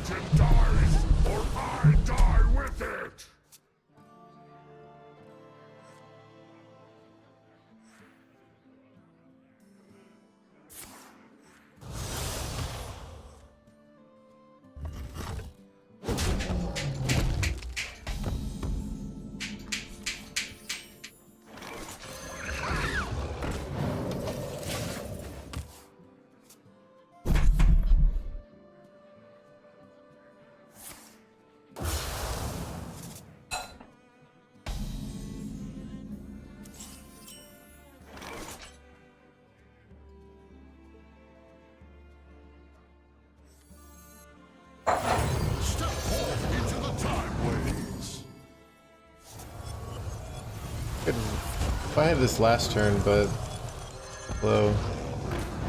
Legend dies, or I die with it! Step forth into the Timeways. If I had this last turn, but hello.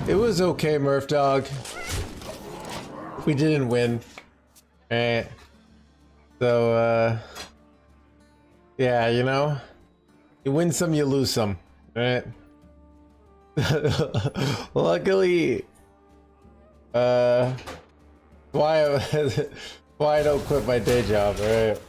It was okay, Murph Dog. We didn't win. Alright. So, yeah, you know, you win some, you lose some, right? Luckily, why I don't quit my day job, right?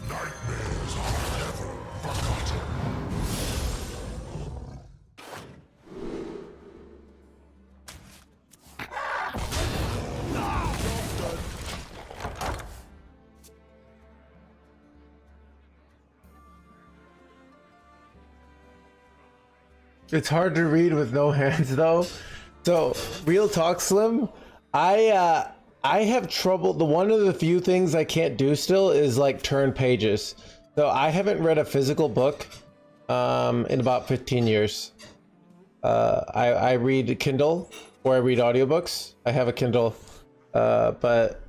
Nightmares are never forgotten. It's hard to read with no hands though. So real talk, Slim. I have trouble. The one of the few things I can't do still is like turn pages. So I haven't read a physical book in about 15 years. I read Kindle or I read audiobooks. I have a Kindle. But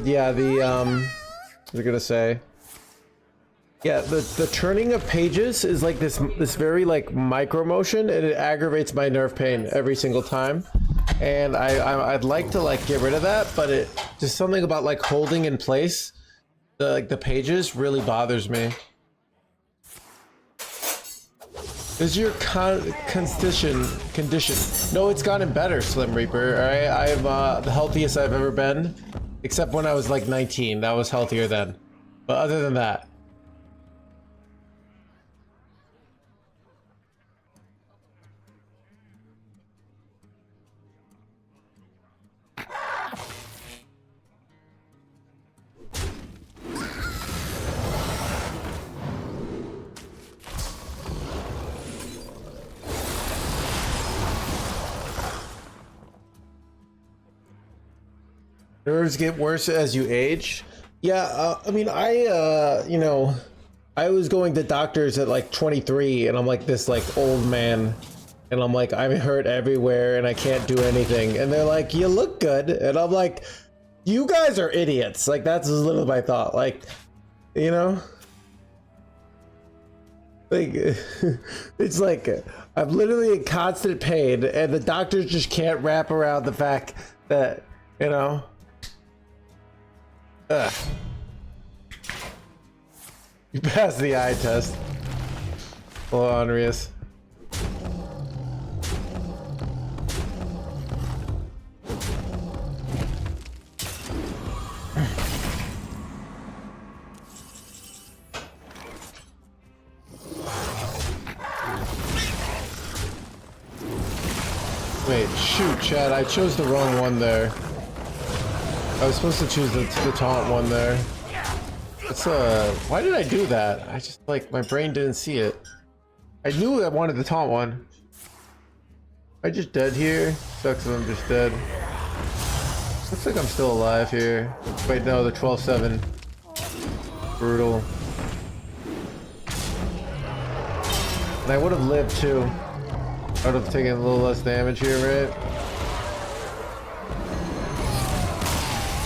yeah, the what was I gonna say? Yeah, the turning of pages is like this very like micro motion, and it aggravates my nerve pain every single time. And I'd like to like get rid of that, but it just something about like holding in place the pages really bothers me. Is your condition? No, it's gotten better, Slim Reaper. All right, I'm the healthiest I've ever been, except when I was like 19. That was healthier then, but other than that. Nerves get worse as you age. Yeah, I mean, you know, I was going to doctors at like 23, and I'm like this like old man, and I'm like, I'm hurt everywhere, and I can't do anything. And they're like, you look good, and I'm like, you guys are idiots. Like that's literally my thought. Like, you know, like it's like I'm literally in constant pain, and the doctors just can't wrap around the fact that, you know. Ugh. You passed the eye test. Hold on, Rias. Wait, shoot, Chad, I chose the wrong one there. I was supposed to choose the taunt one there. It's why did I do that? I just like my brain didn't see it. I knew I wanted the taunt one. I just dead here. Sucks if I'm just dead. Looks like I'm still alive here. Wait, no, the 12-7. Brutal. And I would have lived too. I would have taken a little less damage here, right?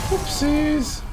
Oopsies!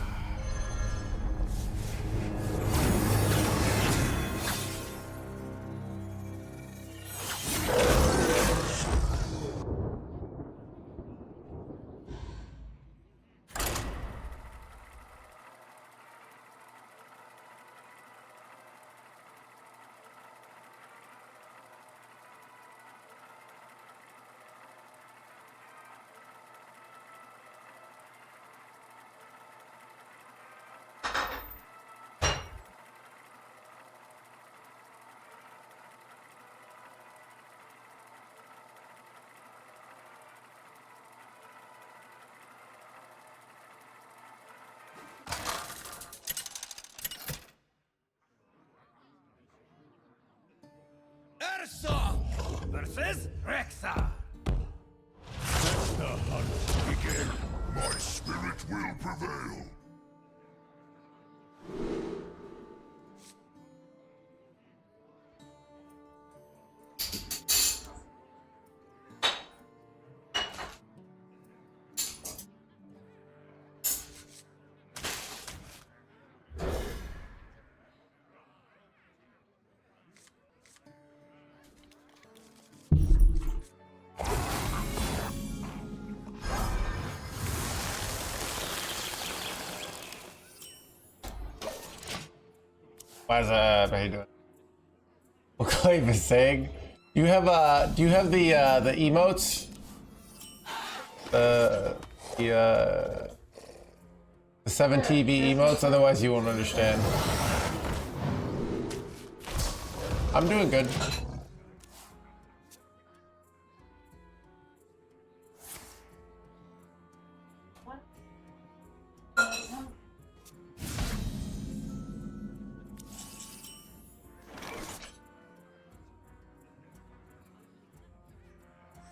Versus Rexa. Let the hunt begin. My spirit will prevail. Why's how you doing? What Clave is saying? Do you have the emotes? The 7 TV emotes, otherwise you won't understand. I'm doing good.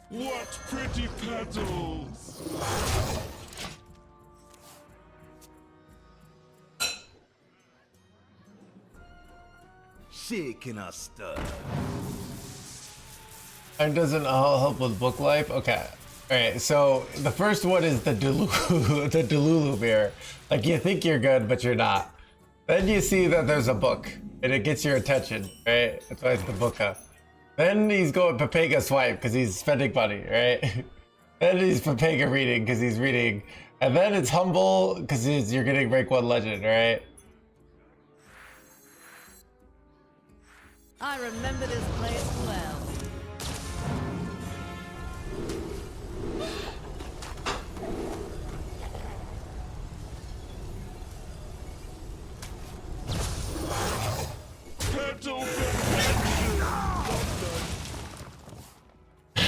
What pretty petals! Shaking a stir. It doesn't help with book life? Okay. Alright, so the first one is the Delulu mirror. Like you think you're good, but you're not. Then you see that there's a book, and it gets your attention, right? That's why it's the booka. Then he's going Papega swipe because he's spending money, right? Then he's Papega reading because he's reading. And then it's humble because you're getting rank 1 legend, right? I remember this place well.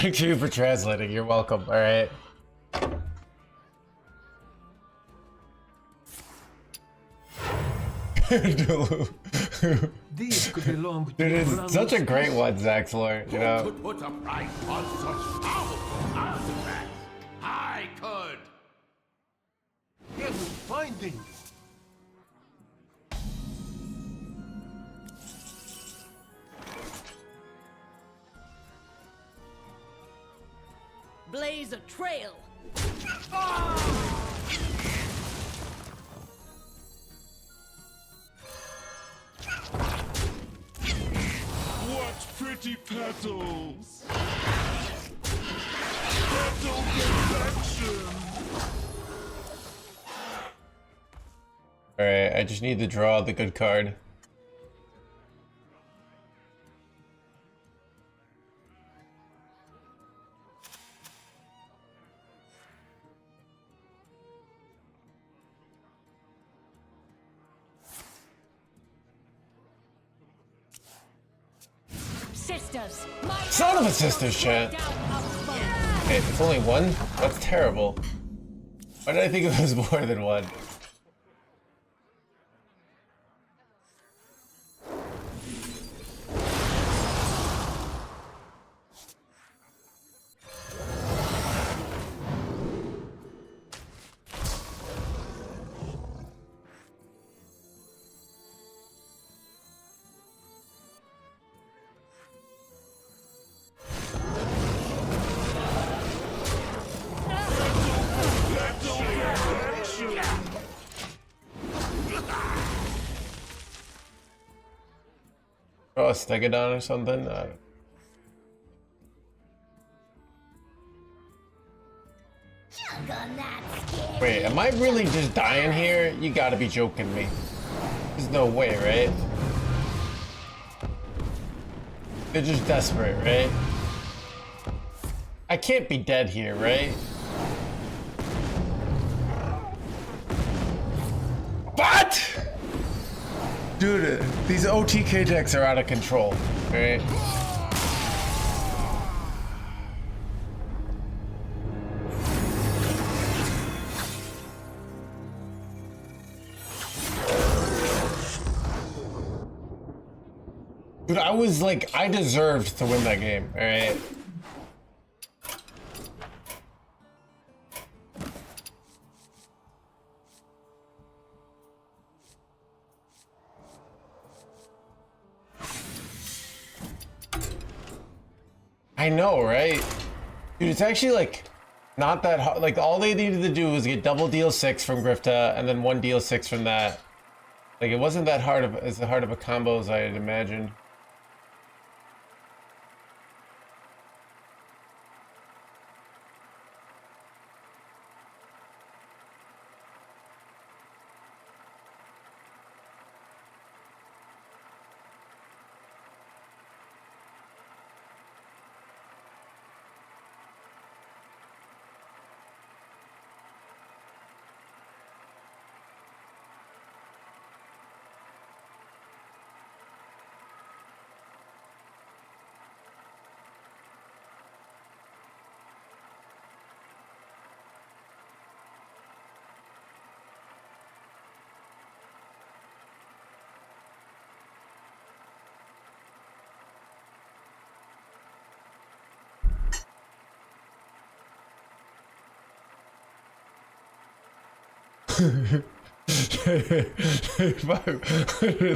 Thank you for translating. You're welcome. All right. These could belong to Dude, it's such a great one, Zaxlor. You know. Could put a price on such powerful artifacts. I could. Get finding. Blaze a trail. What pretty petals! Petal perfection! Alright, I just need to draw the good card. Sisters. Son of a sister's chat. Hey, it's only one? That's terrible. Why did I think it was more than one? Throw a Stegodon or something? Wait, am I really just dying here? You gotta be joking me. There's no way, right? They're just desperate, right? I can't be dead here, right? What? Dude, these OTK decks are out of control, right? Dude, I was like, I deserved to win that game, alright? I know, right? Dude, it's actually like not that hard. Like all they needed to do was get double deal 6 from Grifta and then 1 deal 6 from that. Like it wasn't that hard of as hard of a combo as I had imagined.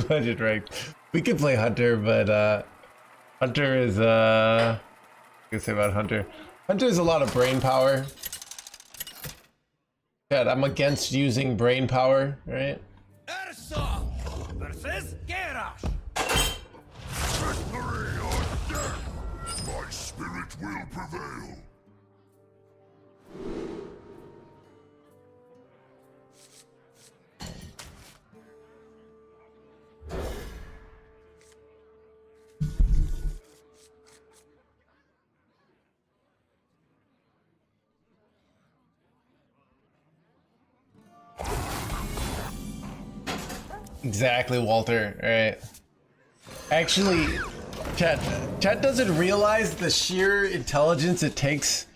Legend ranked. We could play Hunter, but Hunter is what can I say about Hunter? Hunter is a lot of brain power. Yeah, I'm against using brain power, right? Erso versus Garrosh. Victory or death! My spirit will prevail! Exactly, Walter. All right. Actually, chat doesn't realize the sheer intelligence it takes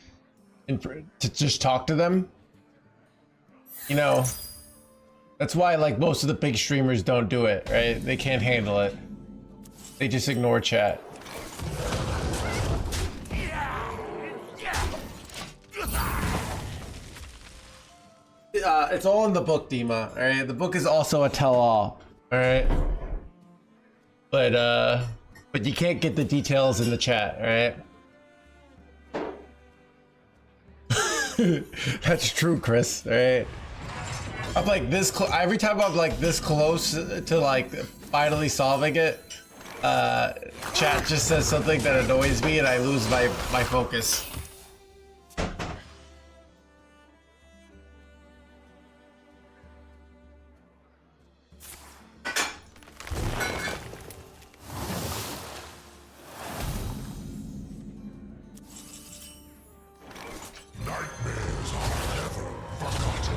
to just talk to them. You know, that's why like most of the big streamers don't do it, right? They can't handle it. They just ignore chat. It's all in the book, Dima. All right, the book is also a tell-all. All right, but you can't get the details in the chat. All right, that's true, Chris. All right, I'm like this every time I'm like this close to like finally solving it. Chat just says something that annoys me, and I lose my focus. Nightmares are never forgotten.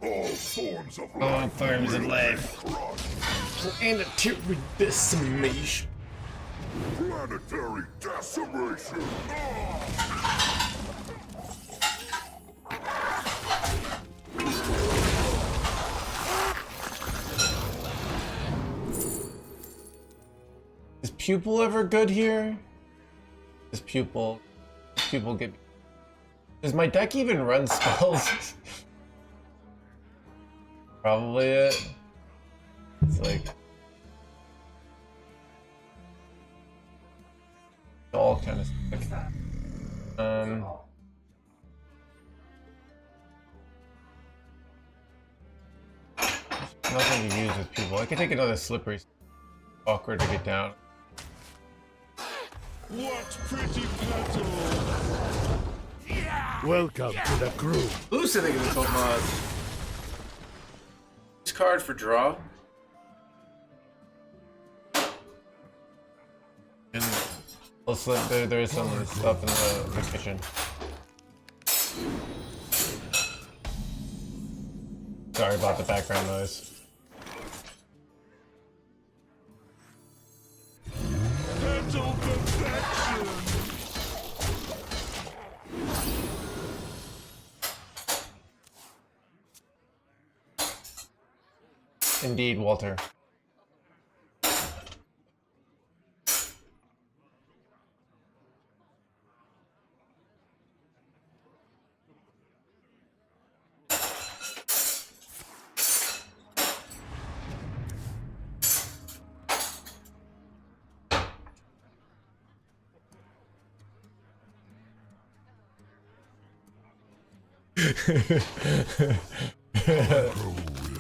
All forms of life Planetary decimation. Planetary decimation. Is Pupil ever good here? Is Pupil get? Does my deck even run spells? Probably it. It's like all kind of stuck. Nothing to use with people. I could take another slippery. Awkward to get down. What pretty plateau! Welcome to the crew. Who's sitting in the top mod? This card for draw. And let's let there is some stuff in the kitchen. Sorry about the background noise. Mental perfection! Indeed, Walter.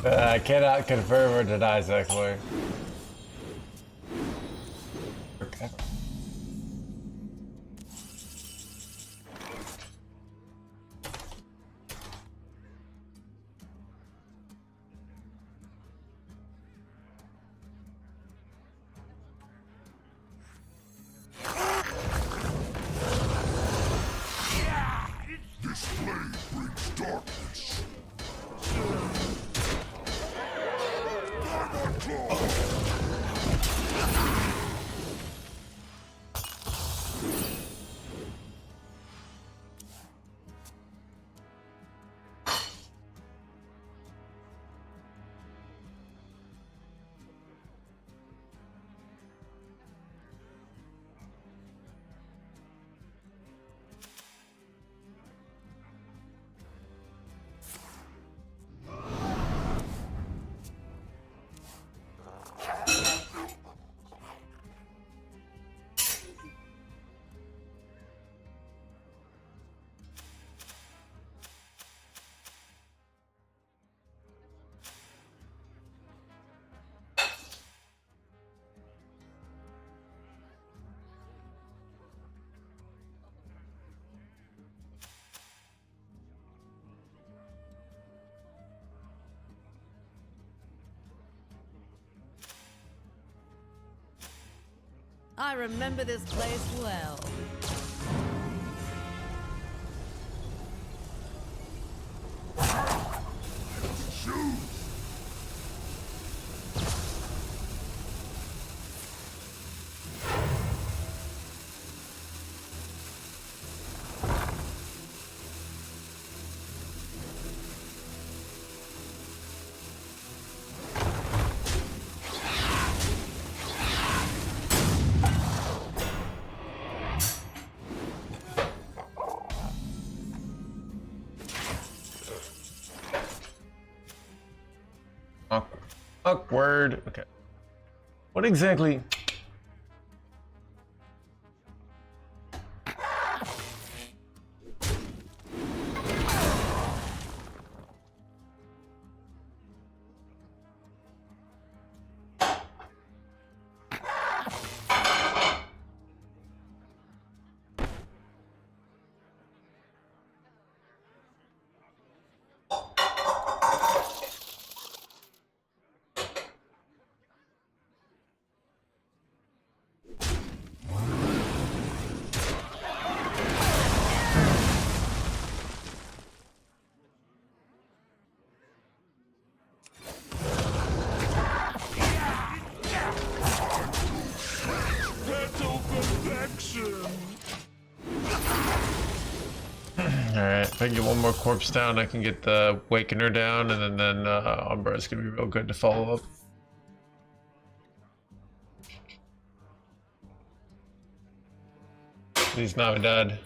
I cannot confirm or deny, Zachary. This blade brings darkness. Diamond claw. I remember this place well. Awkward. Okay. What exactly? Mental perfection! Alright, if I get one more corpse down, I can get the Wakener down, and then Umbra is gonna be real good to follow up. He's not dead.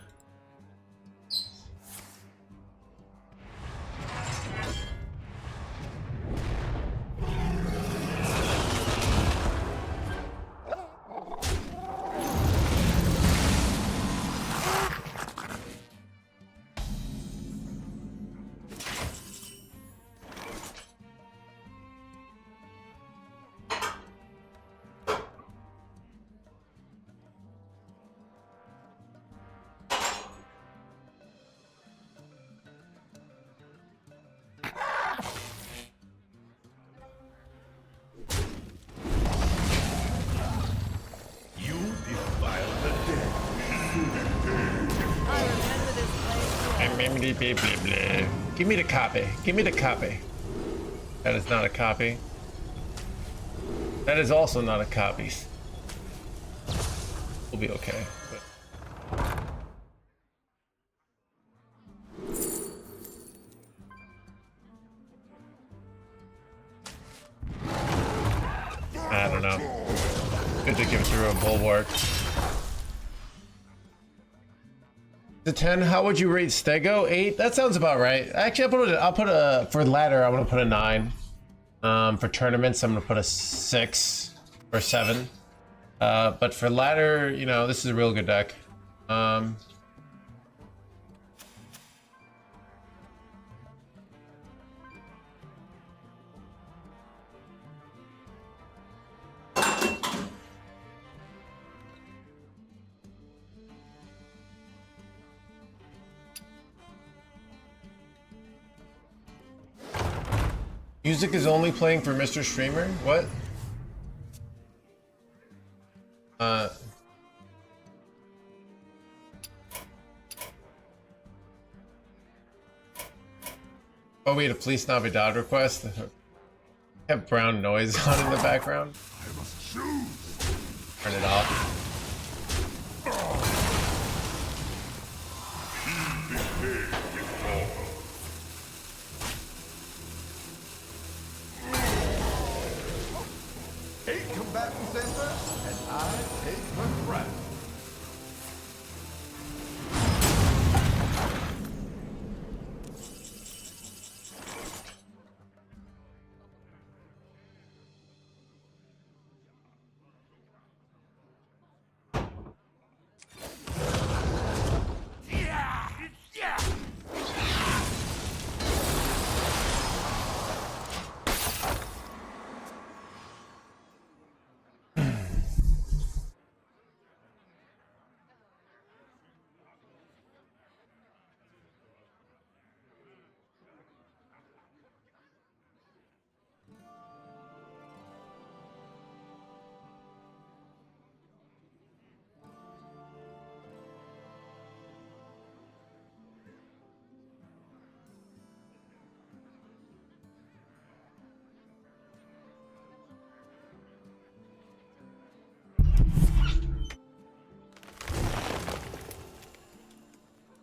Give me the copy. Give me the copy. That is not a copy. That is also not a copy. We'll be okay. But... I don't know. Good to give through a bulwark. The 10. How would you rate Stego? 8. That sounds about right. Actually, I'll put a for ladder. I'm gonna put a 9. For tournaments, I'm gonna put a 6 or 7. But for ladder, you know, this is a real good deck. Music is only playing for Mr. Streamer? What? Oh wait, a please not be dog request? Have brown noise on in the background? I must choose. Turn it off. Eight combatants enter, and I take the crown.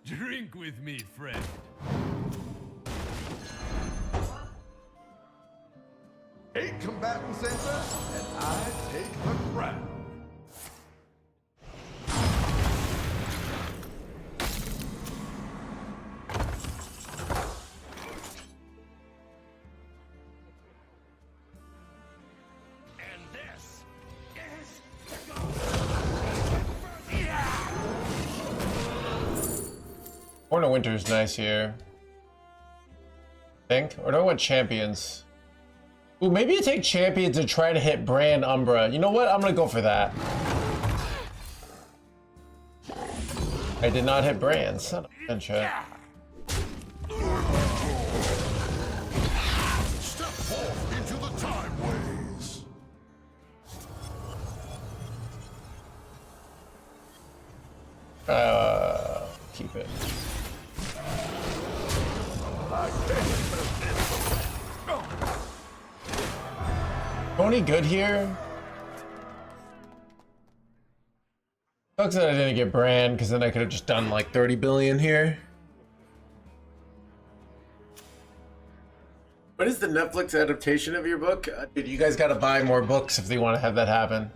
Drink with me, friend. Eight combatants enter, and I take the crown. And this is Born of Winter is nice here. Think? Or do I want champions? Ooh, maybe you take champions and try to hit Brand Umbra. You know what? I'm gonna go for that. I did not hit Brand. Son of a bitch. step forth into the Timeways. Keep it. Tony good here? Sucks that I didn't get Brand, because then I could have just done like 30 billion here. What is the Netflix adaptation of your book? Dude, you guys gotta buy more books if they want to have that happen.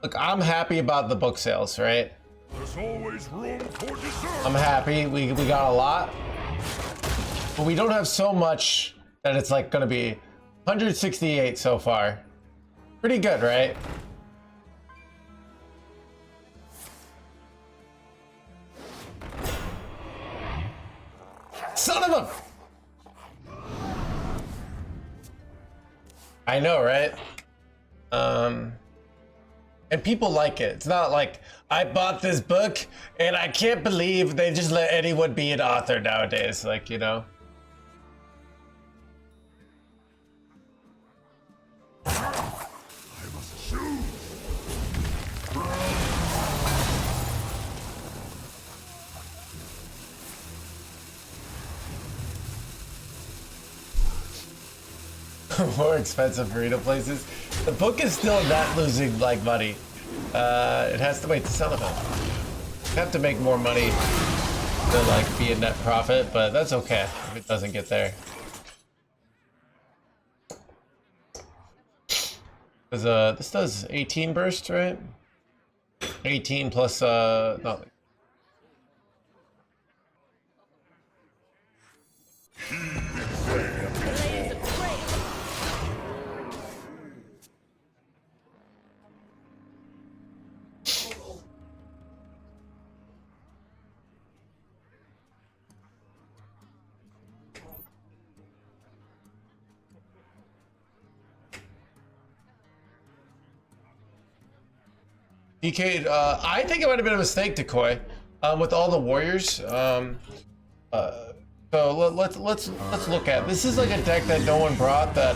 Look, I'm happy about the book sales, right? There's always room for dessert. I'm happy. We got a lot. But we don't have so much that it's like gonna be 168 so far. Pretty good, right? Son of a... I know, right? And people like it. It's not like, I bought this book and I can't believe they just let anyone be an author nowadays. Like, you know? I must choose. more expensive arena places. The book is still not losing like money. It has to wait to sell them. You have to make more money to like be a net profit, but that's okay if it doesn't get there. Because this does 18 burst, right? 18 plus no. DK, I think it might have been a mistake, Decoy, with all the warriors. So let's look at this. Is like a deck that no one brought that,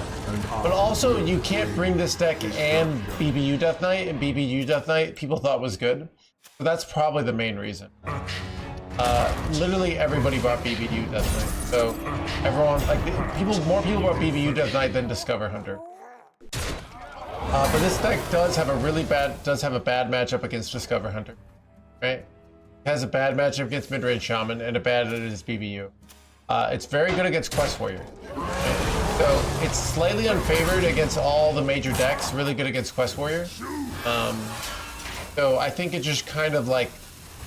but also you can't bring this deck and BBU Death Knight, and BBU Death Knight people thought was good. So that's probably the main reason. Literally everybody brought BBU Death Knight. So everyone, like more people brought BBU Death Knight than Discover Hunter. But this deck does have a bad matchup against Discover Hunter, right? It has a bad matchup against Midrange Shaman and a bad against BBU. It's very good against Quest Warrior. Right? So it's slightly unfavored against all the major decks, really good against Quest Warrior. So I think it just kind of like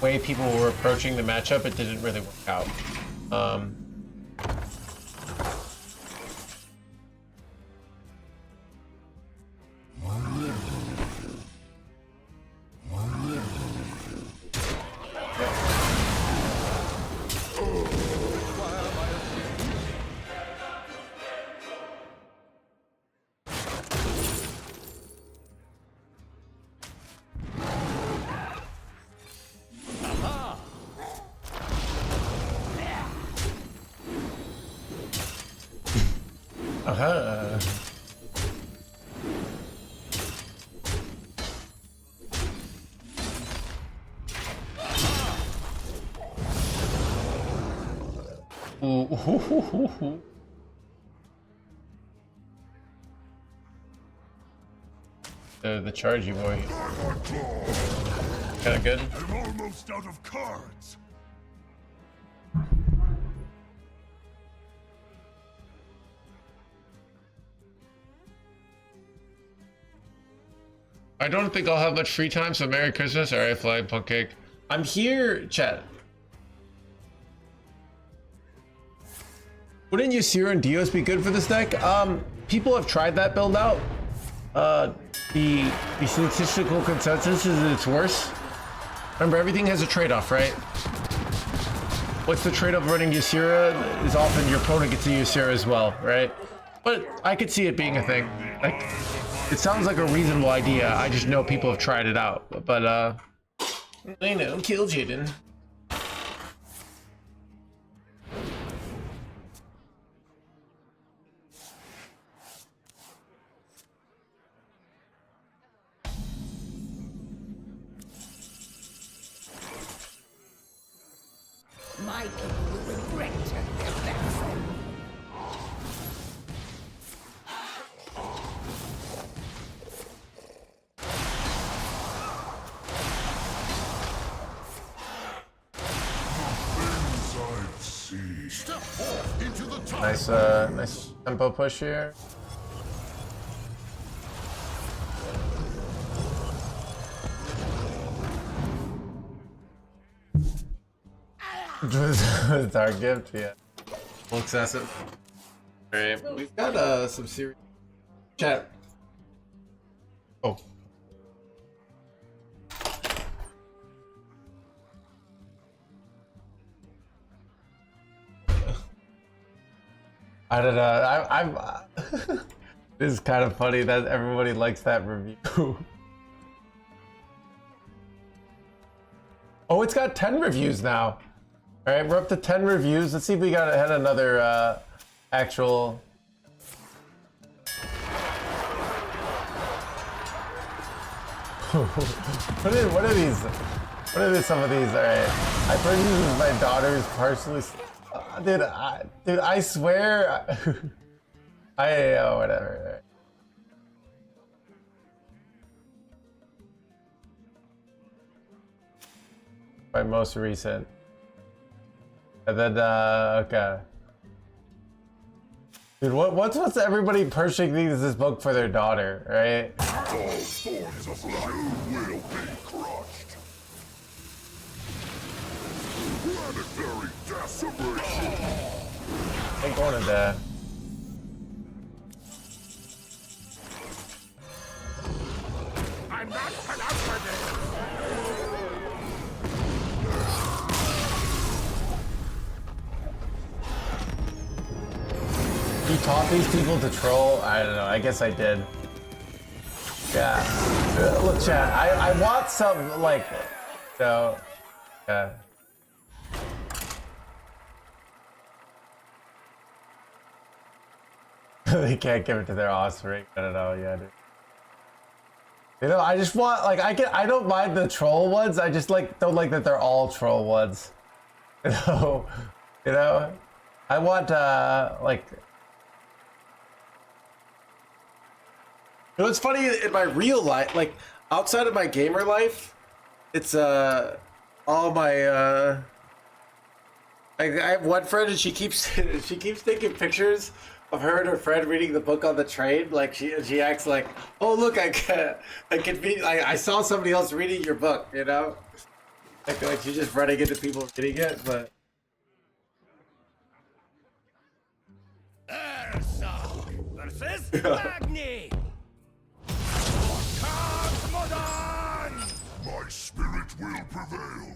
way people were approaching the matchup, it didn't really work out. The chargy boy. Kinda good. I'm almost out of cards. I don't think I'll have much free time, so Merry Christmas. Alright, Flying Pancake. I'm here, chat. Wouldn't Ysera and Dios be good for this deck? People have tried that build out. The statistical consensus is that it's worse. Remember, everything has a trade-off, right? What's the trade-off of running Ysera is often your opponent gets a Ysera as well, right? But I could see it being a thing. Like, it sounds like a reasonable idea. I just know people have tried it out. But, I know, kill Jaden. My people will regret their backfire. Step off into the top. Nice tempo push here. Dark gift, yeah. Well, excessive. Alright, we've got some serious chat. Oh. I don't know. I'm this is kind of funny that everybody likes that review. Oh, it's got 10 reviews now. All right, we're up to 10 reviews. Let's see if we had another actual. What are these? What are some of these? All right, I purchased these with my daughter's partially. Dude, I swear. Whatever. My most recent. And then, okay. Dude, what's everybody purchasing this book for their daughter, right? All forms of life will be crushed. Planetary decimation. I'm going to die. I'm not cut out for this. You taught these people to troll? I don't know. I guess I did. Yeah. Look, chat. I want some, like, so, yeah. They can't give it to their offspring. I don't know. Yeah, dude. You know, I just want, like, I don't mind the troll ones. I just, like, don't like that they're all troll ones. You know? I want, like... You know, it's funny, in my real life, like, outside of my gamer life, it's, all my, I have one friend and she keeps taking pictures of her and her friend reading the book on the train. Like, she acts like, oh, look, I saw somebody else reading your book, you know? Like she's just running into people reading it, but... Ursa versus Magni. Cosmodon! My spirit will prevail.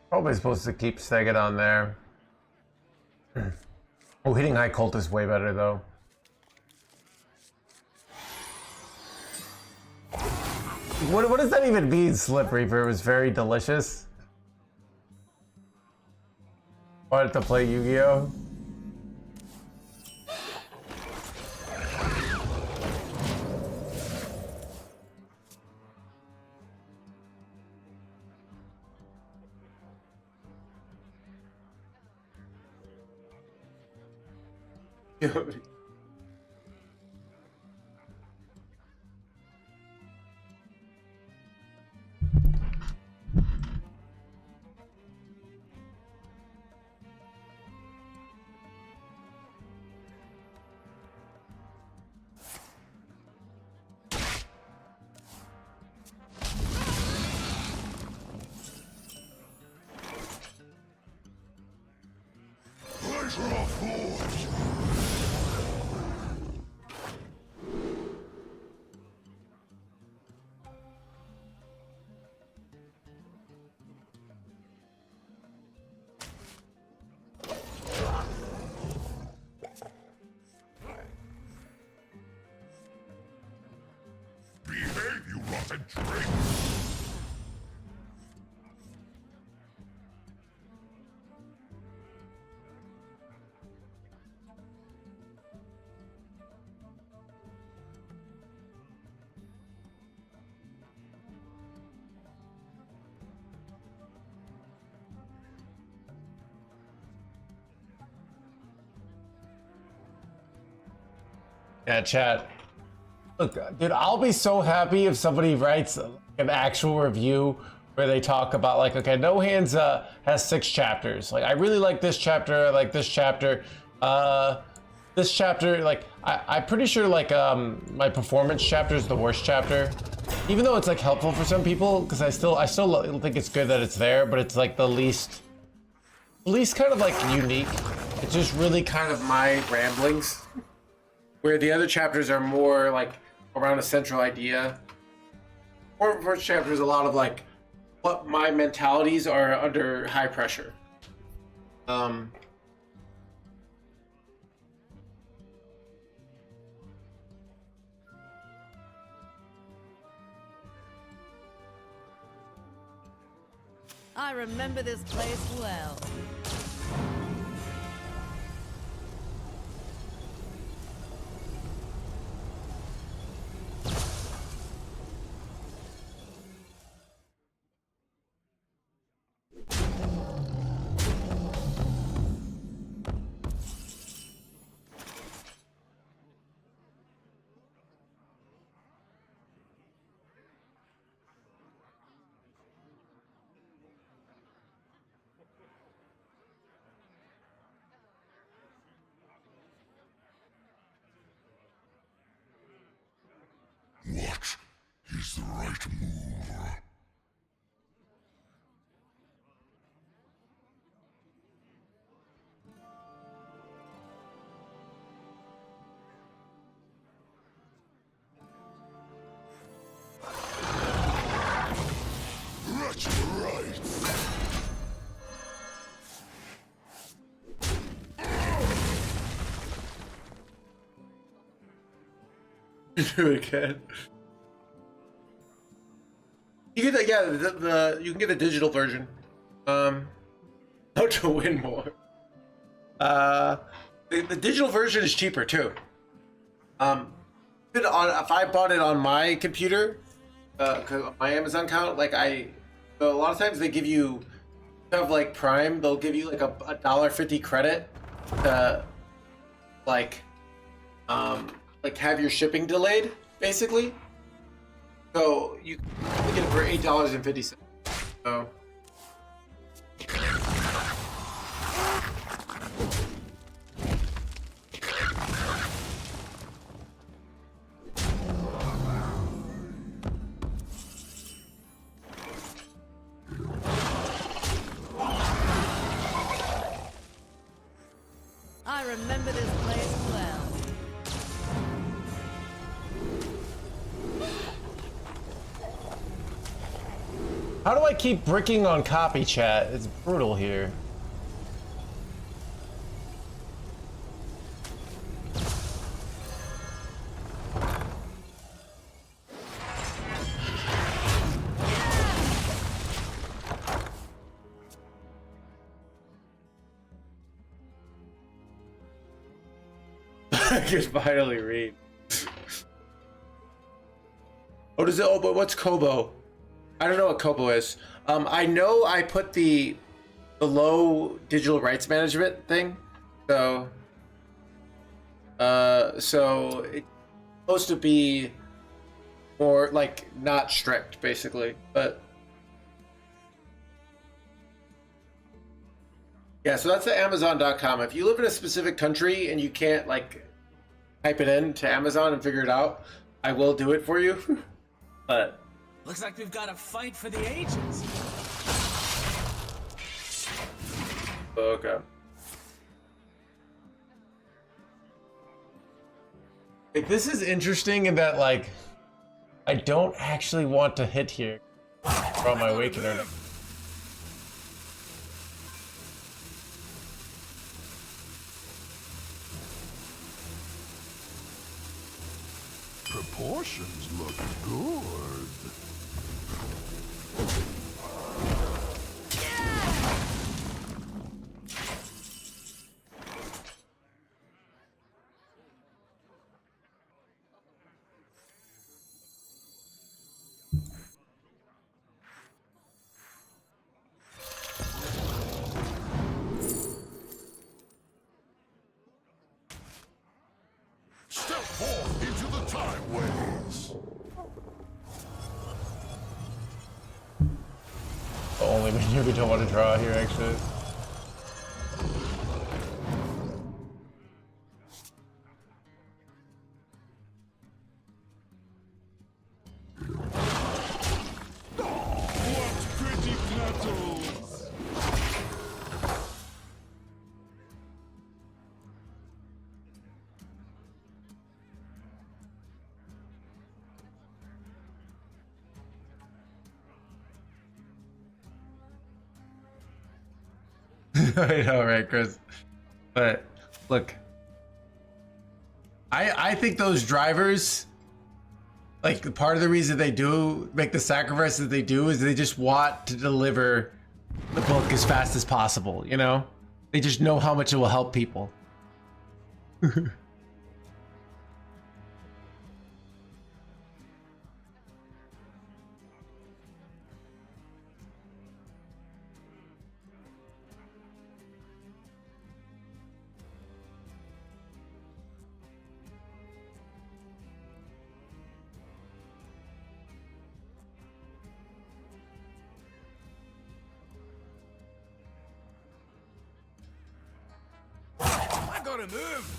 Probably supposed to keep Stego on there. Oh, hitting high cult is way better though. What does that even mean, Slip Reaper? It was very delicious. Wanted to play Yu-Gi-Oh? Pleasure of force. Behave, you rotten drink! Yeah, chat. Look, dude, I'll be so happy if somebody writes an actual review where they talk about, like, okay, No Hands has 6 chapters. Like, I really like this chapter. I like this chapter. This chapter, like, I'm pretty sure, like, my performance chapter is the worst chapter. Even though it's, like, helpful for some people, because I still think it's good that it's there, but it's, like, the least kind of, like, unique. It's just really kind of my ramblings. Where the other chapters are more, like, around a central idea. First chapter is a lot of, like, what my mentalities are under high pressure. I remember this place well. it more. That's right. Do it again. You get the, yeah, the you can get the digital version. How to win more. The digital version is cheaper too. If I bought it on my computer, cause my Amazon account, like so a lot of times they give you have like Prime, they'll give you like a $1.50 credit to like have your shipping delayed, basically. So you get it for $8.50. So. I remember this place well. How do I keep bricking on copy chat? It's brutal here. I can finally read. Oh, does it? Oh, but what's Kobo? I don't know what Kobo is. I know I put the low digital rights management thing, so so it's supposed to be more like not strict, basically. But yeah, so that's the Amazon.com. If you live in a specific country and you can't like type it in to Amazon and figure it out, I will do it for you. But Looks like we've got a fight for the ages. okay. Like, this is interesting in that, like, I don't actually want to hit here from my Awakener. Proportions look good. Step forth into the Timeways. Only when you don't want to draw here, actually. What pretty petals! I know, right, Chris? But look, I think those drivers, like, part of the reason they do make the sacrifices they do is they just want to deliver the book as fast as possible, you know? They just know how much it will help people. I gotta move.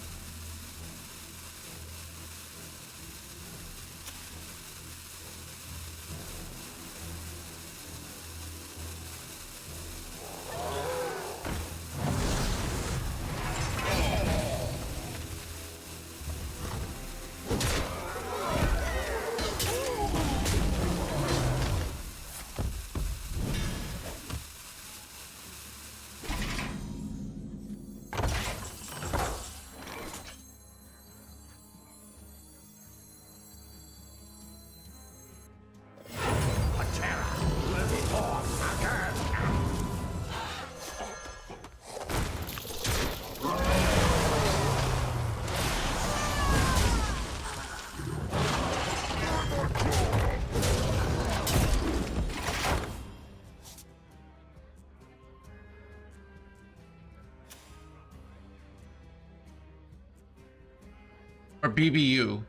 Or BBU.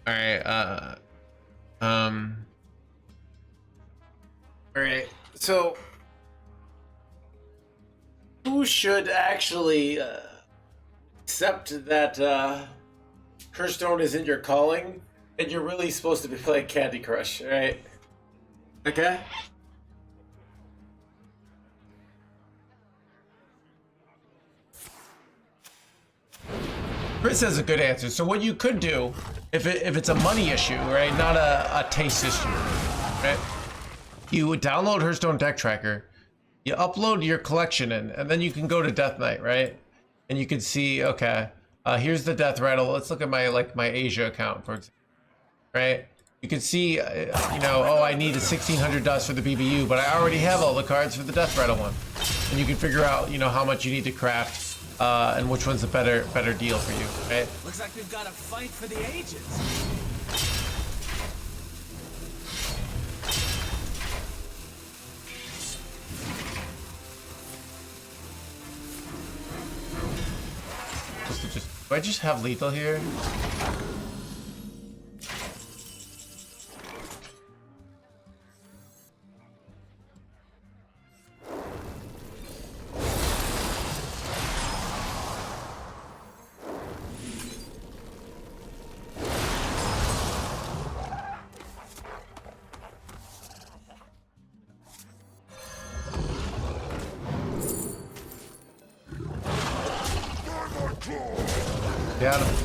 All right. All right. So, who should actually accept that Hearthstone isn't your calling, and you're really supposed to be playing Candy Crush, right? Okay. Chris has a good answer. So what you could do, if it's a money issue, right, not a taste issue, right? You would download Hearthstone Deck Tracker, you upload your collection in, and then you can go to Death Knight, right? And you can see, okay, here's the Death Rattle. Let's look at my Asia account, for example, right? You can see, you know, oh, I need a 1600 dust for the BBU, but I already have all the cards for the Death Rattle one. And you can figure out, you know, how much you need to craft. And which one's a better deal for you, right? Looks like we've got a fight for the ages. Do I just have lethal here? Got him.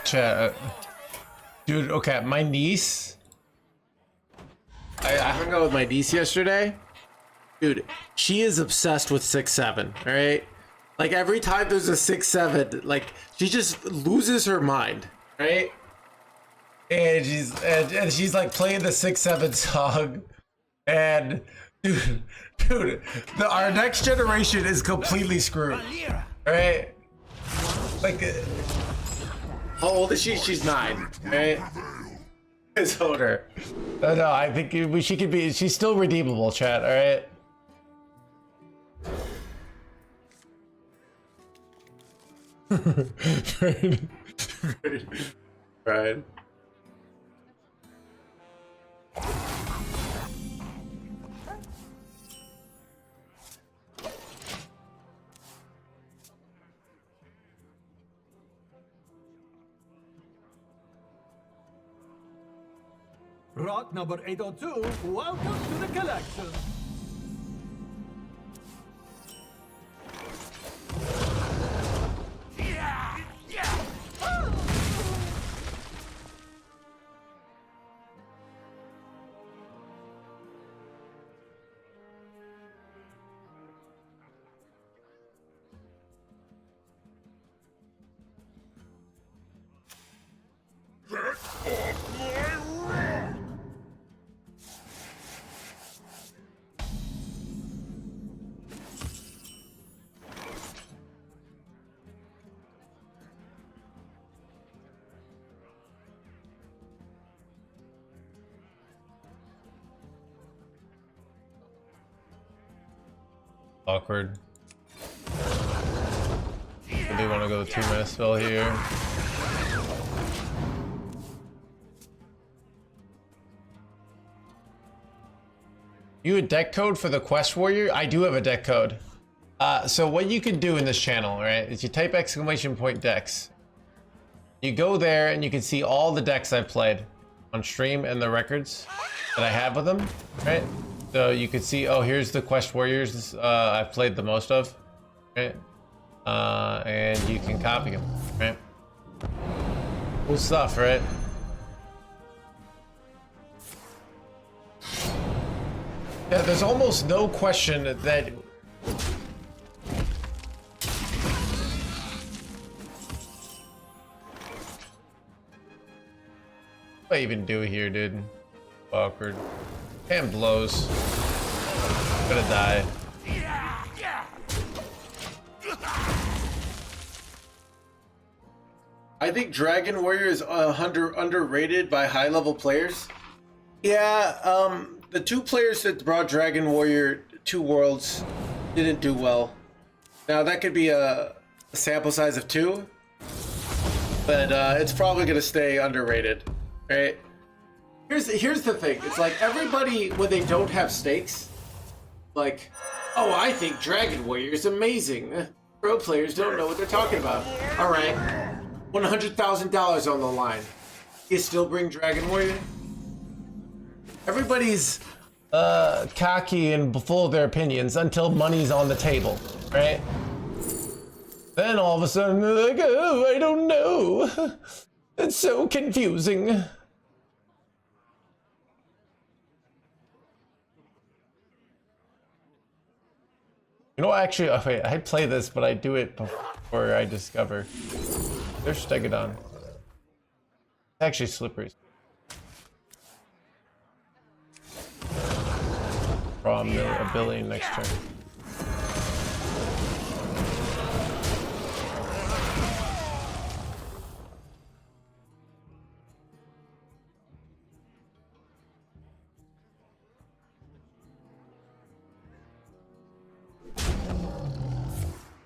Chat, dude. Okay, my niece. I hung out with my niece yesterday. Dude, she is obsessed with 6-7. All right. Like every time there's a 6-7, like she just loses her mind, right? And she's like playing the 6-7 song, and dude, our next generation is completely screwed, right? Like, how old is she? She's 9, right? It's older. No, I think she could be. She's still redeemable, chat. All right. Right. Rock number 802, welcome to the collection. Awkward. They want to go 2-mana spell here. You a deck code for the Quest Warrior? I do have a deck code. So what you can do in this channel, right, is you type !decks. You go there and you can see all the decks I've played on stream and the records that I have with them, right? So you can see, oh, here's the Quest Warriors I've played the most of, right? And you can copy them, right? Cool stuff, right? Yeah, there's almost no question that. What do I even do here, dude? Awkward. And blows. Gonna die. I think Dragon Warrior is underrated by high-level players. Yeah, the two players that brought Dragon Warrior to Worlds didn't do well. Now that could be a sample size of 2, but it's probably gonna stay underrated, right? Here's the thing. It's like everybody, when they don't have stakes, like, oh, I think Dragon Warrior is amazing. Pro players don't know what they're talking about. All right, $100,000 on the line. You still bring Dragon Warrior? Everybody's cocky and full of their opinions until money's on the table, right? Then all of a sudden they're like, oh, I don't know. It's so confusing. You know, actually, oh, wait, I play this, but I do it before I discover. There's Stegodon. It's actually slippery. Draw a billion next turn.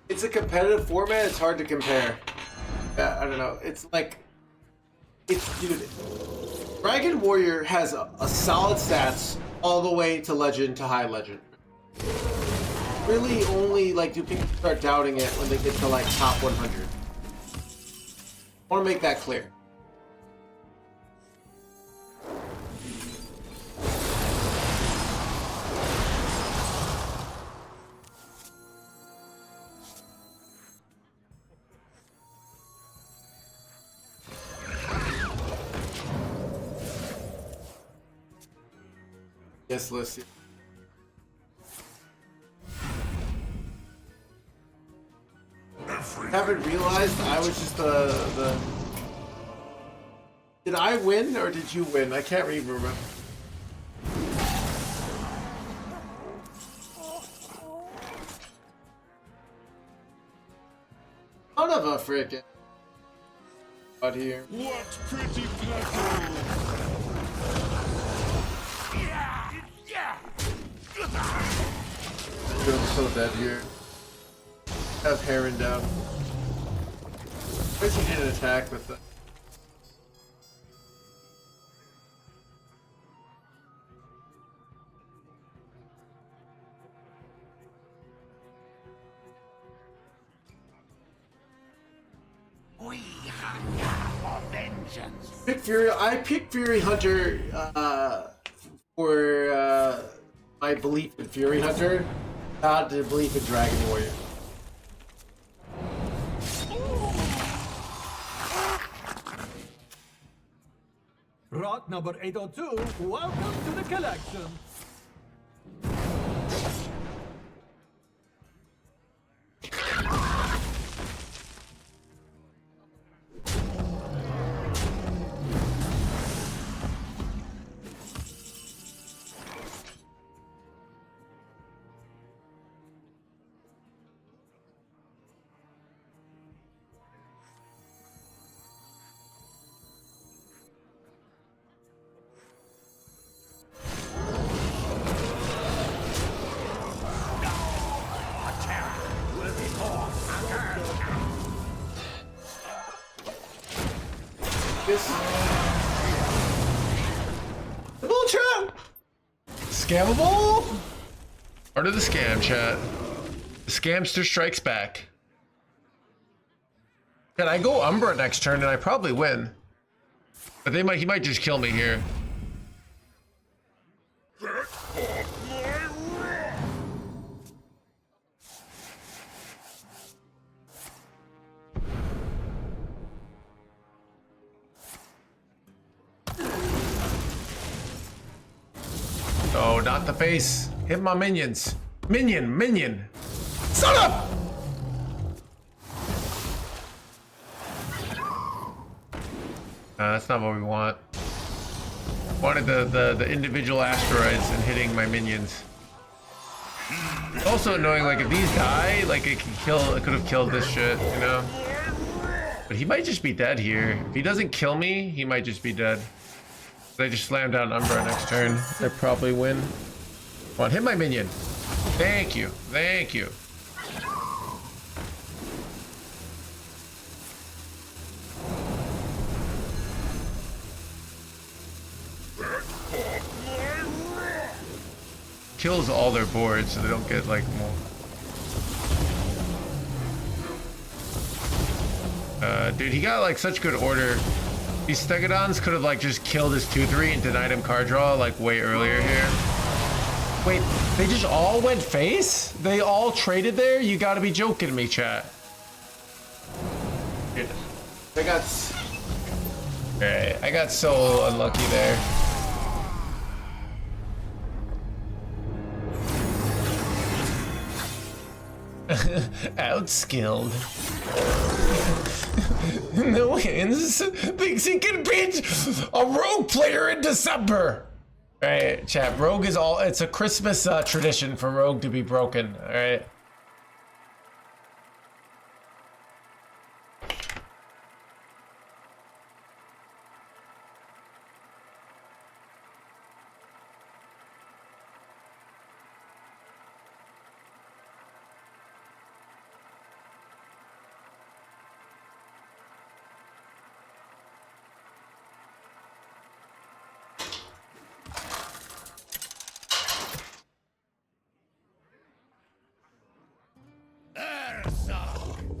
It's a competitive format, it's hard to compare. I don't know, it's like, dude, Dragon Warrior has a solid stats all the way to legend to high legend. Really only like do people start doubting it when they get to like top 100. I want to make that clear. Yes, Lucy. Haven't realized I was just the. Did I win or did you win? I can't even remember. Son of a frickin' out here. What pretty flutter! I'm so dead here. Have Heron down. I guess he didn't attack with the. We hunger for vengeance. Pick Fury. I picked Fury Hunter for my belief in Fury Hunter, not the belief in Dragon Warrior. Rock number 802, welcome to the collection. Bull chat! Scammable? Part of the scam chat. The scamster strikes back. Can I go Umbra next turn and I probably win? But he might just kill me here. Oh, not the face. Hit my minions. Minion. Son up! That's not what we want. Wanted the individual asteroids and hitting my minions. It's also annoying, like if these die, like it could have killed this shit, you know? But he might just be dead here. If he doesn't kill me, he might just be dead. I just slammed down Umbra next turn. I probably win. Come on, hit my minion. Thank you. Kills all their boards so they don't get like more. Dude, he got like such good order. These Stegodons could have like just killed his 2-3 and denied him card draw like way earlier here. Wait, they just all went face? They all traded there? You gotta be joking me, chat. Dude, I got so unlucky there. Outskilled. No Hands thinks he can beat a rogue player in December. All right, chat. Rogue is all. It's a Christmas tradition for Rogue to be broken. All right.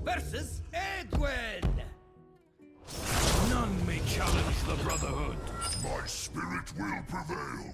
Versus Edwin! None may challenge the Brotherhood. My spirit will prevail.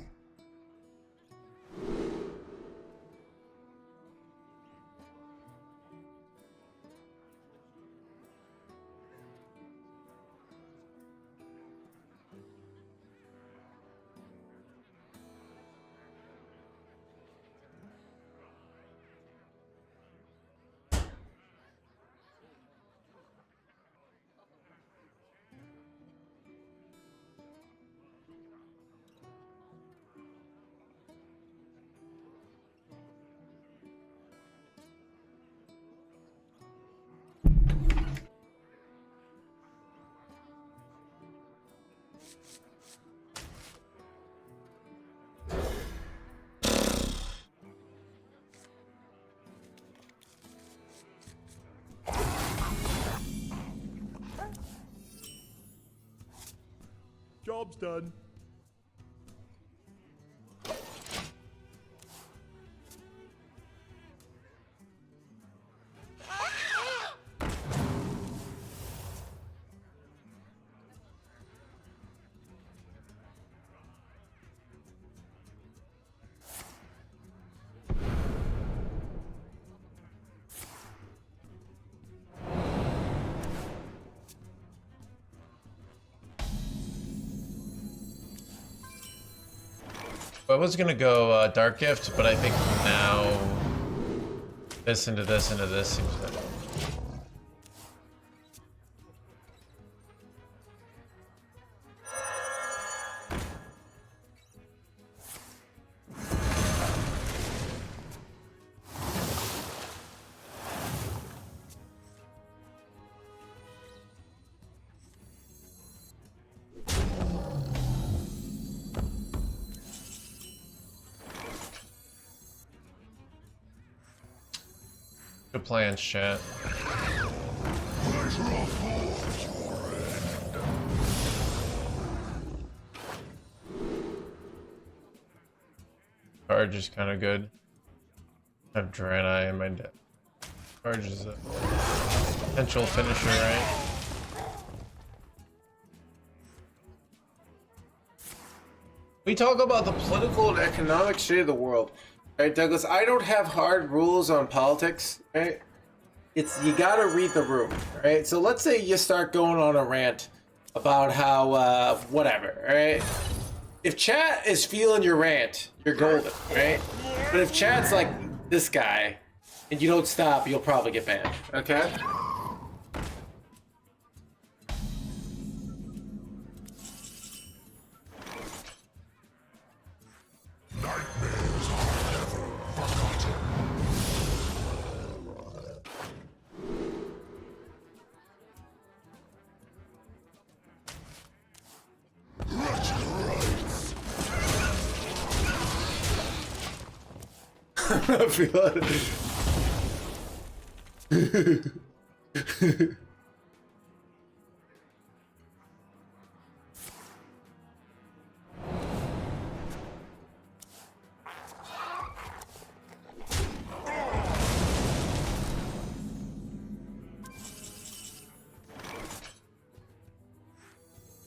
Job's done. I was gonna go Dark Gift, but I think now this into this seems better. Good plans, chat. Charge is kind of good. I have Draenei in my deck. Charge is a potential finisher, right? We talk about the political and economic state of the world. Right, Douglas, I don't have hard rules on politics, right? It's, you gotta read the room, right? So let's say you start going on a rant about how, whatever, right? if chat is feeling your rant, you're golden, right? But if chat's like this guy, and you don't stop, you'll probably get banned. Okay? Nightmares are never forgotten. Wretched rights. I feel it.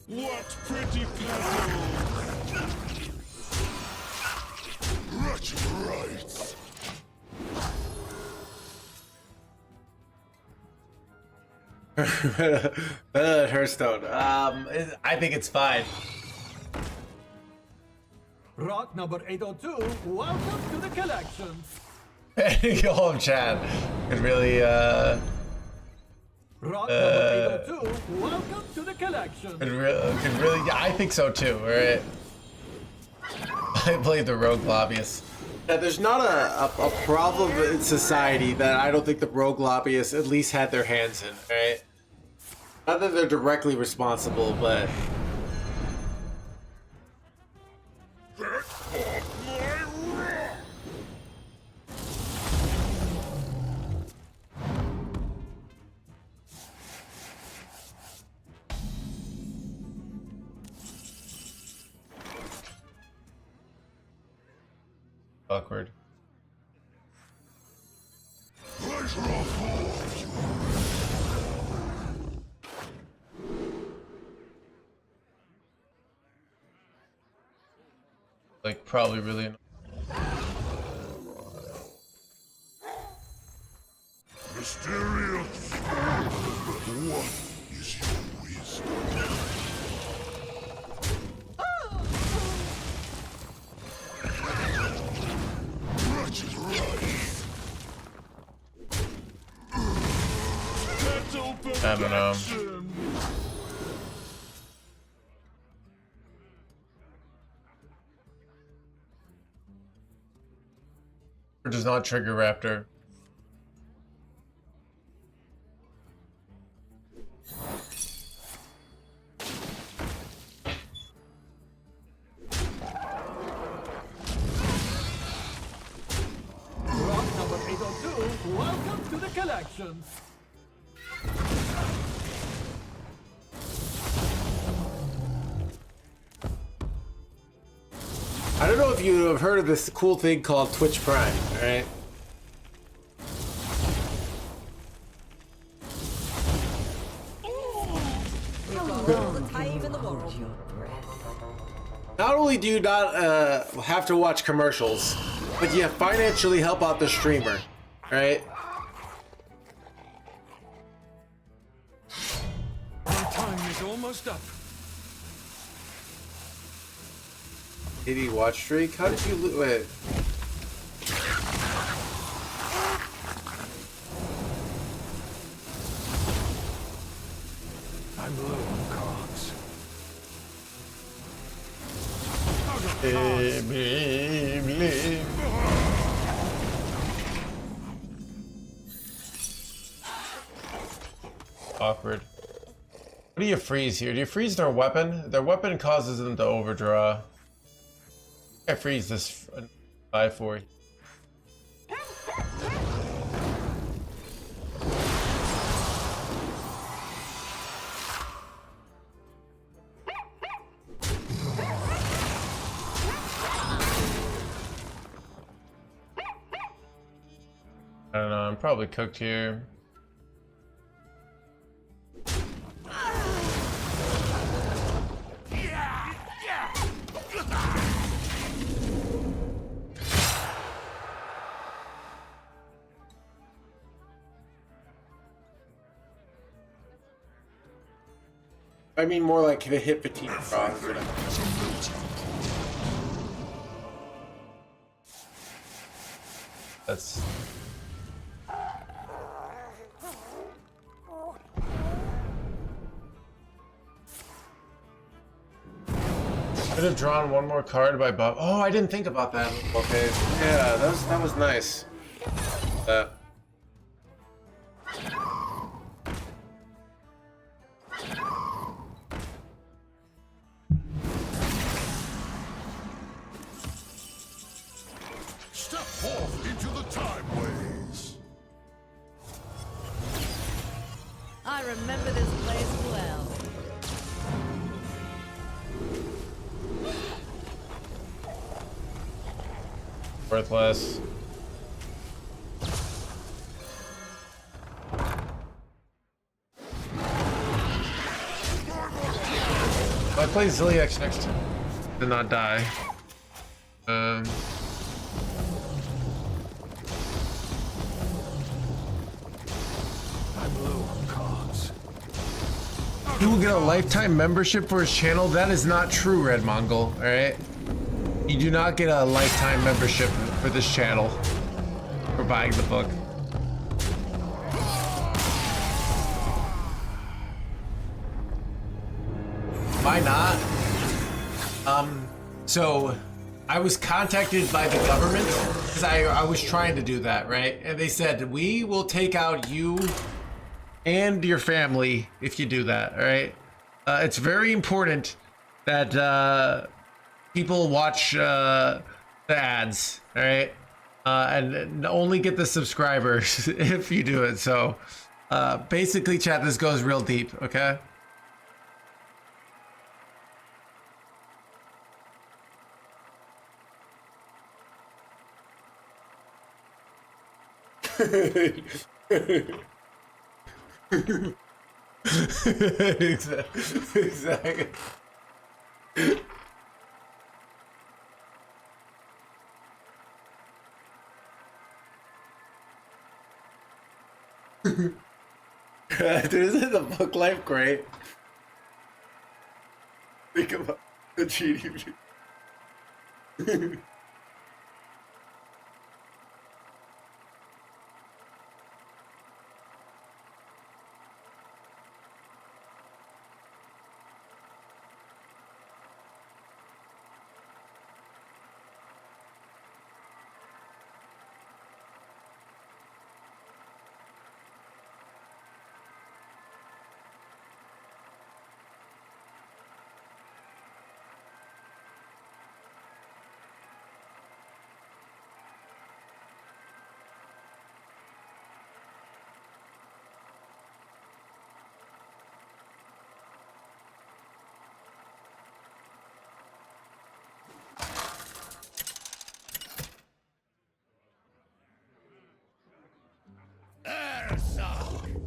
What pretty petals! Wretched rights! Hearthstone. I think it's fine. Rock number 802, welcome to the collection. Go home, chat. Could really, Rock number 802, welcome to the collection. could really. Yeah, I think so too. All right. I believe the rogue lobbyists. Yeah, there's not a problem in society that I don't think the rogue lobbyists at least had their hands in, right? Not that they're directly responsible, but That caught my rock! awkward. Pleasure of war. Like, probably really. Mysterious. What is your wisdom? Wretched rights. I don't know. Or does not trigger Raptor. Rock number 802, welcome to the collection. I don't know if you have heard of this cool thing called Twitch Prime, right? You've got all the time in the world. Not only do you not have to watch commercials, but you financially help out the streamer, right? My time is almost up. Did he watch streak? How did you wait? I'm low on cards. Awkward. What do you freeze here? Do you freeze their weapon? Their weapon causes them to overdraw. I freeze this 5-4. I don't know, I'm probably cooked here. I mean more like the hit fatigue problems. That's. Could have drawn one more card by buff. Oh, I didn't think about that. Okay, yeah, that was nice. Step forth into the Timeways. I remember this place well. Worthless. If I play Ziliax next time, did not die. I'm low on cards. He will get a lifetime membership for his channel. That is not true, Red Mongol. All right, you do not get a lifetime membership for this channel for buying the book. Why not? So I was contacted by the government because I was trying to do that, right? And they said, we will take out you and your family if you do that, all right? It's very important that people watch the ads, all right? And only get the subscribers if you do it. So basically, chat, this goes real deep, okay? Exactly. Dude, isn't the book life great? Think about the cheating.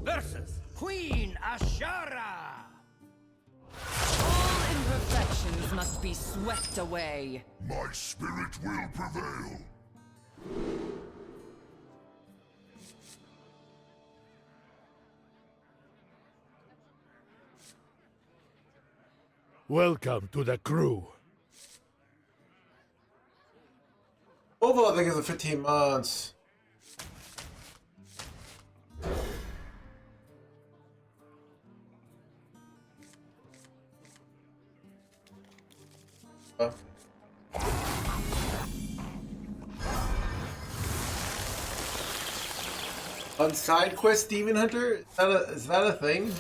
Versus Queen Ashara. All imperfections must be swept away. My spirit will prevail. Welcome to the crew. Overall, I think it's 15 months. On side quest, Demon Hunter? Is that a thing?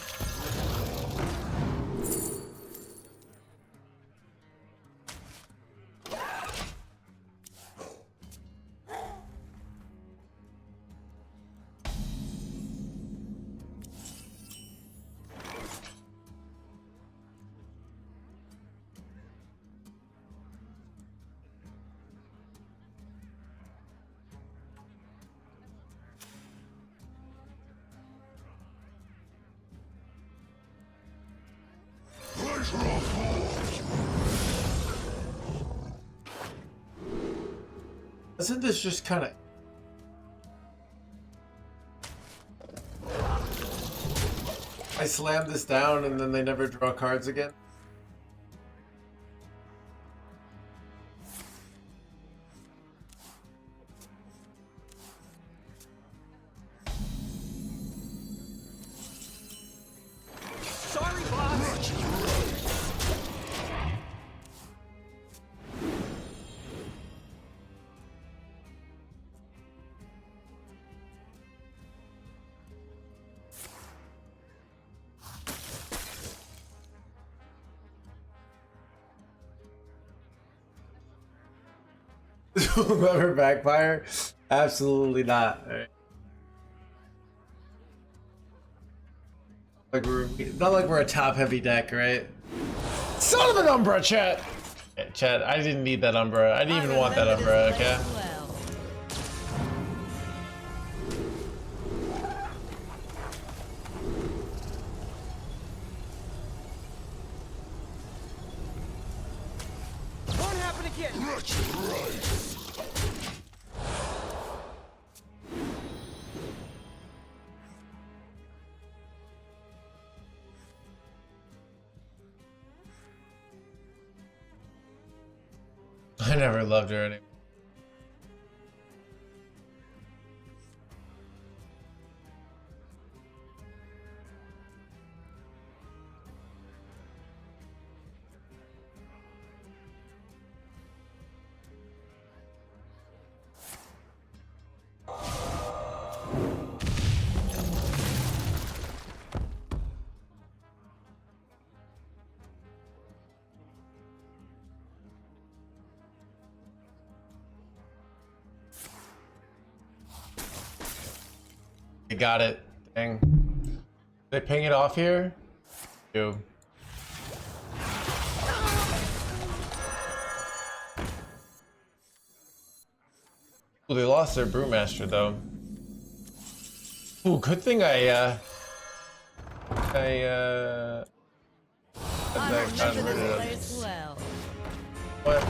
Isn't this just kind of... I slam this down and then they never draw cards again? will ever backfire? Absolutely not. Right? Like we're not like we're a top heavy deck, right? Son of an Umbra, chat! Yeah, chat, I didn't need that Umbra. I didn't even want that Umbra, okay? Won't happen again. That's right. I never loved her anyway. I got it. Dang. They ping it off here? Yo. Ooh, they lost their Brewmaster though. Ooh, good thing I got rid of it. What?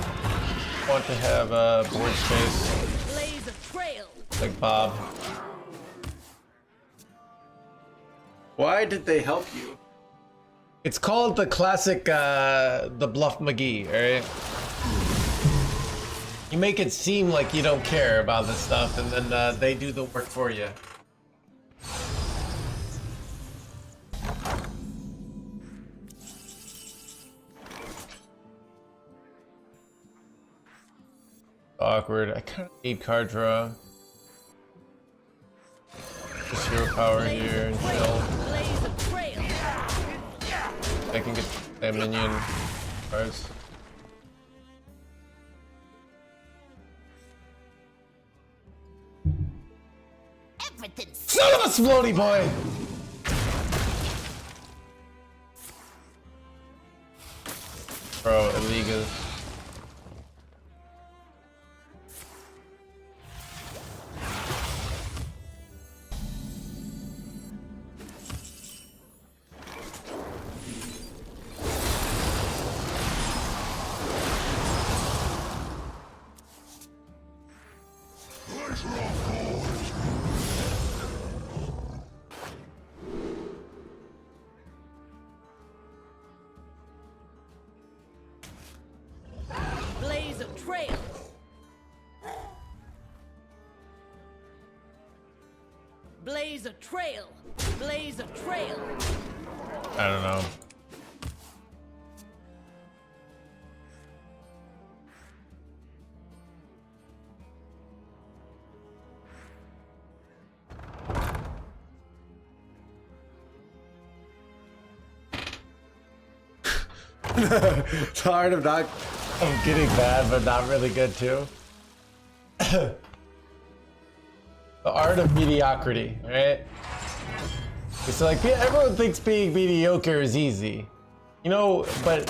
Want to have board space. Blaze a trail. Like Bob. Why did they help you? It's called the classic, the Bluff McGee, alright? You make it seem like you don't care about this stuff, and then they do the work for you. Awkward. I kind of need card draw. Just hero power here and chill. Blaze a trail. I can get that minion cards. Everything's Son of a floaty boy! Bro, illegal. Blaze a trail. Blaze a trail. Blaze a trail. I don't know. The art of not of getting bad, but not really good too. The art of mediocrity, right? It's like everyone thinks being mediocre is easy, you know, but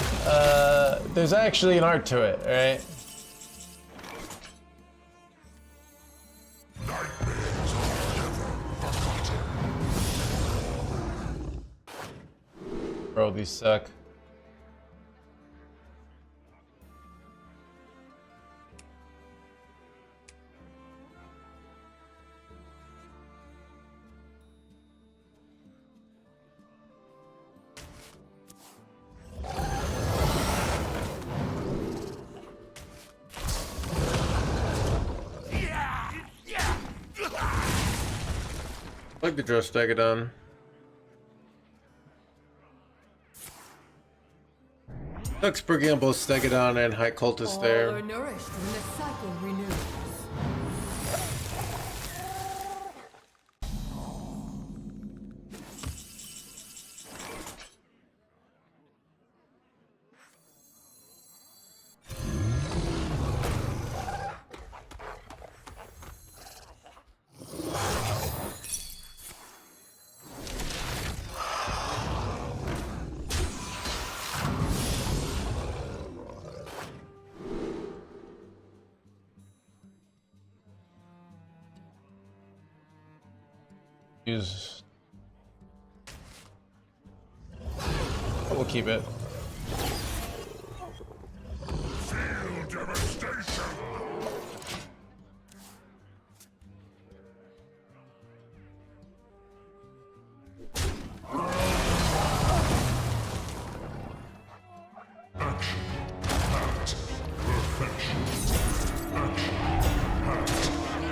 there's actually an art to it, right? Nightmares are never forgotten. Bro, these suck. I like the draw Stegodon. Looks bringing up both Stegodon and High Cultist all there. are nourished when the cycle renews. Use. We'll keep it. Feel devastation. Action. At perfection. Action. At perfection.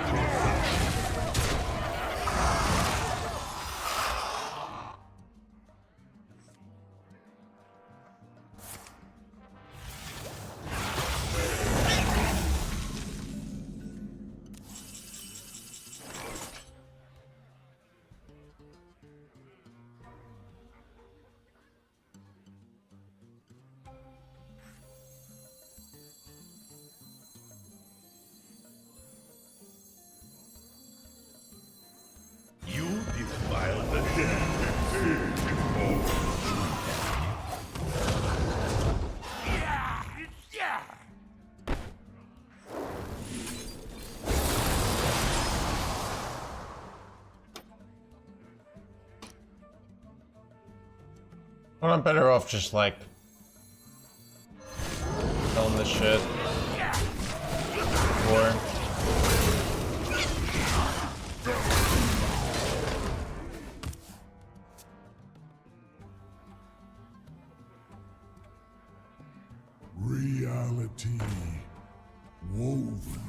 You defiled the dead. Yeah, yeah. Well, I'm better off just like killing this shit. Or Reality woven.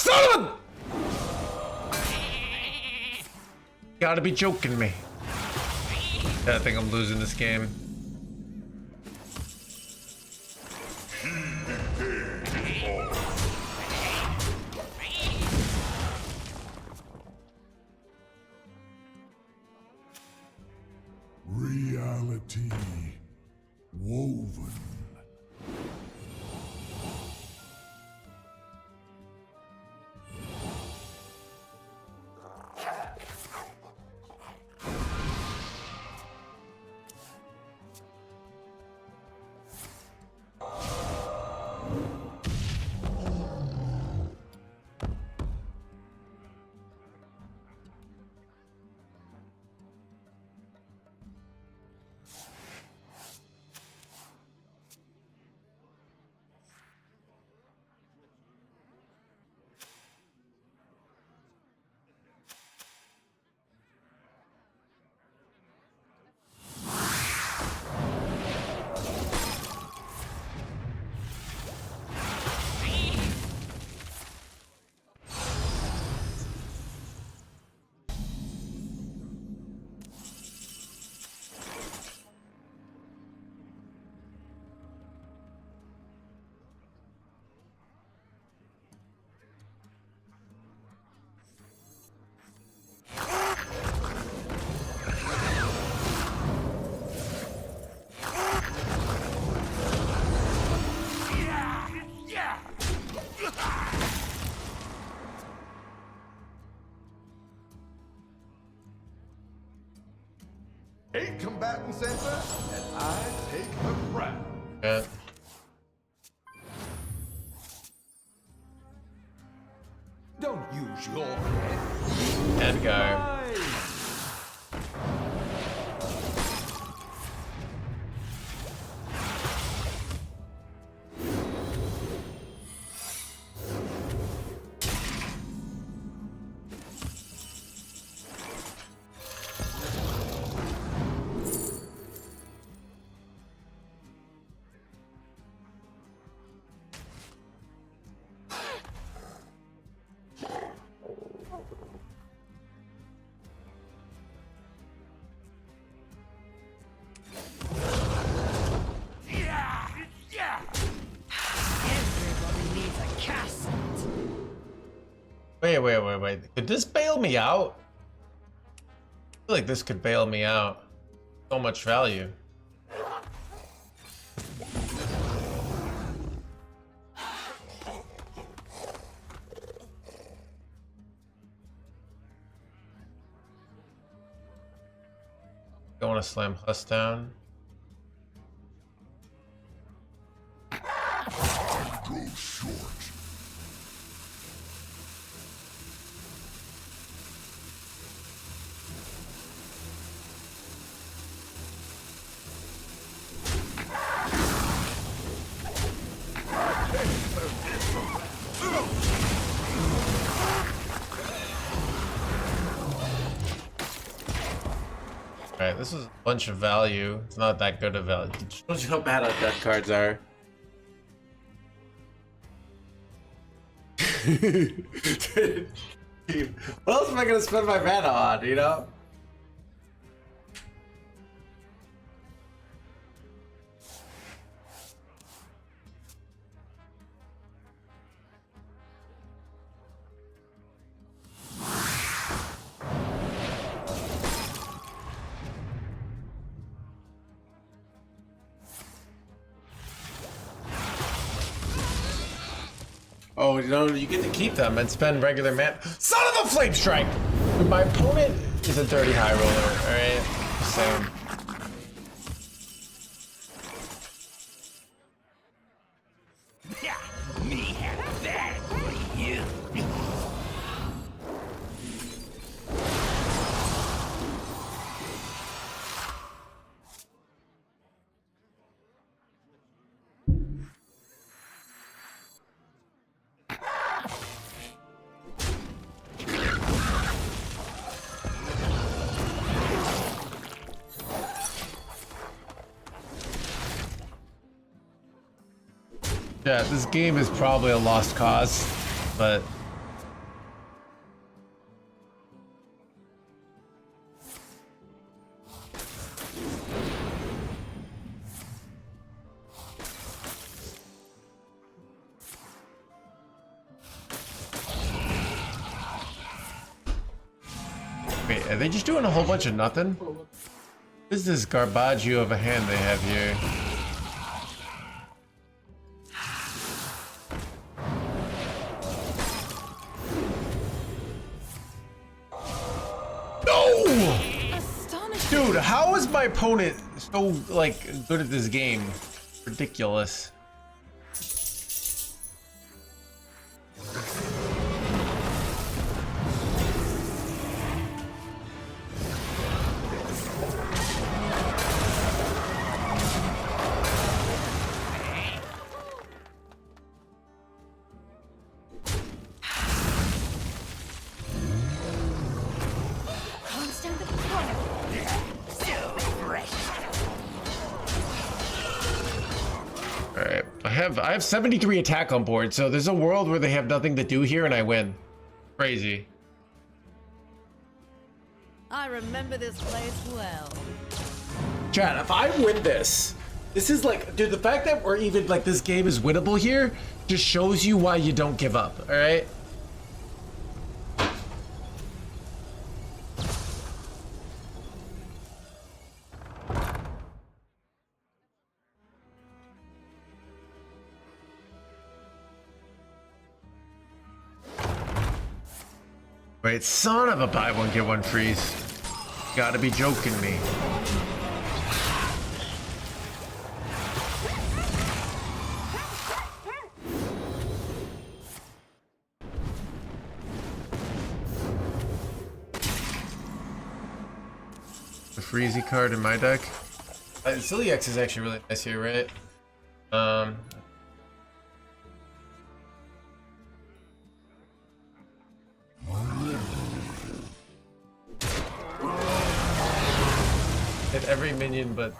son of a... Gotta be joking me. I think I'm losing this game. Reality woven. Eight combatant center, and I take the crown. Yeah. Don't use your head. Dead guy. Wait. Could this bail me out? I feel like this could bail me out. So much value. Don't want to slam Hus down. Alright, this was a bunch of value. It's not that good of value. It shows you how bad our death cards are. What else am I gonna spend my mana on, you know? Oh, you know, you get to keep them and spend regular mana. Son of a flame strike! My opponent is a dirty high roller, alright? Same. Me have that for you. Yeah, this game is probably a lost cause, but... Wait, are they just doing a whole bunch of nothing? What is this garbaggio of a hand they have here? Dude, how is my opponent so, like, good at this game? Ridiculous. Alright, I have 73 attack on board, so there's a world where they have nothing to do here and I win. Crazy. I remember this place well. Chat, if I win this is like, dude, the fact that we're even like this game is winnable here just shows you why you don't give up, alright? Wait, son of a buy one, get one freeze. Gotta be joking me. The freezy card in my deck. Celiax is actually really nice here, right? Hit every minion, but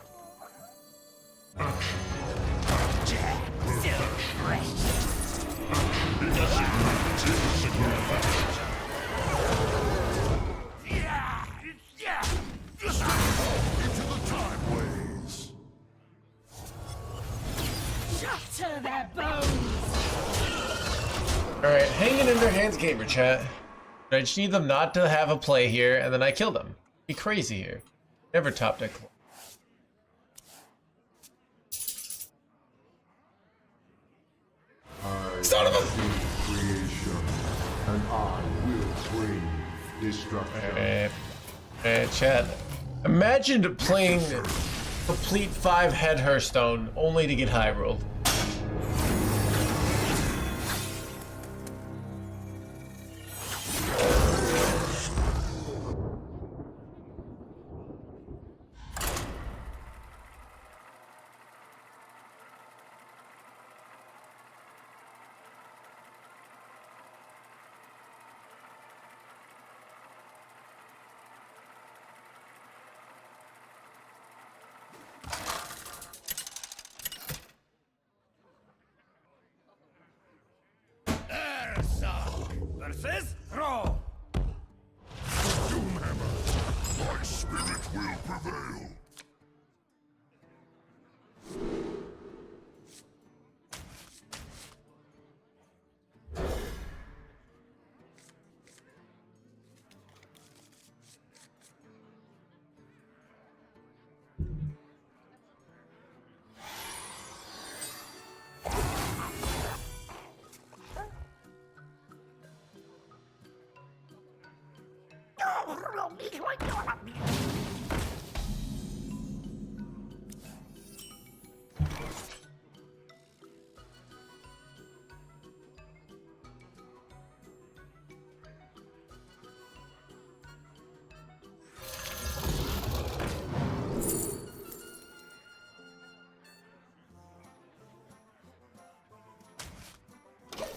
Into the Timeways. Shatter their bones! alright, hanging in their hands, gamer chat. I just need them not to have a play here, and then I kill them. Be crazy here. Never top deck. Son of a Creation, and I will bring destruction. Alright, chat. Imagine playing complete 5 head Hearthstone only to get high rolled.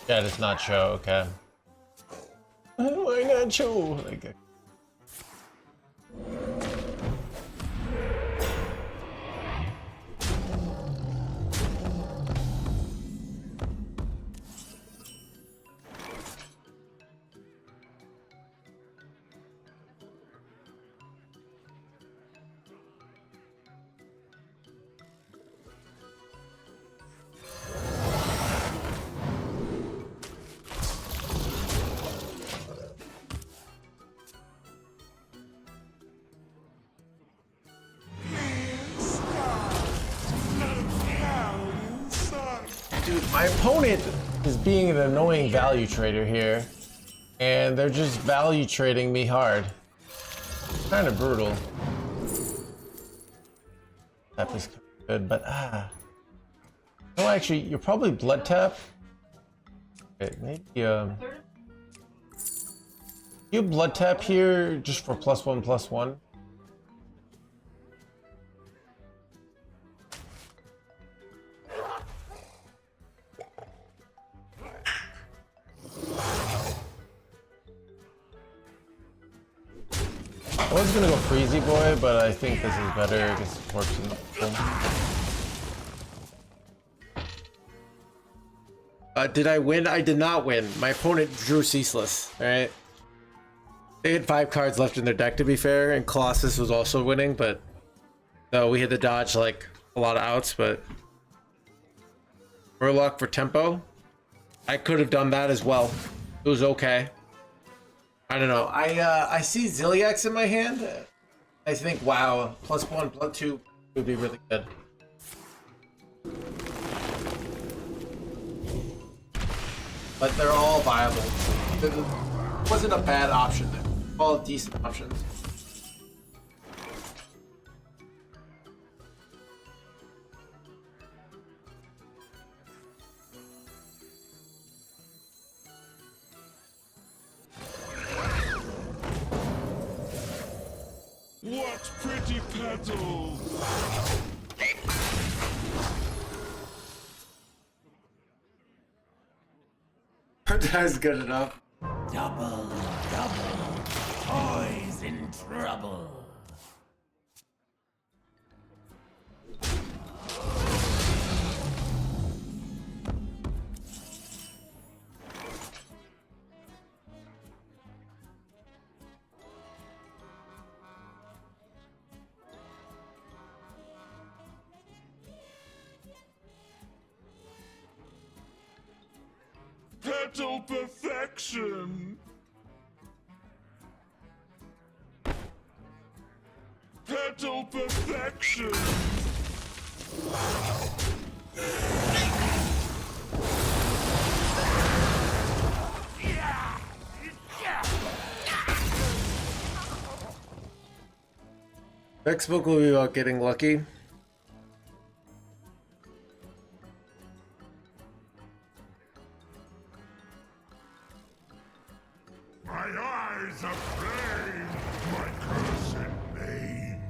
Yeah, it's not show, okay. Why not show? Okay. Dude, my opponent is being an annoying value trader here, and they're just value trading me hard. Kind of brutal. That is good, but no, actually, you're probably blood tap. Okay, maybe you blood tap here just for +1/+1. I was gonna go Freezy Boy, but I think this is better because it works in the film. Did I win? I did not win. My opponent drew Ceaseless, alright? They had 5 cards left in their deck, to be fair, and Colossus was also winning, but so we had to dodge like a lot of outs, but Murloc for tempo. I could have done that as well. It was okay. I don't know. I see Ziliax in my hand. I think, wow, +1, +2 would be really good. But they're all viable. It wasn't a bad option there. All decent options. What pretty petals! That's good enough. Double, double. Toys in trouble. Petal perfection! Petal perfection! Next book will be about getting lucky. My eyes are flame, my cursed name.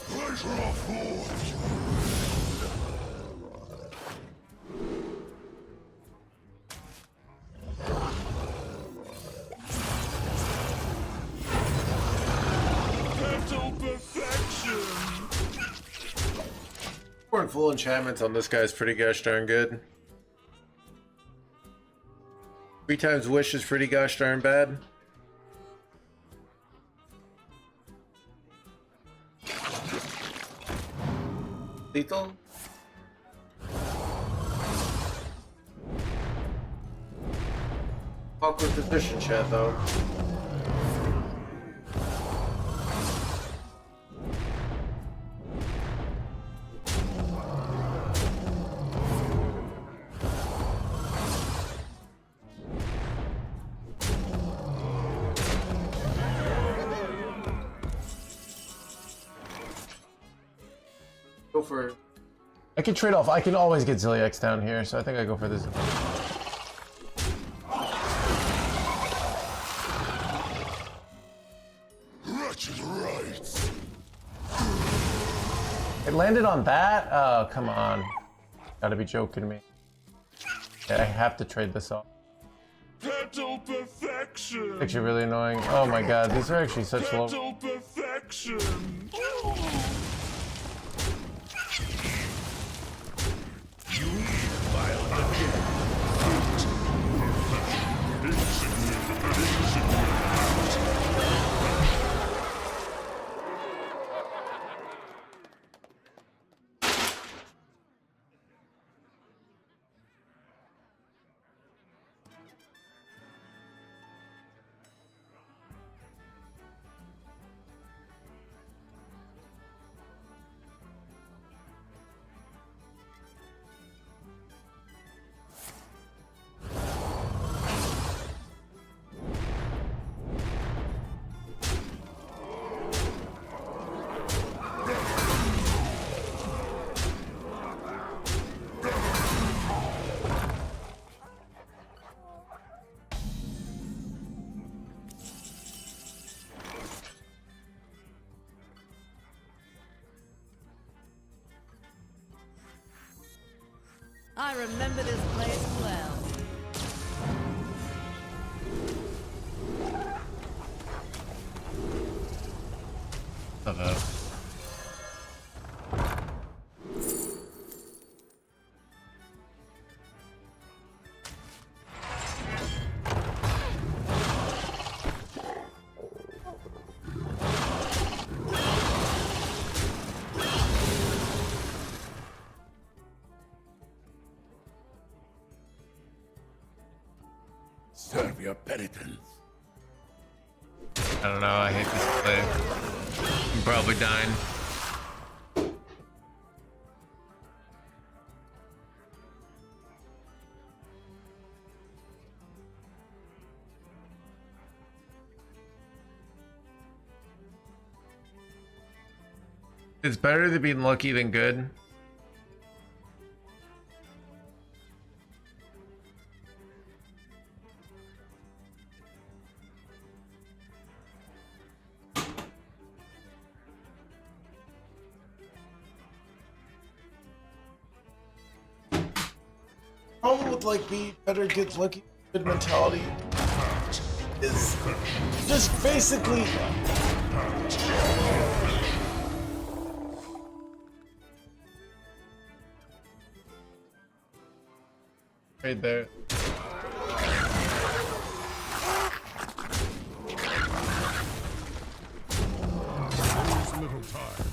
Pleasure of forge. Scoring full enchantments on this guy is pretty gosh darn good. 3 times wish is pretty gosh darn bad. Lethal. Awkward position, chat, though. Go for it. I can trade off. I can always get Zilliax down here, so I think I go for this. Wretched rights. It landed on that? Oh, come on. Gotta be joking me. Yeah, I have to trade this off. Petal perfection. Actually really annoying. Oh my god, these are actually such low. Petal perfection. You violent. I remember this place well. Serve your penitence. I don't know, I hate this play. I'm probably dying. It's better to be lucky than good. Problem with like be better get lucky good mentality is just basically right there. Lose little time.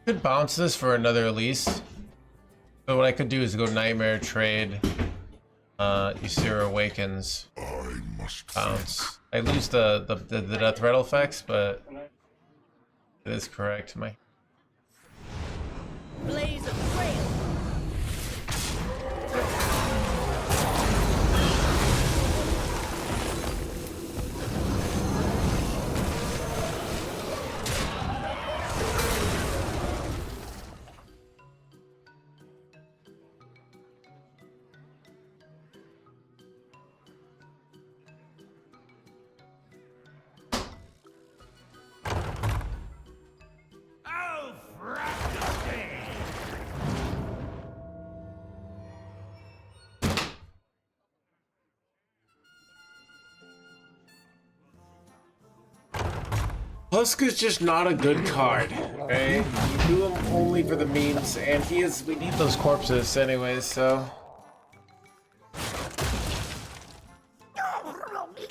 Could bounce this for another release. So what I could do is go Nightmare trade. Ysera Awakens. I must Bounce. I lose the death rattle effects, but it is correct. My Blaze a trail. Tusk is just not a good card. Okay, you do him only for the memes, and he is. We need those corpses anyways. So.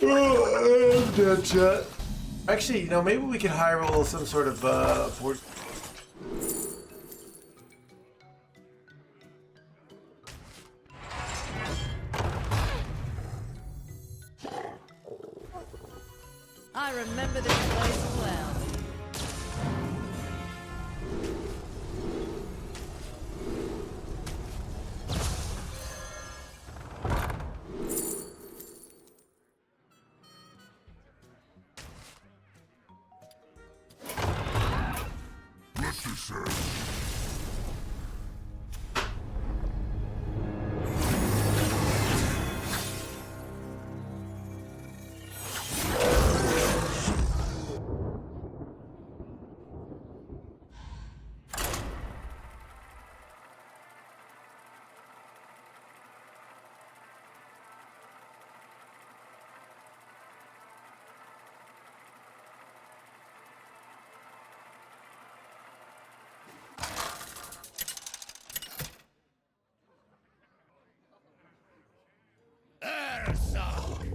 Oh, I'm dead, chat. Actually, you know, maybe we could high roll some sort of board. I remember this place well. Rest yourself. Ursa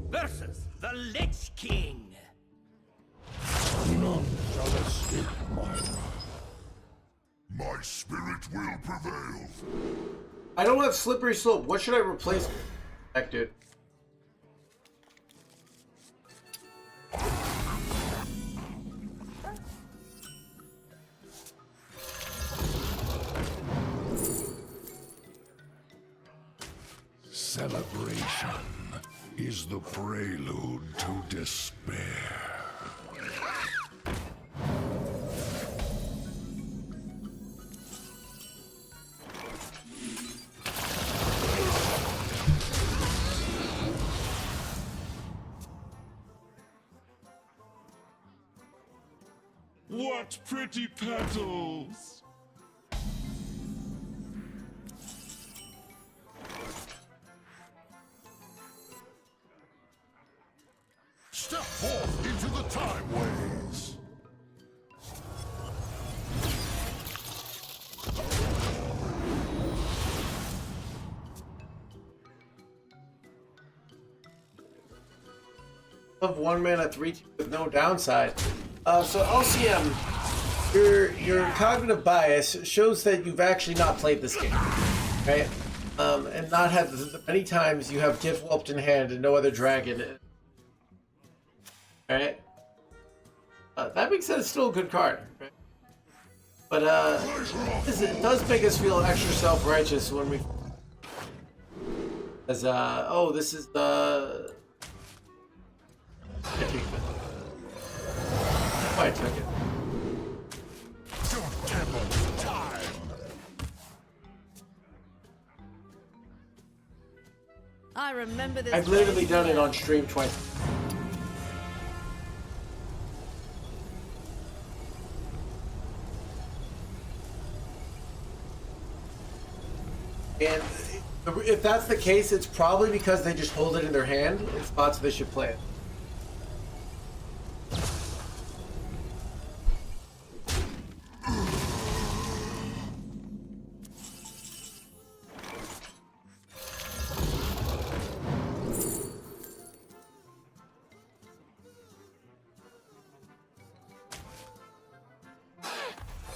versus the Lich King. None shall escape my wrath. My spirit will prevail. I don't have slippery slope. What should I replace? Heck, dude. Celebration is the prelude to despair. What pretty petals! Step forth into the Timeways! Of 1 mana 3/2 with no downside. So LCM, your cognitive bias shows that you've actually not played this game, right? And not had the many times you have Gift Whelped in hand and no other dragon. Right? That being said, it's still a good card. Right? But it does make us feel extra self-righteous when we... As, oh, this is the... I took it. Don't gamble with time! I remember this. I've literally place done it well. on stream twice. And if that's the case, it's probably because they just hold it in their hand in spots they should play it.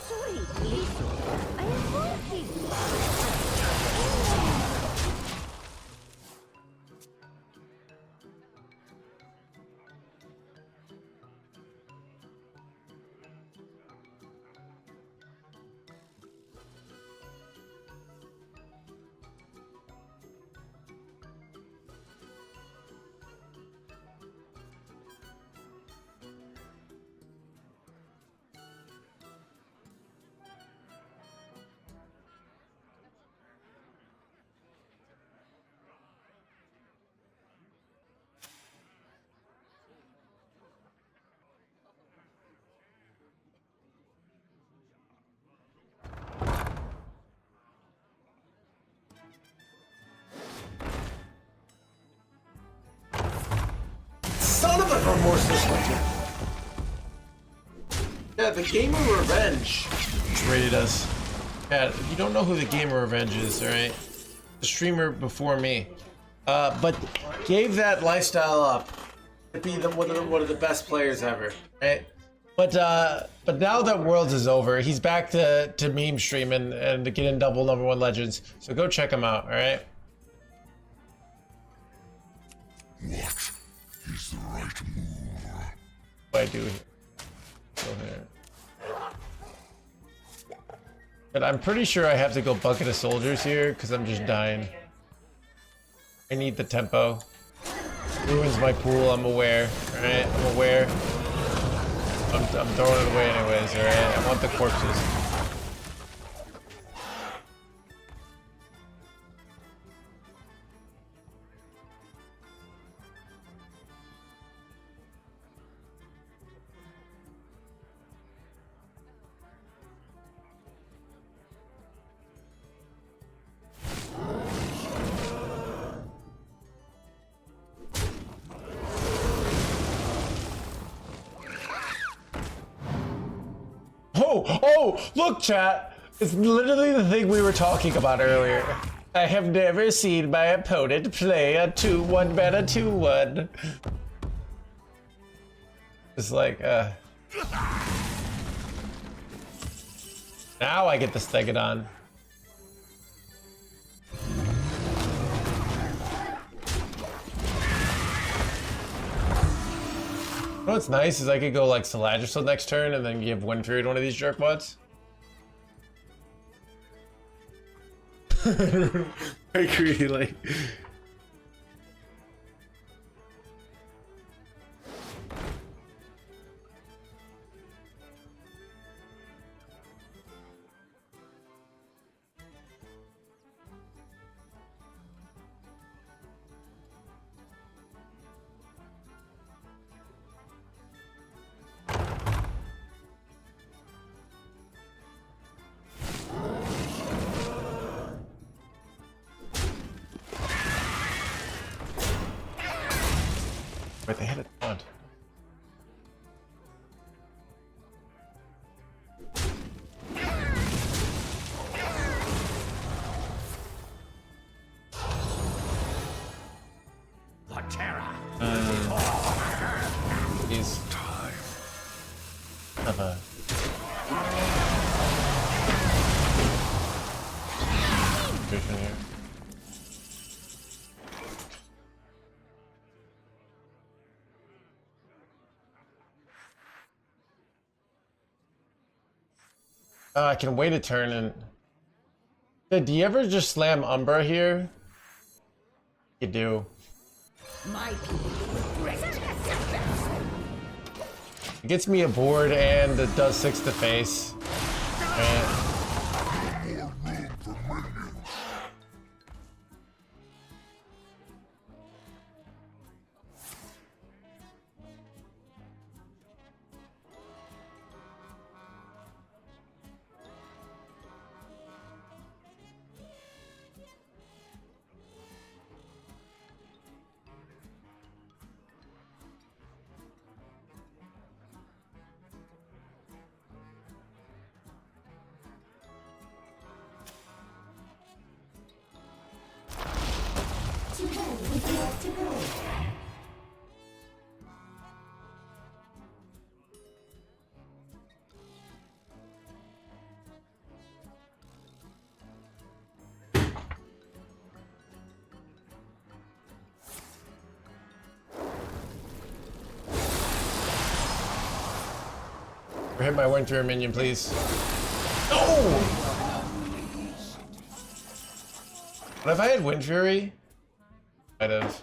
Sweet Lisa, I am working. Son of a remorseless winter. Yeah, the Game of Revenge just rated us. Yeah, if you don't know who the Game of Revenge is, alright? The streamer before me. But gave that lifestyle up to be one of the best players ever, right? But now that Worlds is over, he's back to meme streaming and to getting double #1 legends. So go check him out, alright? What is the right move? What do I do here? Go here. But I'm pretty sure I have to go bucket of soldiers here because I'm just dying. I need the tempo. Ruins my pool, I'm aware. Alright, I'm aware. I'm throwing it away anyways, alright? I want the corpses. Oh, look, chat. It's literally the thing we were talking about earlier. I have never seen my opponent play a 2-1 meta 2-1. It's like, now I get the Stegodon. You know what's nice is I could go like Saladrasil next turn and then give Wind Fury to one of these jerkbots. I agree, like. Wait, they had it on. The terror. He's time. Have a vision here. I can wait a turn and... Do you ever just slam Umbra here? You do. My people will regret their setbacks. It gets me a board and it does 6 to face. And hit my Winter minion, please. No! But if I had Wind Fury, I'd have.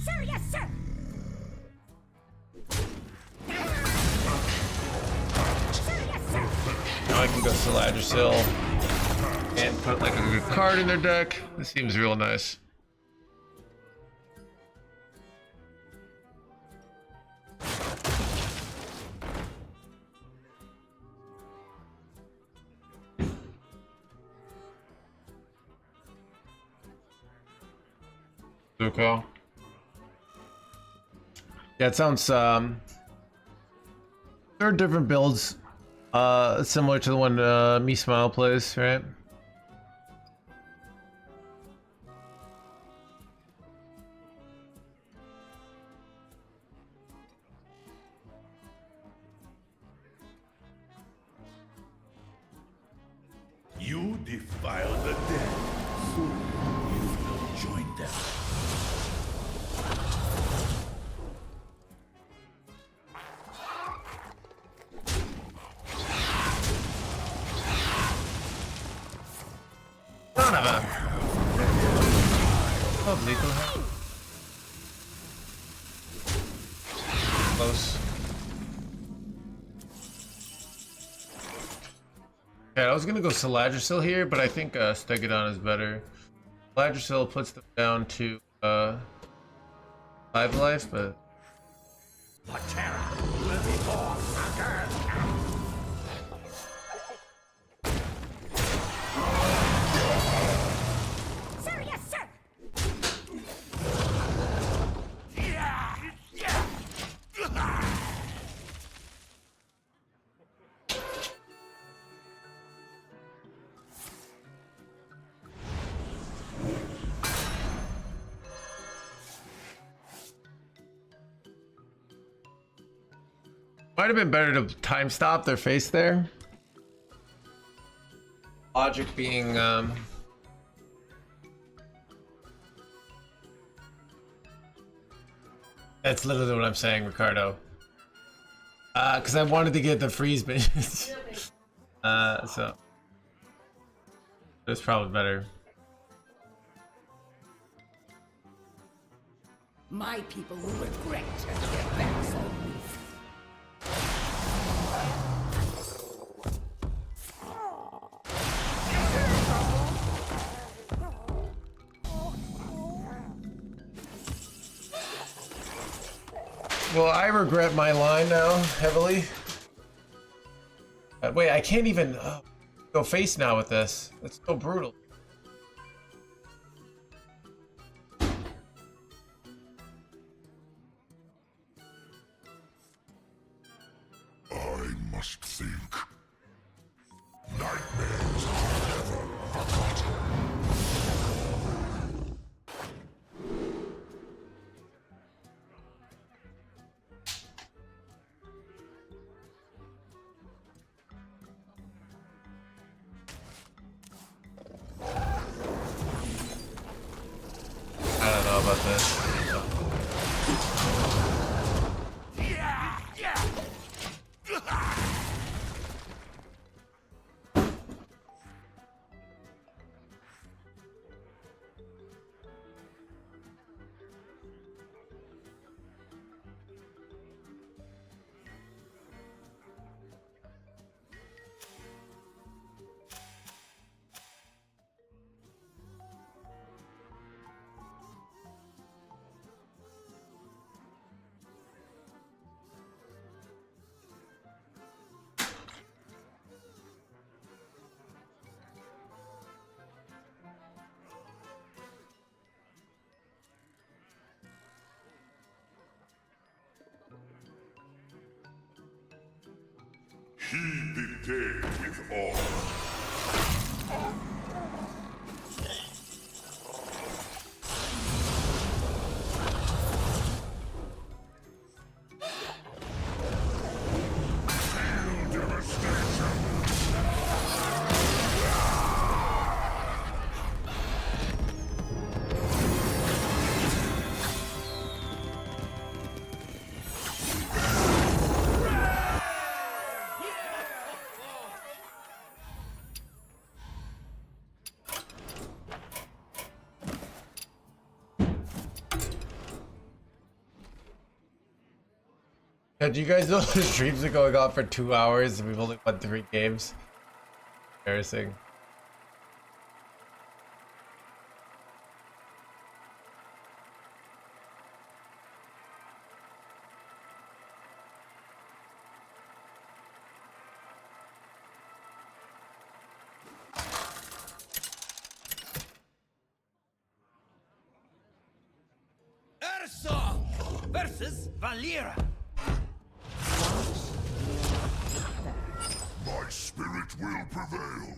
Sir, yes, sir. Now I can go Saladrasil and put like a good card in their deck. This seems real nice. Okay. Yeah, it sounds there are different builds similar to the one Me Smile plays, right? You defile the dead. Soon you will join them. Son of a... Oh, lethal. Close. Yeah, I was gonna go Saladrisil here, but I think Stegodon is better. Saladrisil puts them down to 5 life, but Patera will be born again. Sir, yes, sir! might have been better to time stop their face there. Logic being that's literally what I'm saying, Ricardo. Because I wanted to get the freeze bitches. So it's probably better. My people will regret turning their backs on me. Well, I regret my line now heavily. Wait, I can't even go face now with this. That's so brutal. I must think. Nightmares are never forgotten. I don't know about this. Heed the day with awe. Feel devastation. Yeah, do you guys know the streams are going on for 2 hours and we've only won 3 games? Embarrassing. versus Valera. My spirit will prevail.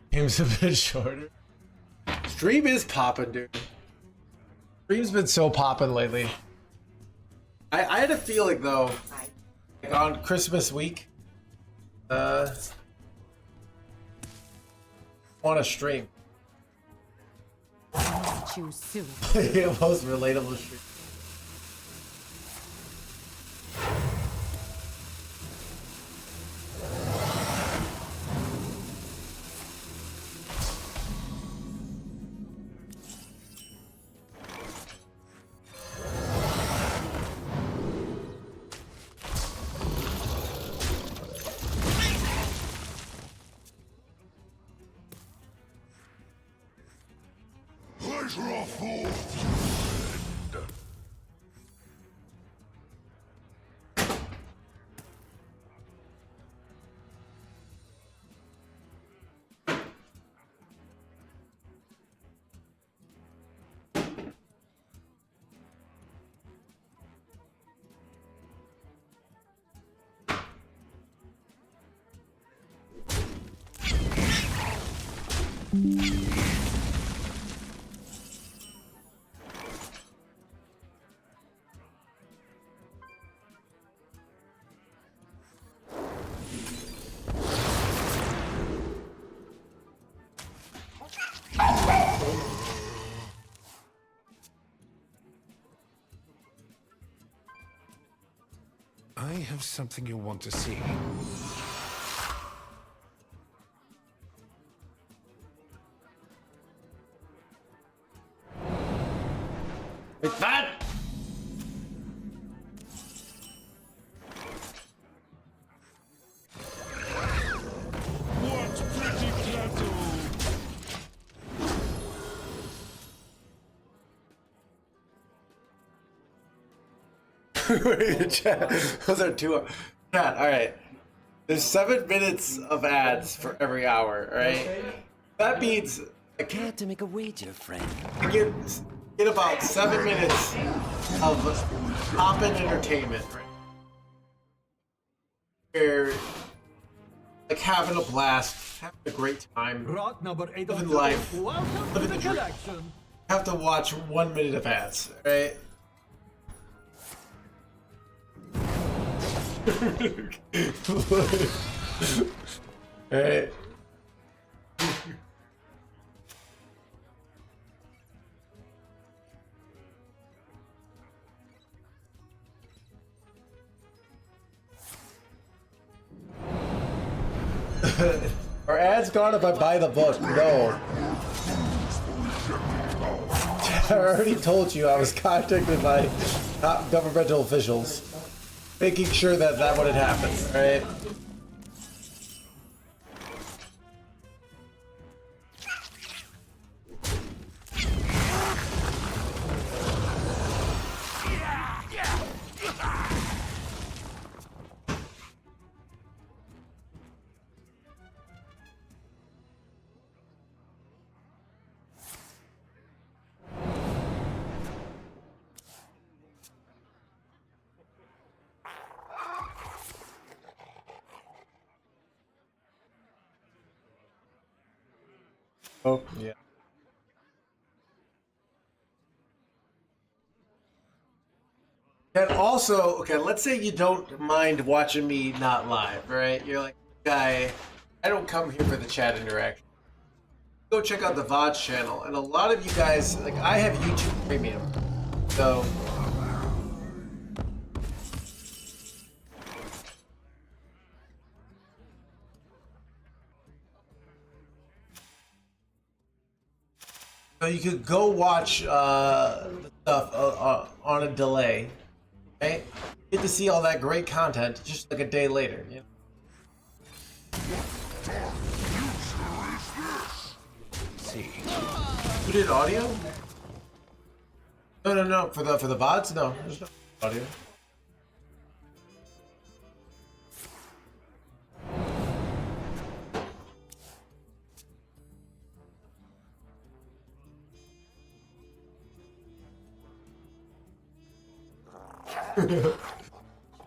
Game's a bit shorter. Stream is popping, dude. Stream's been so popping lately. I had a feeling though, like on Christmas week, want to stream. Choose soon. The most relatable stream. Pleasure forth. I have something you'll want to see. It's that. What pretty plateau! Wait, chat. Those are two. Chat. All right. There's 7 minutes of ads for every hour. All right. That means I Care to make a wager, friend? get about 7 minutes of poppin' entertainment. Right? Where like having a blast, having a great time, Rock number living 802. life, Welcome to living the the dream. collection. Have to watch 1 minute of ads. All right. Alright. Are ads gone if I buy the book? No. I already told you I was contacted by top governmental officials, making sure that that wouldn't happen, alright? Oh, yeah. And also, okay, let's say you don't mind watching me not live, right? You're like, guy, I don't come here for the chat interaction. Go check out the VODs channel. And a lot of you guys, like, I have YouTube Premium. So you could go watch the stuff on a delay, right? Get to see all that great content just like a day later. You know? Who did audio? No. For the VODs, no. There's no audio.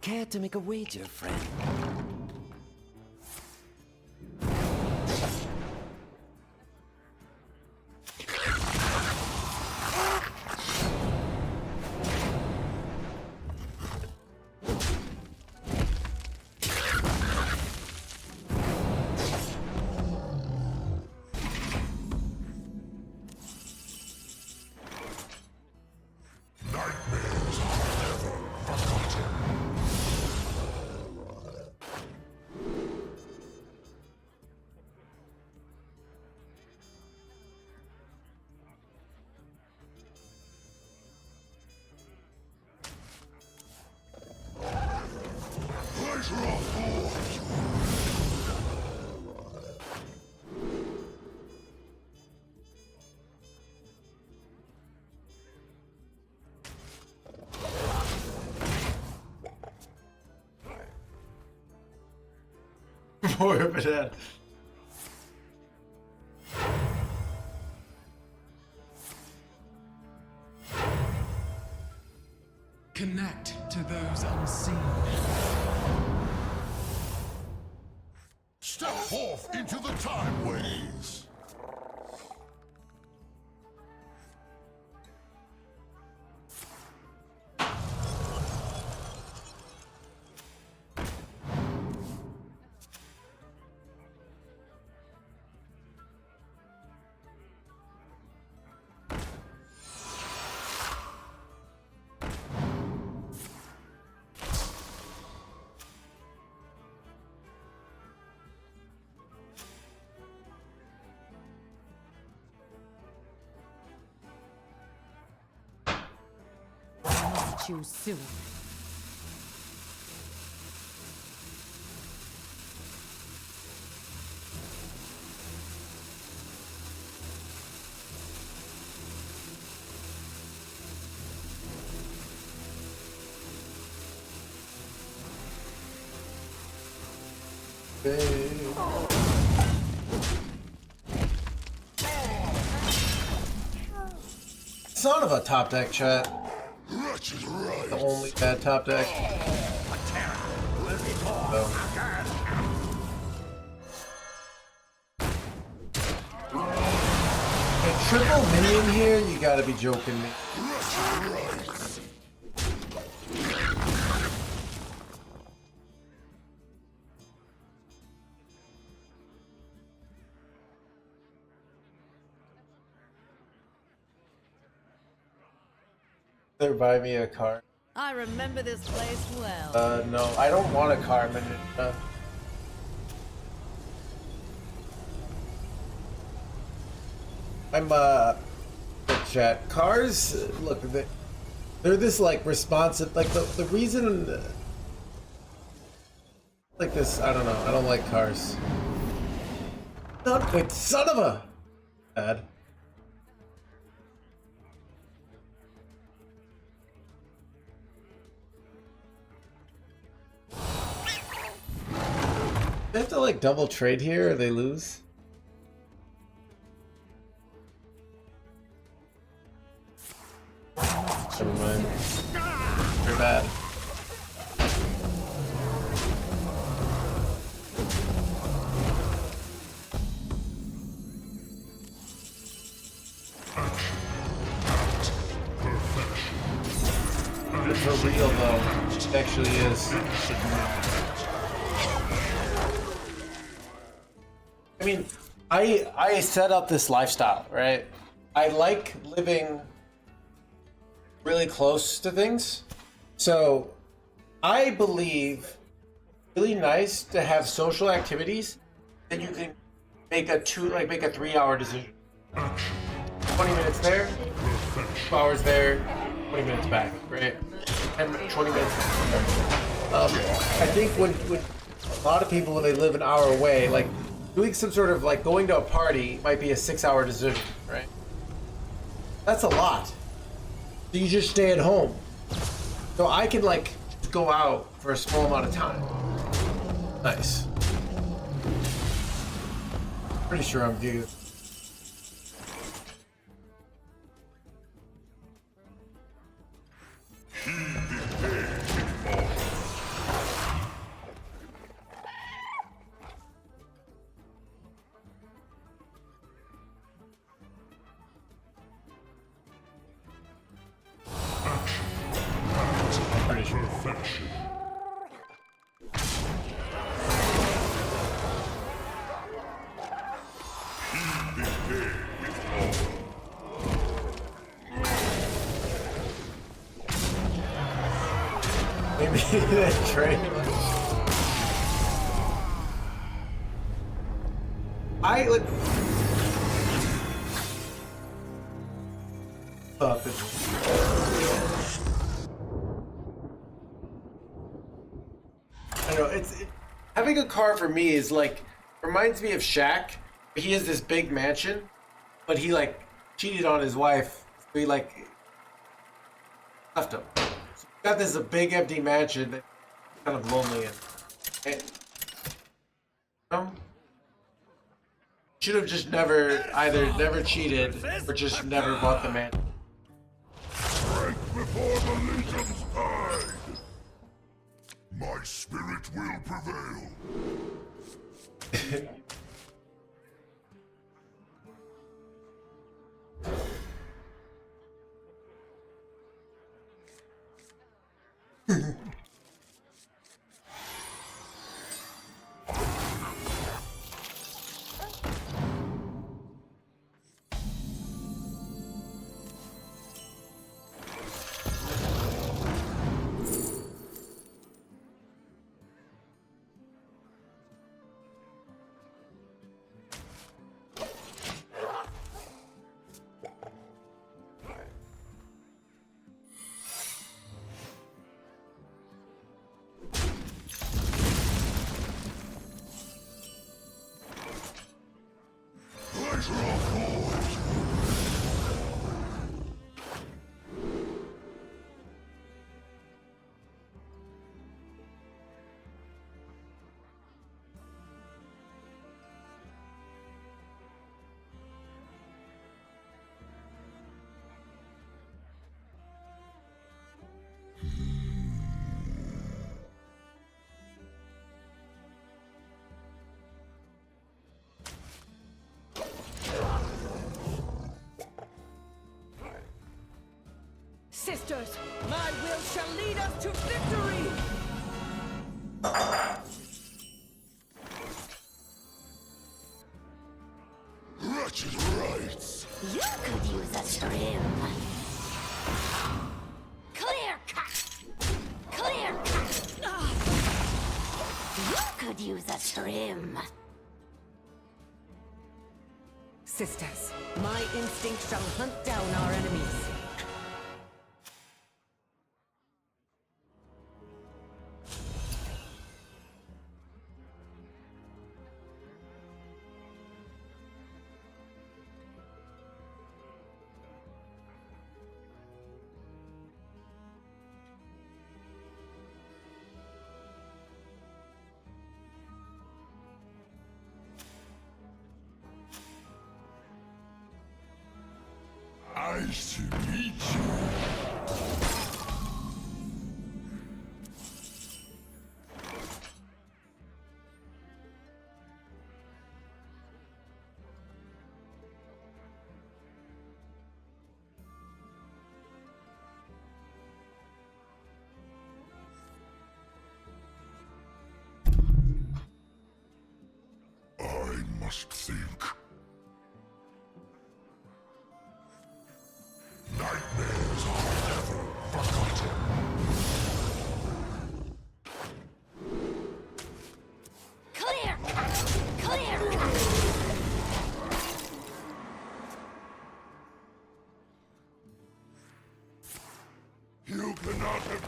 Care to make a wager, friend? More of it. Connect to those unseen. Step forth into the Timeways. You soon. Son of a top deck, chat. The only bad top deck. So. A triple minion here? You gotta be joking me. They buy me a card. I remember this place well. No, I don't want a car minion. I'm chat. Cars, look, they're this like responsive, like the reason, like this, I don't know, I don't like cars. Not wait, son of a bad. They have to like double trade here or they lose? Never mind. They're bad. Good for real though. It actually is. I mean, I set up this lifestyle, right? I like living really close to things. So I believe really nice to have social activities that you can make a 3-hour decision. 20 minutes there, 2 hours there, 20 minutes back, right? And 20 minutes. I think when a lot of people, when they live an hour away, like doing some sort of like going to a party might be a 6-hour decision, right? That's a lot. So you just stay at home. So I can like go out for a small amount of time. Nice. Pretty sure I'm good. Perfection. Maybe that train. I like. I know having a car for me is like reminds me of Shaq. He has this big mansion, but he like cheated on his wife. So he like left him. So he's got this a big empty mansion that he's kind of lonely in. And, should have just never cheated or just never bought the mansion. Strength before the legion's tide. My spirit will prevail. Sisters, my will shall lead us to victory! Wretched rights. You could use a trim. Clear cut. Clear cut. You could use a trim. Sisters, my instinct shall hunt down our enemies. Nice to meet you. I must think. Nightmares are never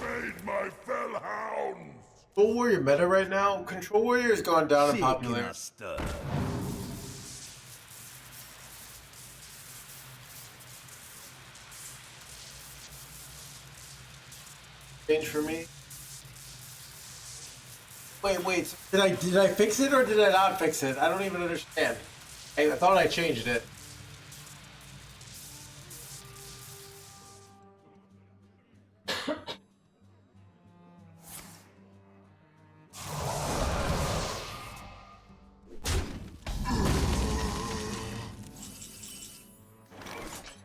Fade my fell hounds! Control Warrior meta right now. Control Warrior has gone down in popularity. Change for me. Wait. Did I fix it or did I not fix it? I don't even understand. I thought I changed it.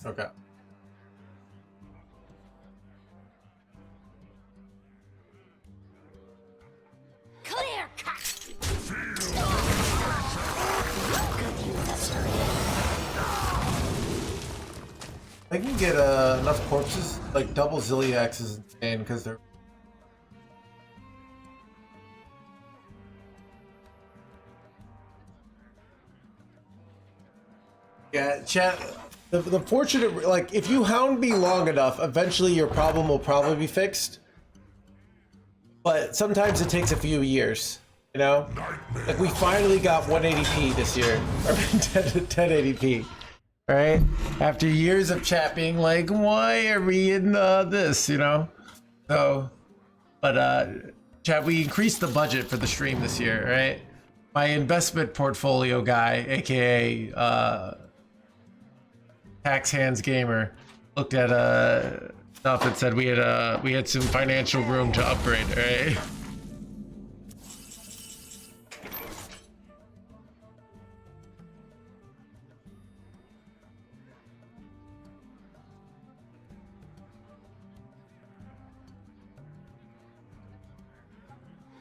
Okay. Clear cut! I can get enough corpses, like double Zilliax is insane because they're. Yeah, chat. The fortunate, like, if you hound me long enough, eventually your problem will probably be fixed. But sometimes it takes a few years, you know? Like, we finally got 180p this year, or 1080p, right? After years of chat being like, why are we in this, you know? So, but, chat, we increased the budget for the stream this year, right? My investment portfolio guy, aka, NoHandsGamer, looked at stuff and said we had some financial room to upgrade, right?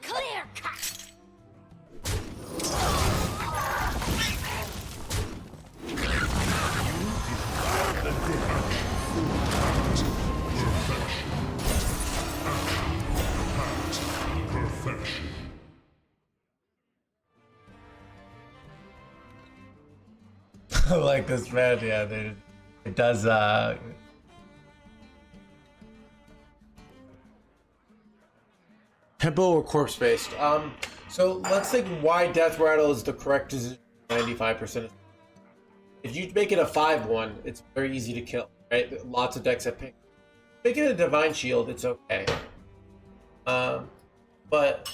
Clear cut! Perfection. I like this man, yeah, dude. It does, tempo or corpse based? So let's think why Death Rattle is the correct decision 95%. If you make it a 5-1, it's very easy to kill, right? Lots of decks have pink. Make it a Divine Shield, it's okay. But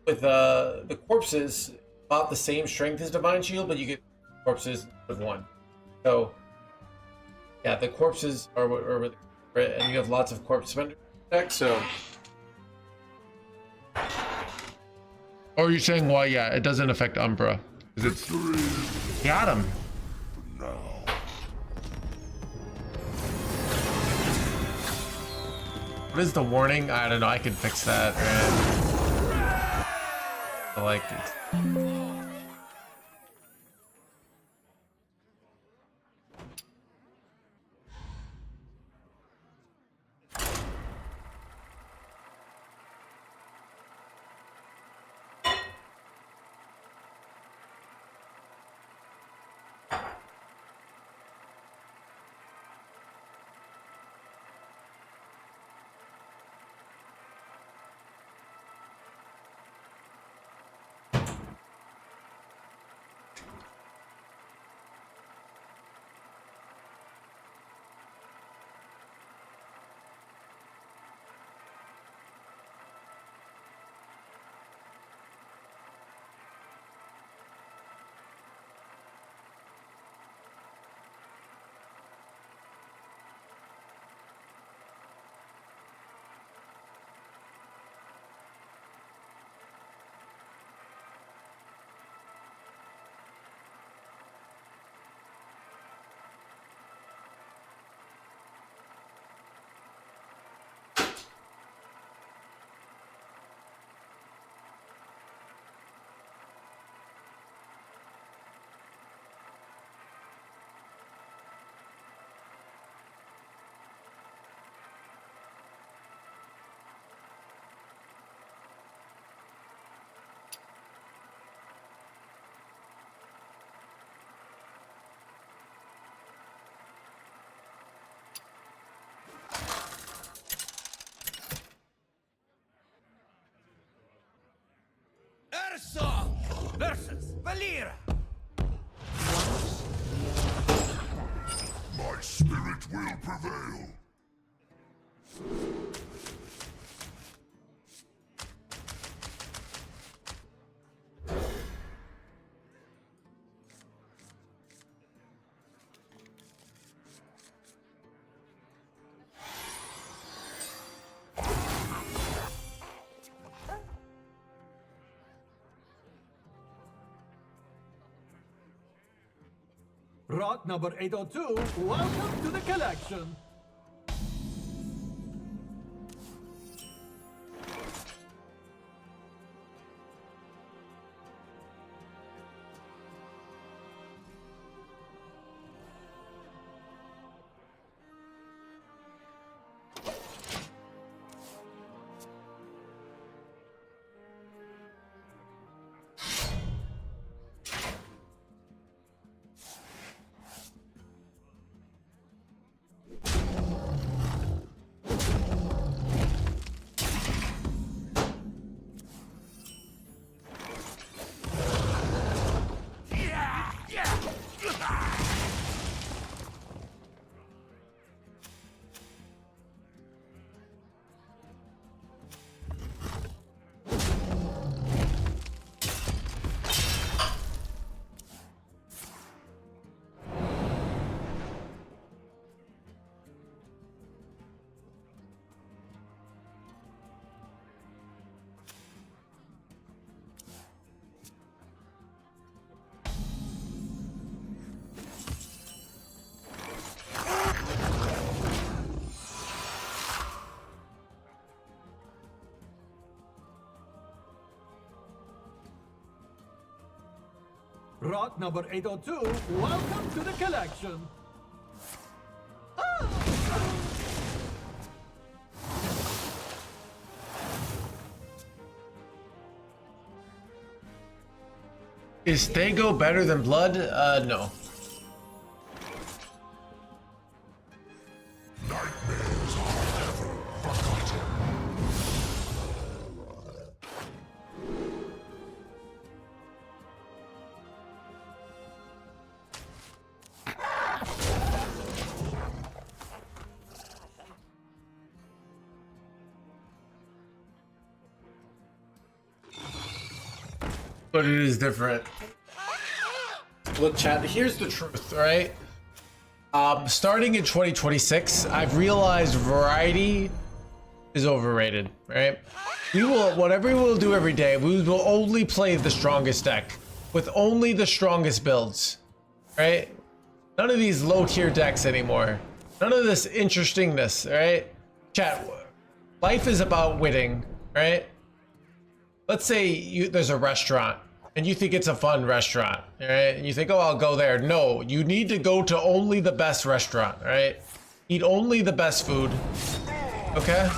with the corpses, about the same strength as Divine Shield, but you get corpses of 1. So, yeah, the corpses are and you have lots of corpse spender decks, so. Or are you saying why? Yeah, it doesn't affect Umbra. It's got him. What is the warning? I don't know. I can fix that. Right? I like it. versus Valera. My spirit will prevail. Rock number 802, welcome to the collection. Rock number 802, welcome to the collection. Is Stego better than Blood? No. Nightmares are never forgotten. But it is different. Look, chat, here's the truth, right? Starting in 2026, I've realized variety is overrated, right? We will, whatever we will do every day, we will only play the strongest deck with only the strongest builds, right? None of these low tier decks anymore. None of this interestingness, right? Chat, life is about winning, right? Let's say there's a restaurant and you think it's a fun restaurant, right? And you think, oh, I'll go there. No, you need to go to only the best restaurant, right? Eat only the best food, okay?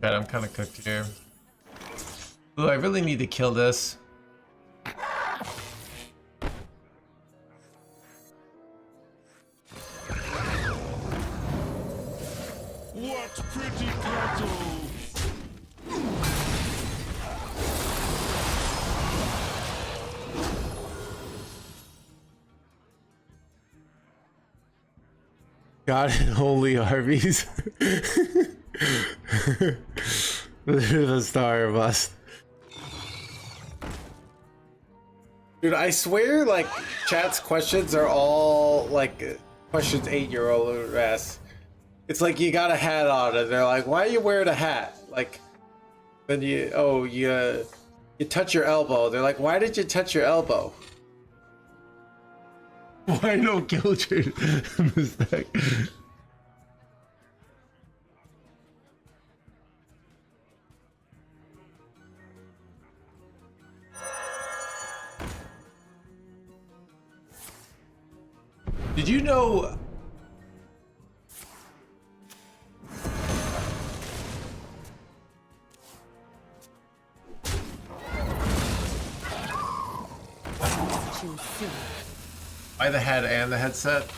God, I'm kind of cooked here. Ooh, I really need to kill this. What pretty cattle! God and holy Arby's. The star bust. Dude, I swear, like, chat's questions are all, like, questions 8-year-old ass. It's like you got a hat on, and they're like, why are you wearing a hat? Like, then you touch your elbow. They're like, why did you touch your elbow? Why no kill trade mistake? Did you know? Too soon. Buy the head and the headset.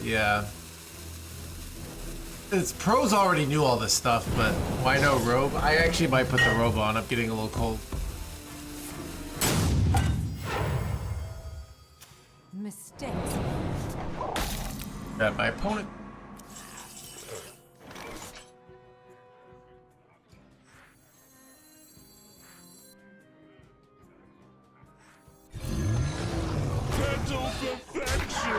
Yeah. It's pros already knew all this stuff, but why no robe? I actually might put the robe on. I'm getting a little cold. Mistakes. Grab my opponent. Mental perfection.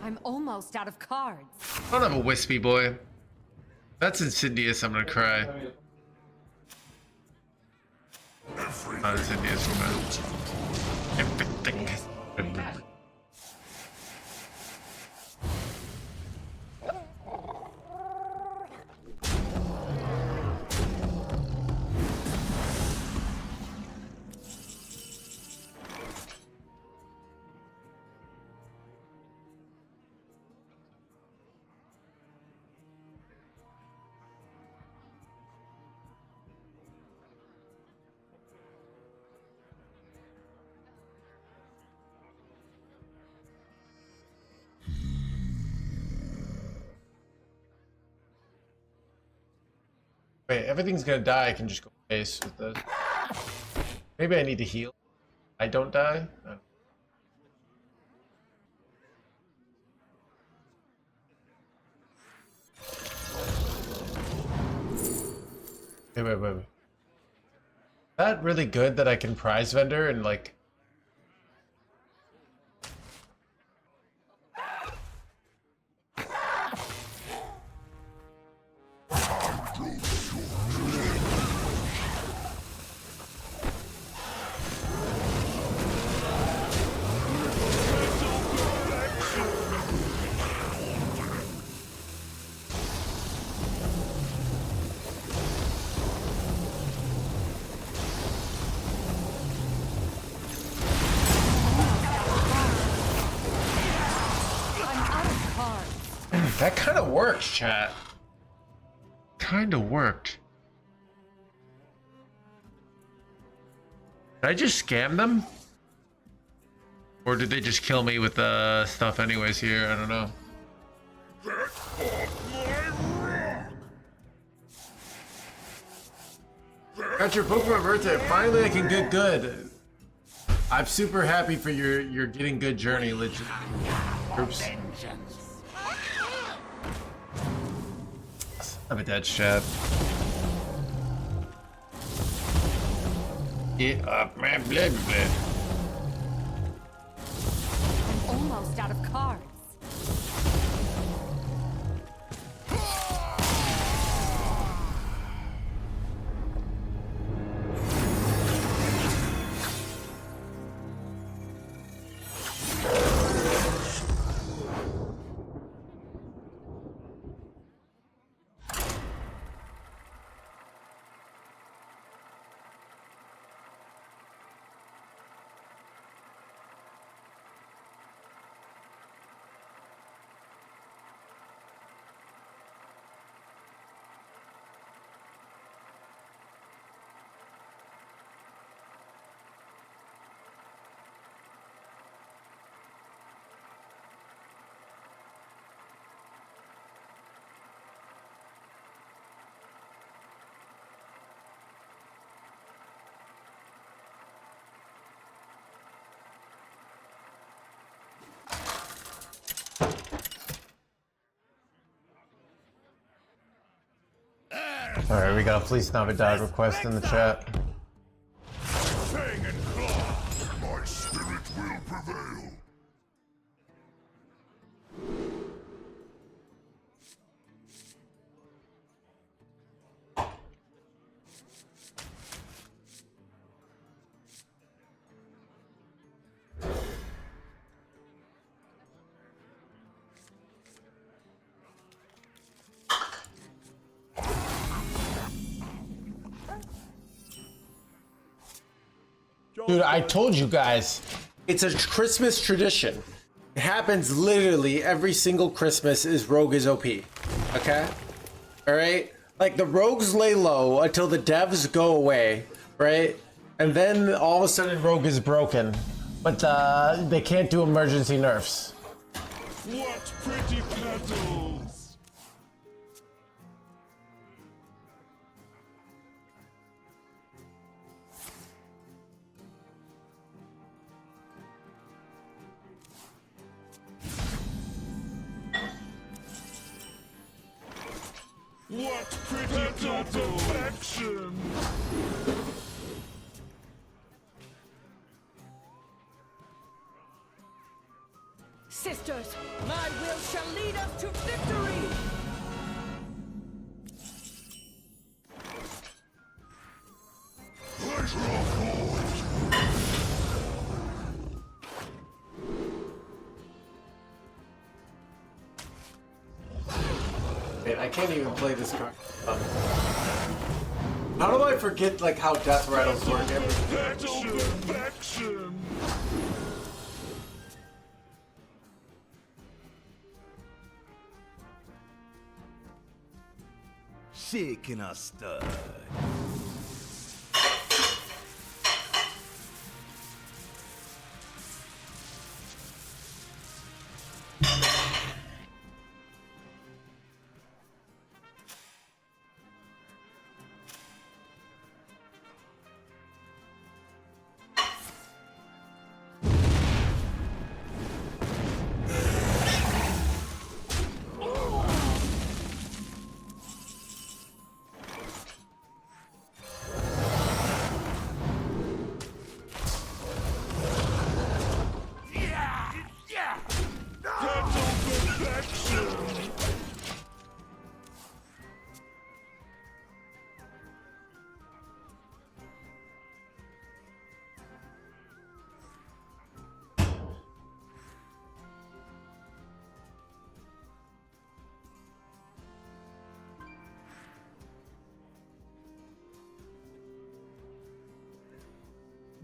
I'm almost out of cards. I don't have a wispy boy. That's insidious. I'm gonna cry. Not insidious for me. Everything. Wait, everything's gonna die. I can just go base with this. Maybe I need to heal. I don't die. Wait. Is that really good that I can prize vendor and like... That kind of worked, chat. Kind of worked. Did I just scam them? Or did they just kill me with the stuff anyways here? I don't know. Got your book for my birthday. Finally I can get good. I'm super happy for your getting good journey, legit. Oops. I'm a dead chat. Get up, man, blah, blah. I'm almost out of cards. Alright, we got a Please Not Be Died request in the chat. Fang and claw. My spirit will prevail. Dude, I told you guys, it's a Christmas tradition. It happens literally every single Christmas is Rogue is OP. Okay? Alright? Like the rogues lay low until the devs go away, right? And then all of a sudden Rogue is broken. But they can't do emergency nerfs. What pretty petals! What pretty petals! Perfection! Sisters, my will shall lead us to victory! Pleasure of yours! Man, I can't even play this card. How do I forget like how death rattles work? Perfection! Shaking a stud.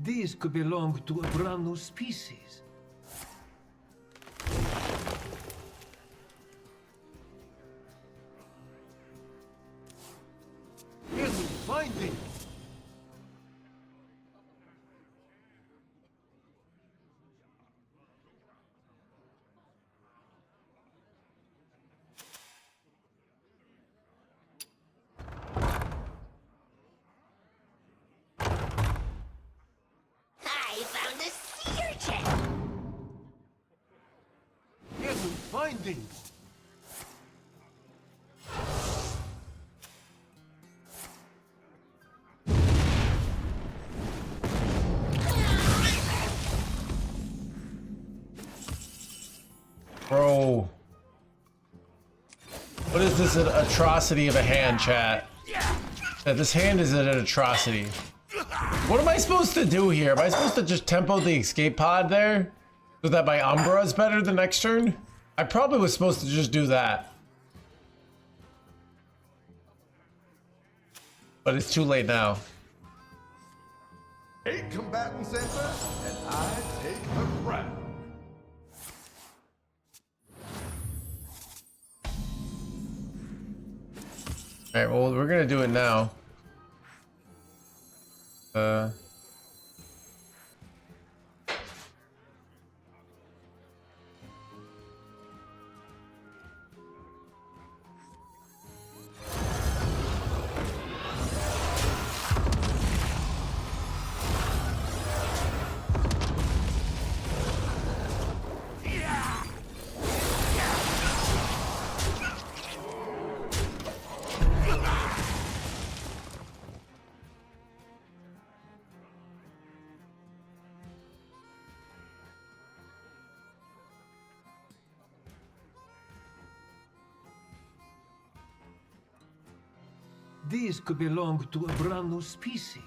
These could belong to a brand new species. Here's me finding. I found a sea urchin! Here's me finding. Bro. What is this, an atrocity of a hand, chat? Yeah, this hand is an atrocity. What am I supposed to do here? Am I supposed to just tempo the escape pod there? So that my Umbra is better the next turn? I probably was supposed to just do that. But it's too late now. 8 combatants enter, and I take the crown. Alright, well, we're gonna do it now. These could belong to a brand new species.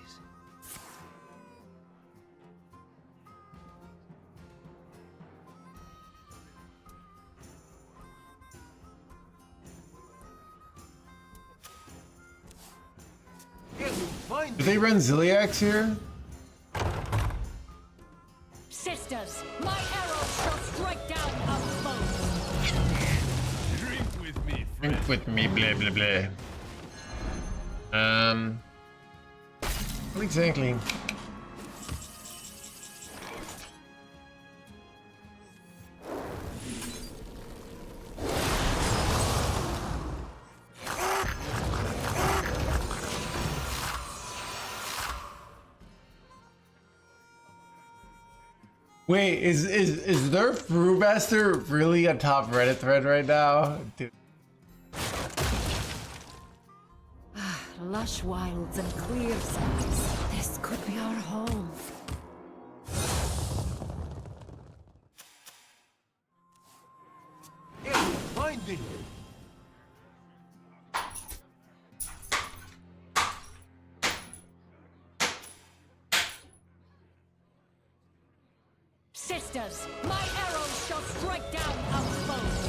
Here's me finding. Do they run Ziliax here? Sisters, my arrows shall strike down Drink with me, blah blah blah. What exactly? Wait, is there Brewmaster really a top Reddit thread right now? Dude. Lush wilds and clear skies. This could be our home. Finding. Sisters, my arrows shall strike down our foes.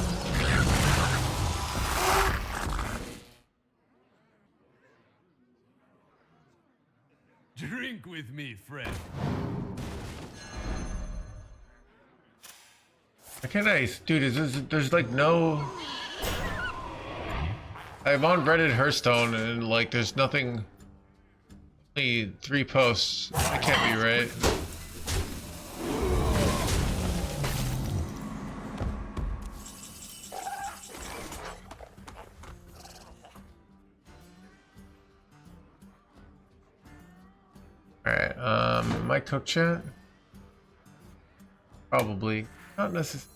Drink with me, friend. Okay, nice. Dude, there's like no... I'm on Reddit Hearthstone and like there's nothing... Only 3 posts. That can't be right. Alright, am I cook chat? Probably. Not necessarily.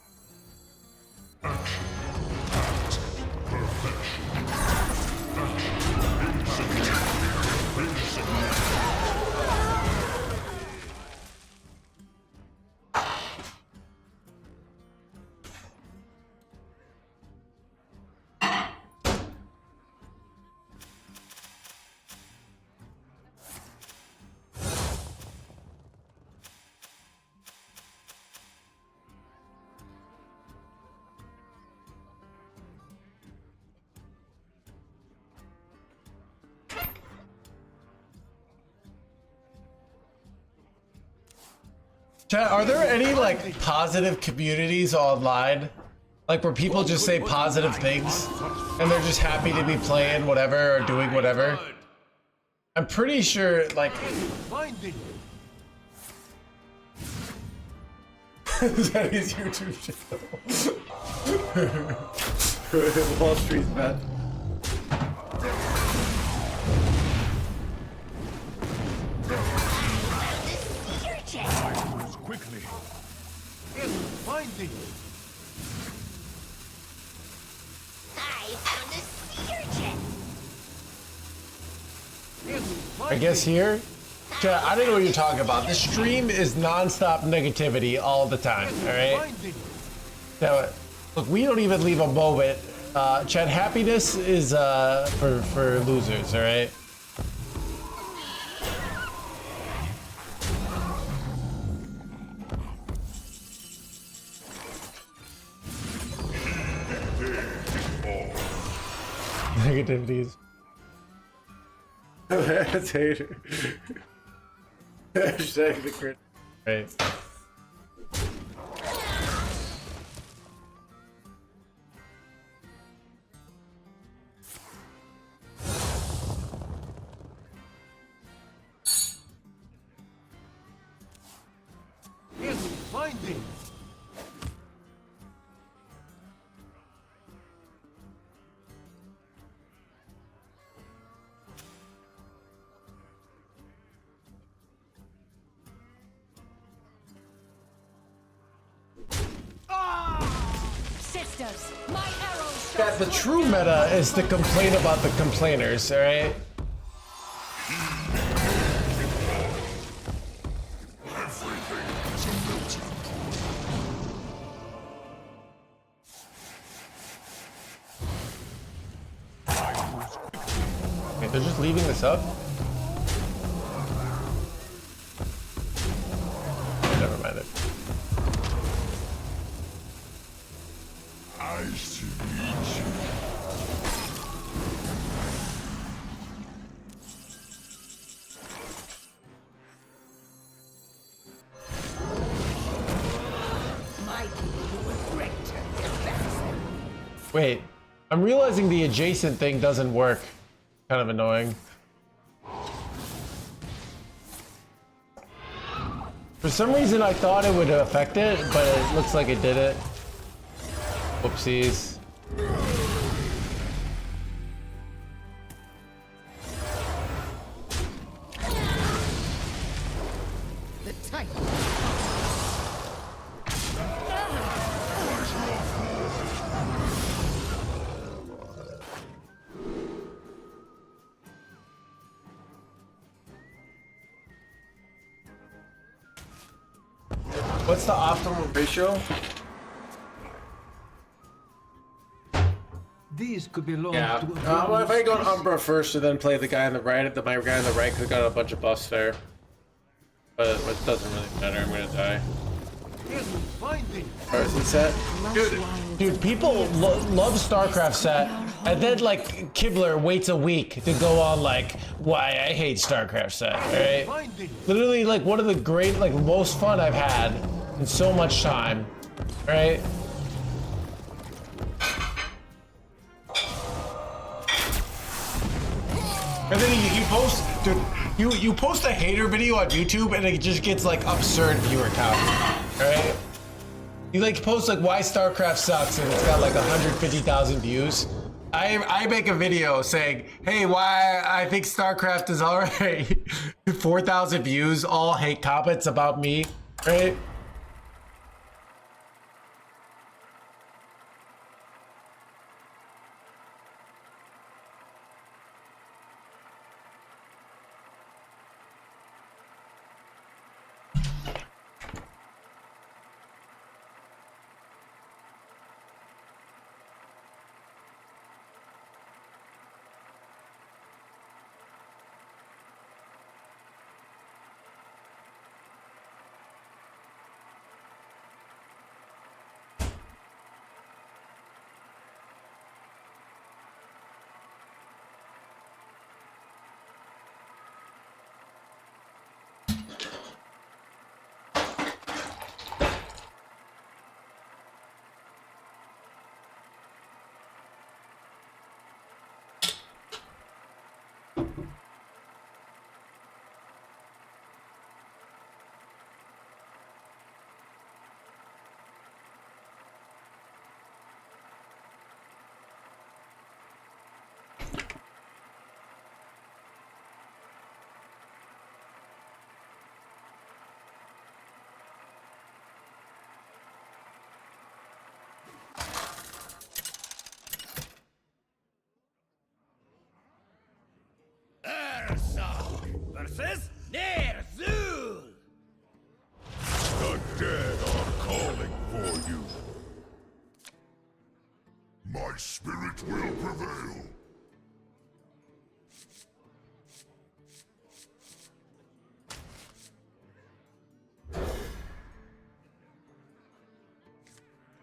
Chat, are there any like positive communities online? Like where people just say positive things and they're just happy to be playing whatever or doing whatever? I'm pretty sure like Finding. that is YouTube channel. Wall Street's bad. Quickly. Finding. I found a sea urchin. I guess here? Chat, I don't know what you're talking about. This stream is non-stop negativity all the time, alright? Now, look, we don't even leave a moment. Chat, happiness is for losers, alright? Negativities. That's hater. Hashtag the crit. Right. Finding. Sisters, my arrows shall Chat, the true meta is to complain about the complainers, alright? Wait, they're just leaving this up? Never mind it. Nice to meet you. My people will regret their best. Wait, I'm realizing the adjacent thing doesn't work. Kind of annoying. For some reason I thought it would affect it, but it looks like it did it. Whoopsies. The type. What's the optimal ratio? These could belong Yeah. to a Well, if I go on species. Umbra first and then play the guy on the right, my guy on the right could have got a bunch of buffs there. But it doesn't really matter. I'm gonna die. Here's the finding. Hearthstone set. Dude, people love StarCraft set, and then like Kibler waits a week to go on like why I hate StarCraft set. Right? Finding. Literally like one of the great, like most fun I've had in so much time. Right? And then you post, dude, you post a hater video on YouTube and it just gets like absurd viewer count, right? You like post like why StarCraft sucks and it's got like 150,000 views. I make a video saying, hey, why I think StarCraft is alright. 4,000 views, all hate comments about me, right? Versus Nerzul! The dead are calling for you. My spirit will prevail.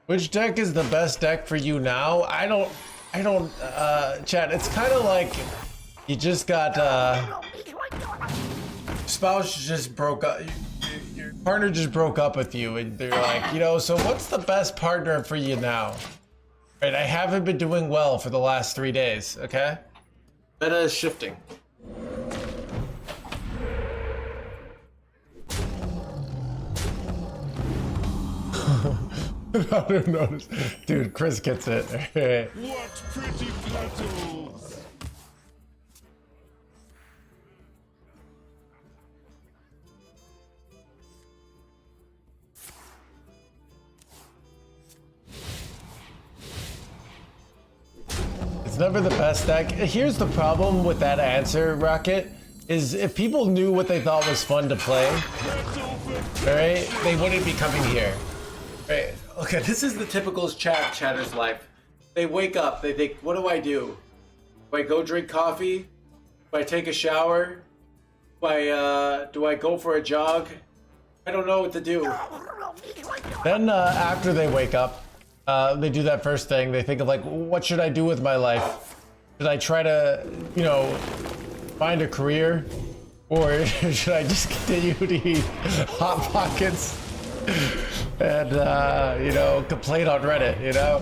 Which deck is the best deck for you now? I don't, chat, it's kind of like you just got, spouse just broke up, your partner just broke up with you and they're like, you know, so what's the best partner for you now? Right, I haven't been doing well for the last 3 days, okay? Meta is shifting. I don't notice. Dude, Chris gets it. What pretty petals! It's never the best deck. Here's the problem with that answer, Rocket, is if people knew what they thought was fun to play, alright, they wouldn't be coming here. Right. Okay, this is the typical chatter's life. They wake up, they think, what do I do? Do I go drink coffee? Do I take a shower? Do I go for a jog? I don't know what to do. Then after they wake up, they do that first thing. They think of like, what should I do with my life? Should I try to, you know, find a career? Or should I just continue to eat Hot Pockets? And, you know, complain on Reddit, you know?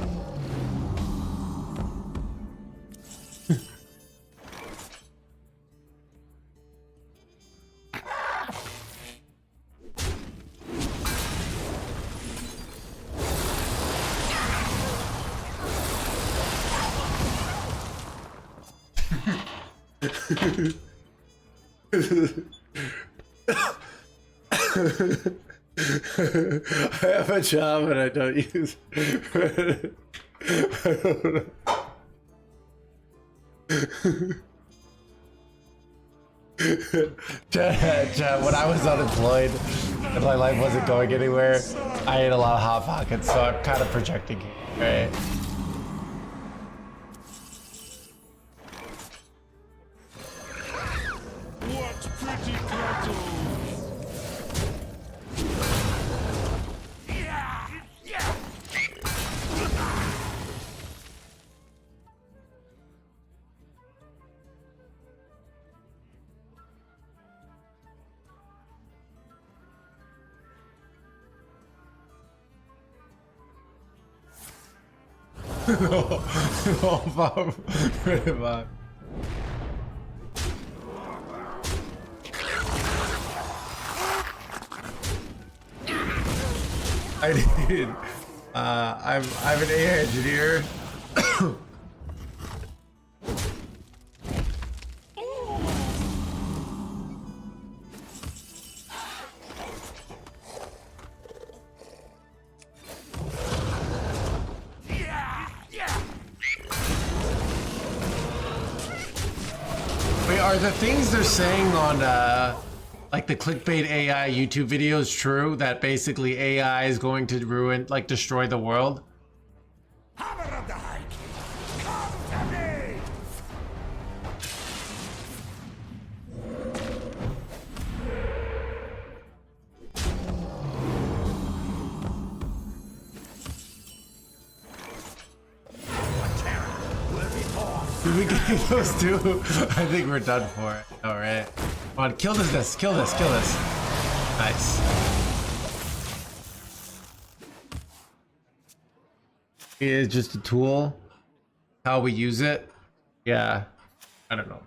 I have a job and I don't use it. I don't know. Chat, when I was unemployed and my life wasn't going anywhere, I ate a lot of Hot Pockets, so I'm kind of projecting here, right? What pretty cattle! Pretty much. I did. I'm an AI engineer. Wait, are the things they're saying on like the clickbait AI YouTube videos true? That basically AI is going to ruin, like destroy the world? Hammer of the High King, come to me! Did we get those two? I think we're done for it. All right. Come on, kill this, kill this, kill this. Nice. It is just a tool. How we use it. Yeah. I don't know.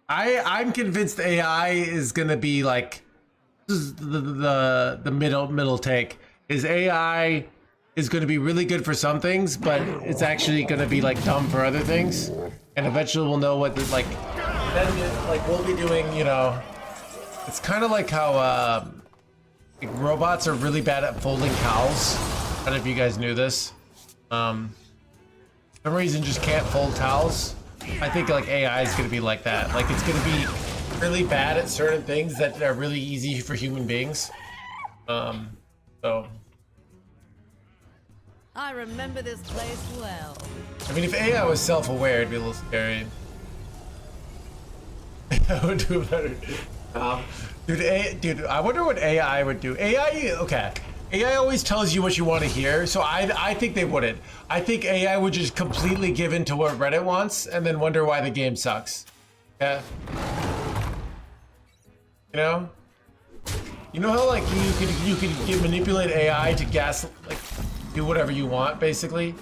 I'm convinced AI is gonna be like, this is the middle take. Is AI is going to be really good for some things, but it's actually going to be like dumb for other things, and eventually we'll know what the, like then like we'll be doing, you know, it's kind of like how like robots are really bad at folding towels. I don't know if you guys knew this. For some reason just can't fold towels. I think like AI is going to be like that. Like it's going to be really bad at certain things that are really easy for human beings. So I remember this place well. I mean, if AI was self-aware, it'd be a little scary. I would do better. Dude, I wonder what AI would do. AI, okay. AI always tells you what you want to hear, so I think they wouldn't. I think AI would just completely give in to what Reddit wants and then wonder why the game sucks. Yeah. You know? You know how like you could manipulate AI to like do whatever you want, basically?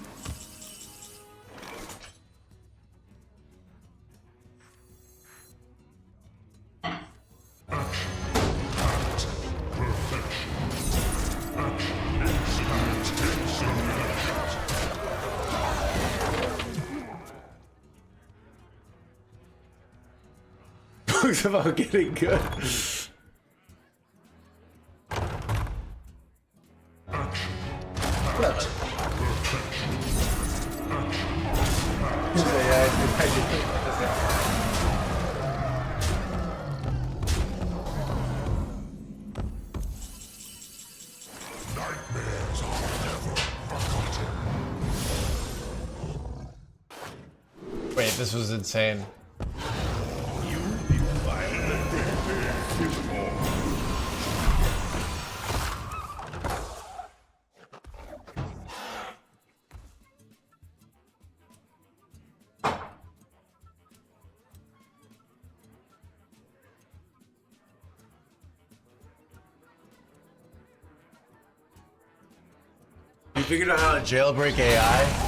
It's about getting good. Wait, this was insane. You defile the dead. You figured out how to jailbreak AI?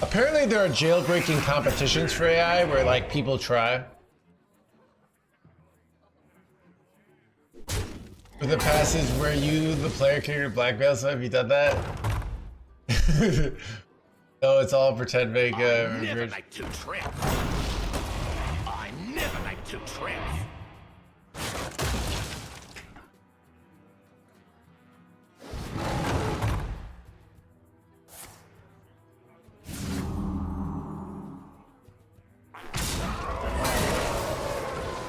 Apparently there are jailbreaking competitions for AI where like people try. For the passage where you, the player, character blackmail, so have you done that? No, it's all pretend make Never like to trip. I to trap you.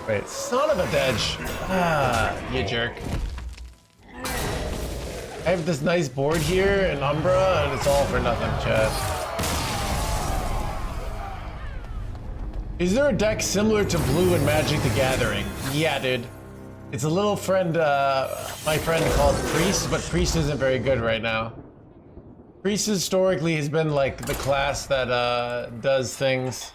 Wait, son of a bitch. Ah, you jerk. I have this nice board here in Umbra, and it's all for nothing, chat. Is there a deck similar to Blue in Magic the Gathering? Yeah, dude. It's a little friend, my friend called Priest, but Priest isn't very good right now. Priest historically has been like the class that does things.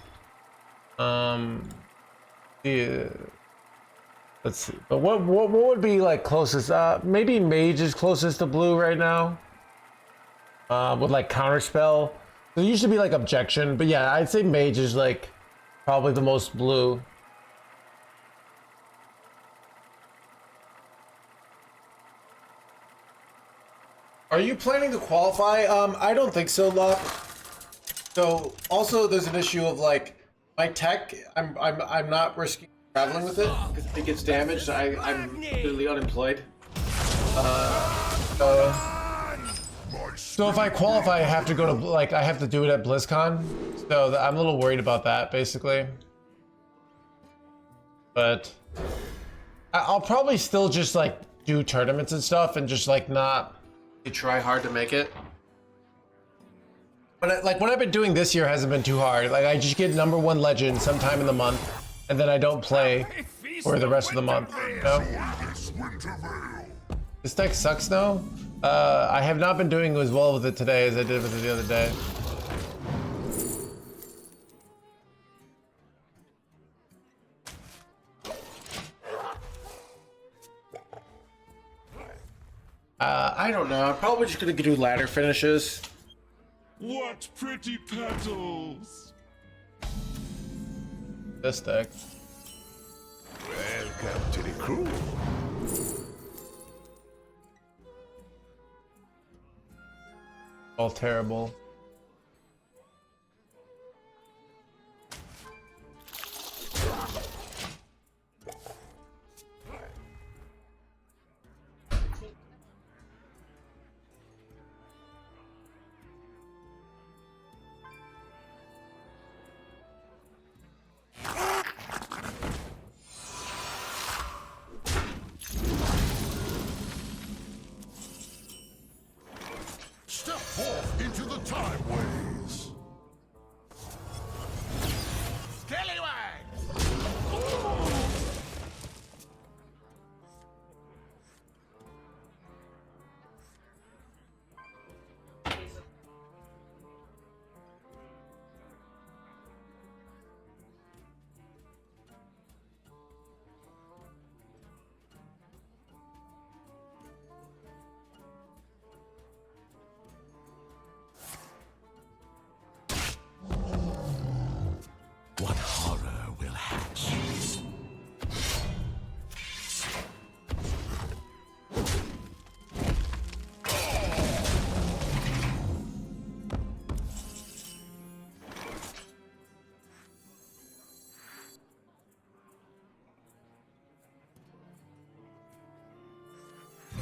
Let's see. But what would be like closest? Maybe Mage is closest to Blue right now. With like Counterspell. There used to be like Objection, but yeah, I'd say Mage is like probably the most Blue. Are you planning to qualify? I don't think so, Locke. So also there's an issue of like my tech. I'm not risking traveling with it because if it gets damaged, I'm literally unemployed. So if I qualify, I have to go to like I have to do it at BlizzCon. So I'm a little worried about that, basically. But I'll probably still just like do tournaments and stuff and just like not try hard to make it. But like what I've been doing this year hasn't been too hard. Like I just get #1 legend sometime in the month, and then I don't play for the rest of the month. You know? This deck sucks though. I have not been doing as well with it today as I did with it the other day. I don't know. I'm probably just gonna do ladder finishes. What pretty petals! This deck. Welcome to the crew. All terrible. Step forth into the Timeways. What horror will hatch?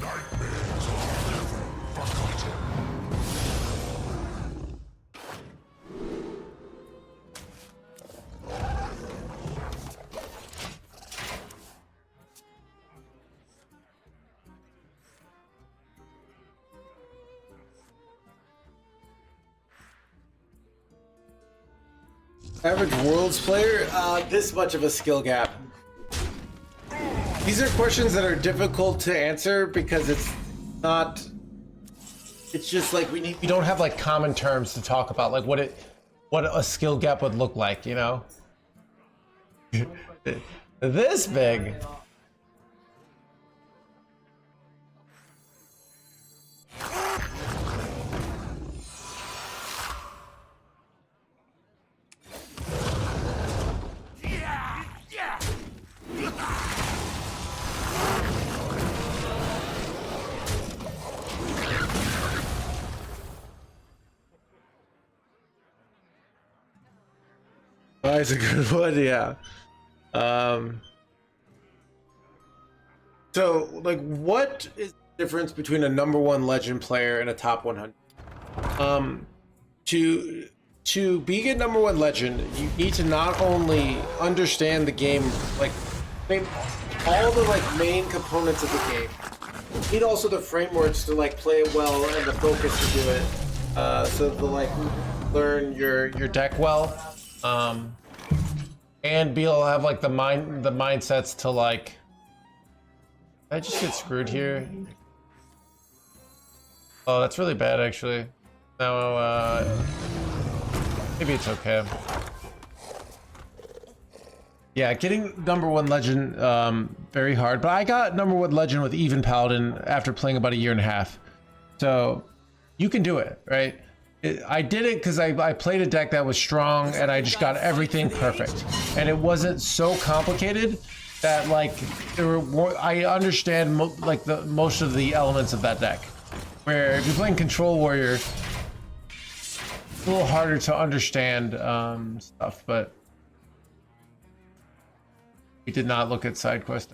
Nightmares are never forgotten. Average Worlds player? This much of a skill gap. These are questions that are difficult to answer because it's not. It's just like we don't have like common terms to talk about, like what a skill gap would look like, you know? This big. That's a good one, yeah. So, like, what is the difference between a #1 legend player and a top 100? To be a #1 legend, you need to not only understand the game, like all the like main components of the game. You need also the frameworks to like play it well and the focus to do it. So to like learn your deck well, and be able to have like the mindsets to like. I just get screwed here. Oh, that's really bad actually. Now, maybe it's okay. Yeah, getting #1 legend, very hard. But I got #1 legend with even paladin after playing about a year and a half. So you can do it, right? I did it because I played a deck that was strong and I just got everything perfect. And it wasn't so complicated that like I understand most of the elements of that deck. Where if you're playing Control Warrior, it's a little harder to understand stuff, but we did not look at side quest.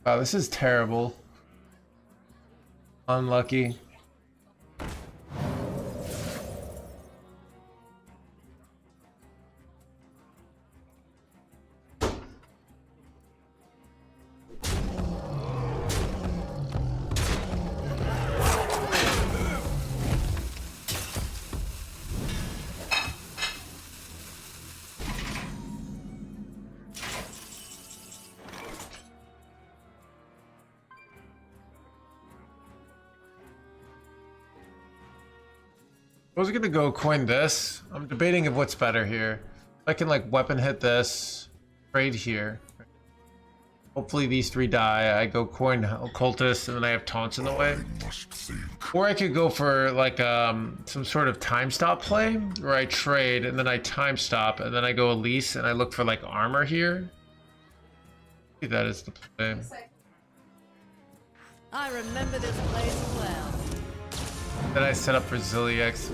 Wow, this is terrible. Unlucky. I was gonna go coin this. I'm debating of what's better here. I can like weapon hit this, trade here. Hopefully these 3 die. I go coin occultist and then I have taunts in the way. Or I could go for like some sort of time stop play where I trade and then I time stop and then I go Elise and I look for like armor here. Maybe that is the play. I remember this place well. Then I set up for Zilliax.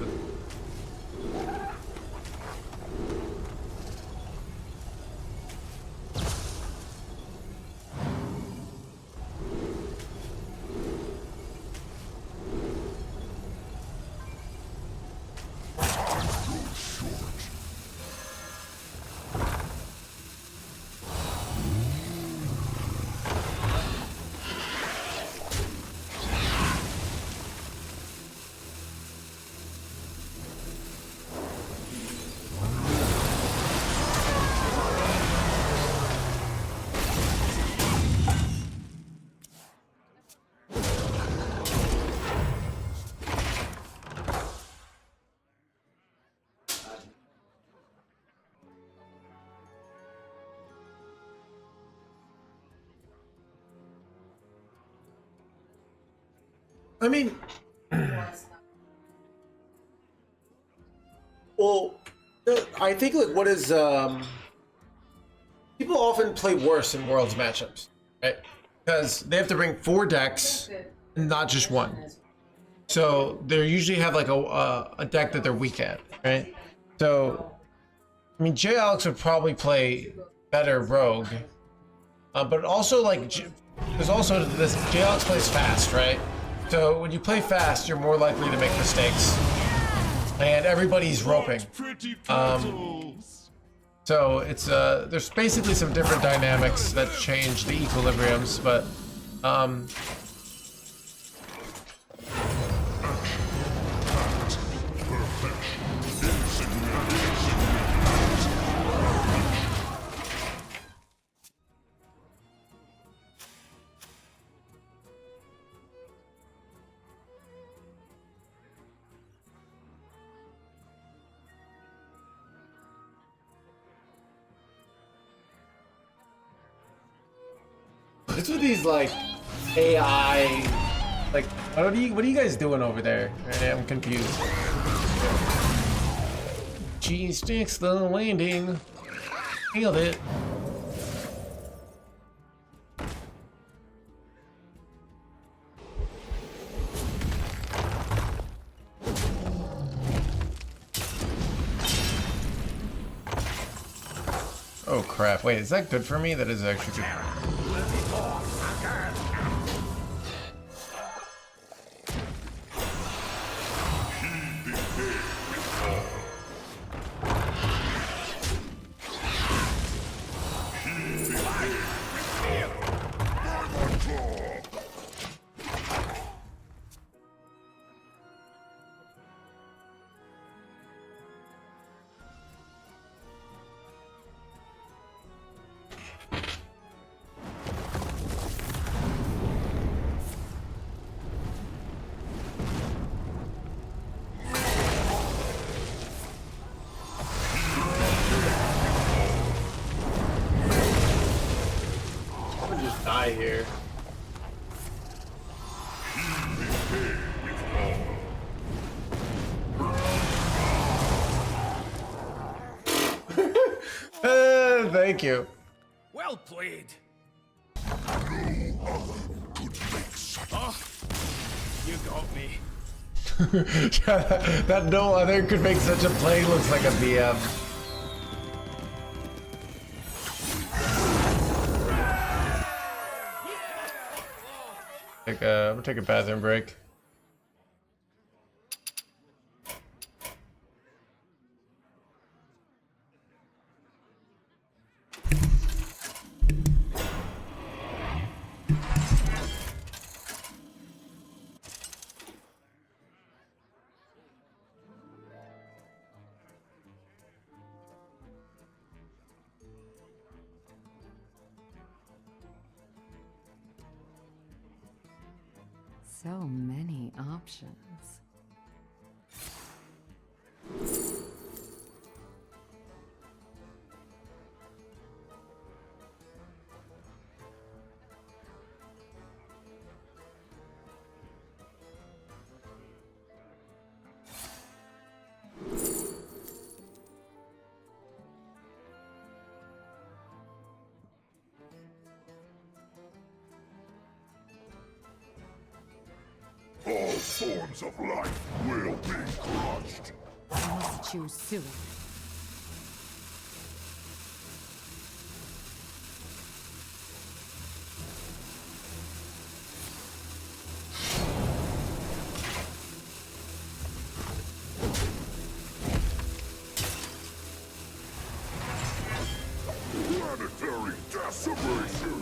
I mean, well, I think like what is people often play worse in Worlds matchups, right? Because they have to bring 4 decks, and not just 1. So they usually have like a deck that they're weak at, right? So, I mean, J. Alex would probably play better Rogue, but also like there's also this J. Alex plays fast, right? So when you play fast, you're more likely to make mistakes, and everybody's roping. So it's there's basically some different dynamics that change the equilibriums, but it's with these like AI, like what are you guys doing over there? I'm confused. G6 the landing. Nailed it. Oh crap, wait, is that good for me? That is actually good. Die here. Thank you. Well played. You got me. That no other could make such a play looks like a BM. I'm gonna take a bathroom break. So many options. All forms of life will be crushed. I must choose soon. Planetary decimation.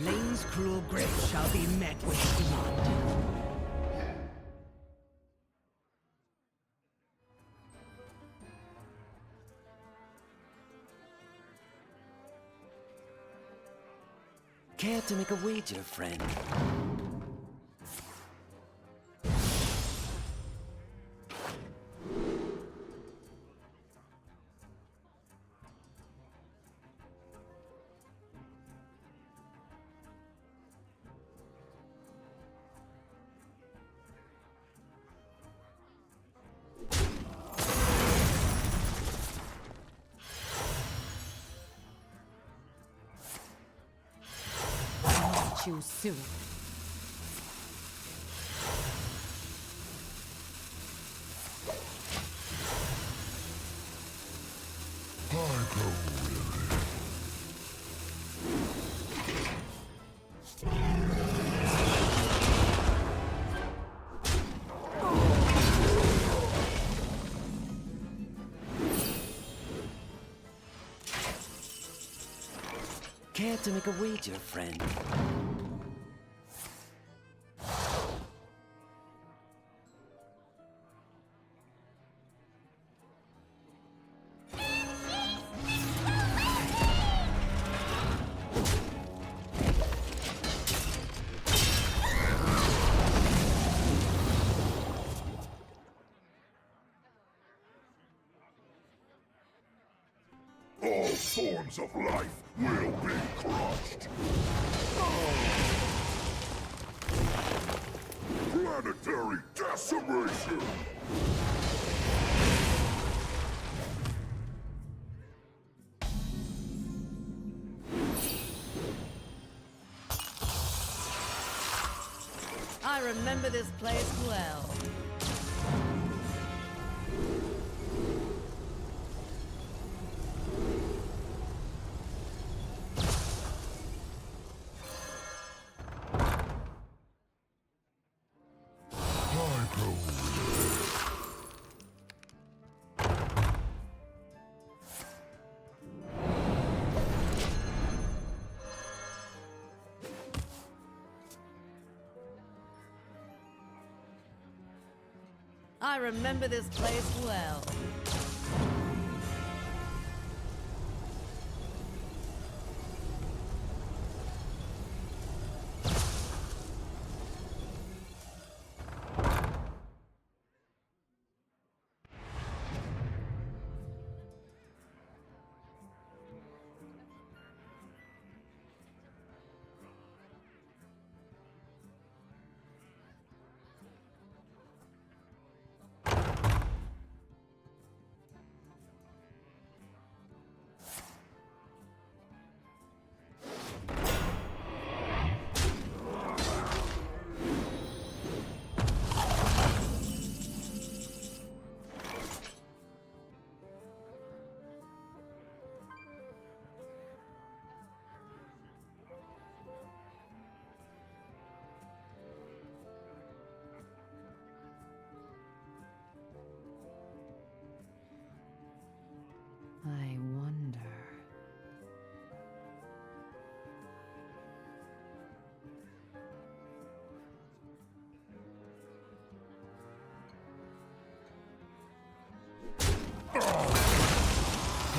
Lane's cruel grip shall be met with blood. Care to make a wager, friend? Choose soon. I grow weary. Care to make a wager, friend? All thorns of life will be crushed. Planetary decimation! I remember this place well. I remember this place well. I wonder.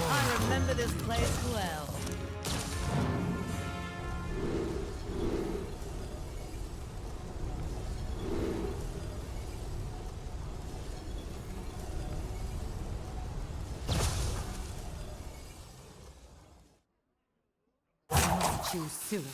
I remember this place well. Too soon.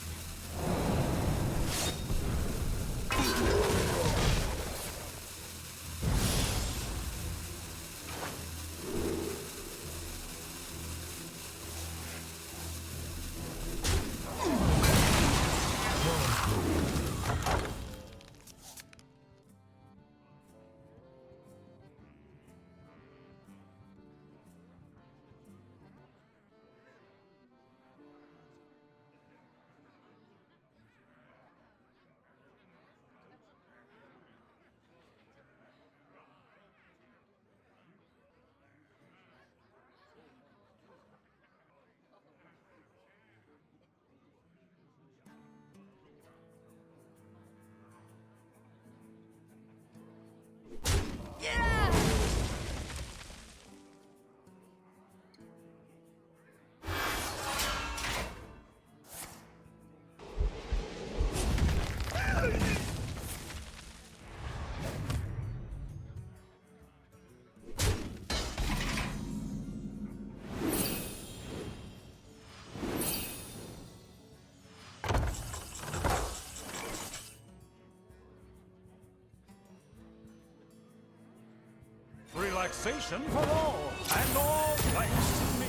Relaxation for all, and all thanks to me.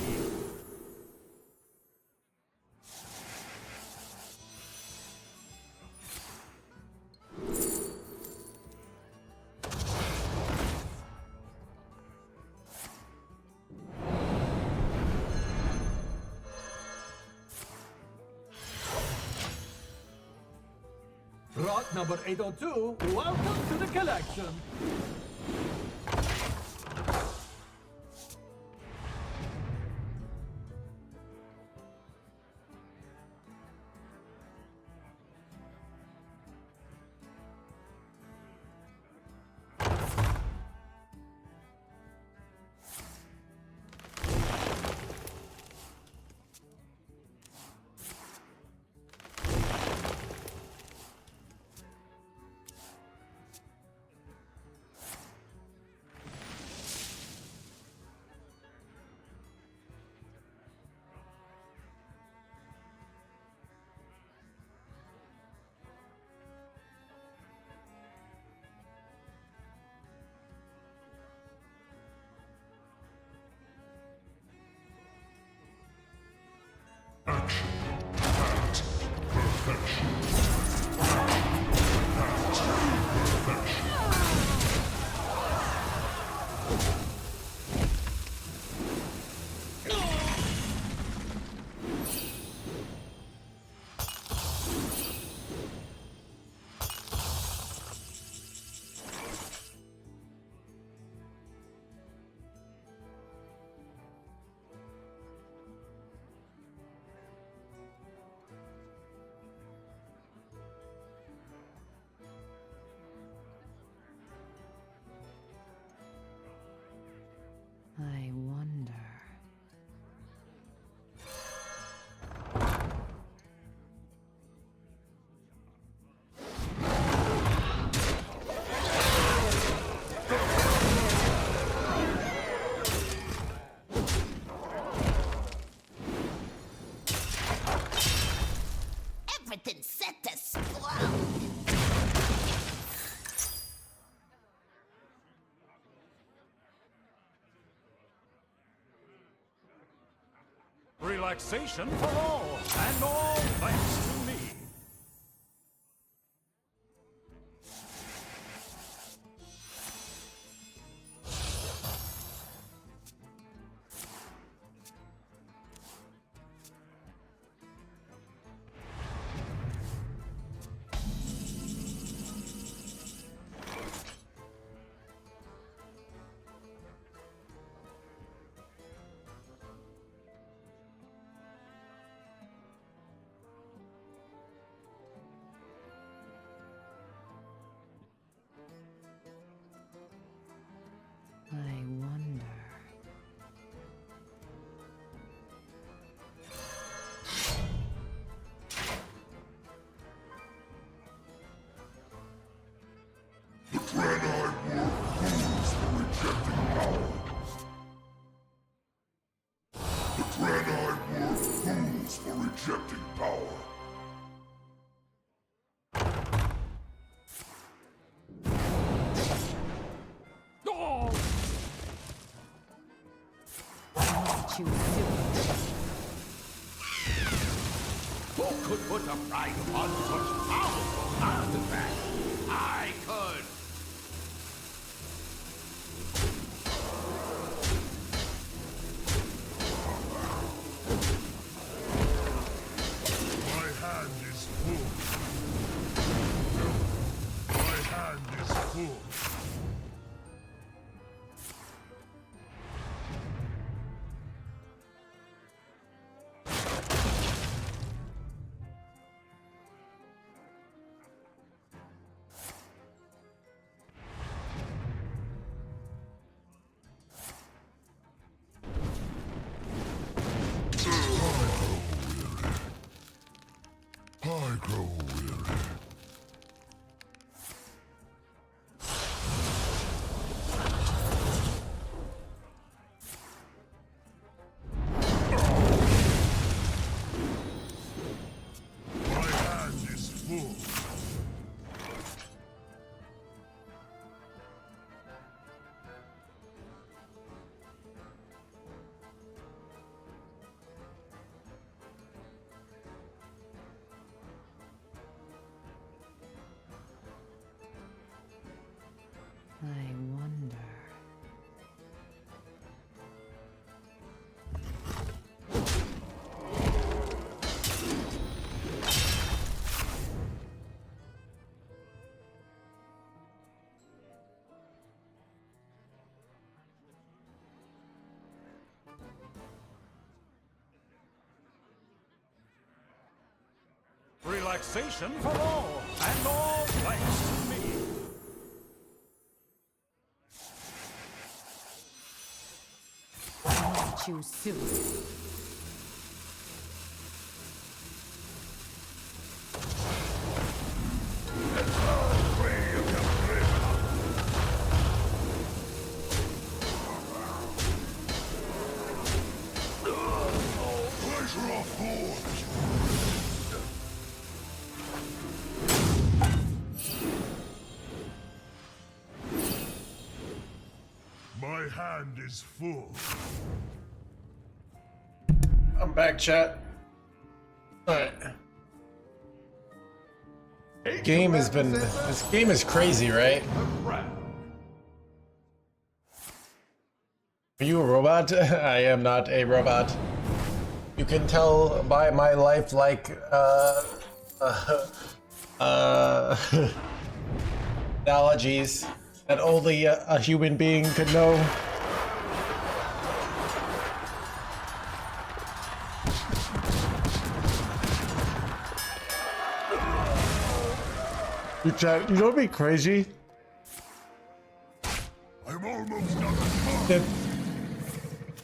Rock number 802, welcome to the collection. Relaxation for all, and all thanks to me. I wonder. The Granite War fools for rejecting power. The Granite War fools for rejecting power. Choose soon. Who could put a price on such powerful artifacts? I could. My hand is full. My hand is full. I grow weary. My hand is full. I wonder. Relaxation for all, and all thanks to me. Choose soon. Pleasure of war. My hand is full. I'm back, chat. Alright. Game has been. This game is crazy, right? Are you a robot? I am not a robot. You can tell by my lifelike analogies that only a human being could know. You know what'd be crazy? I'm almost done.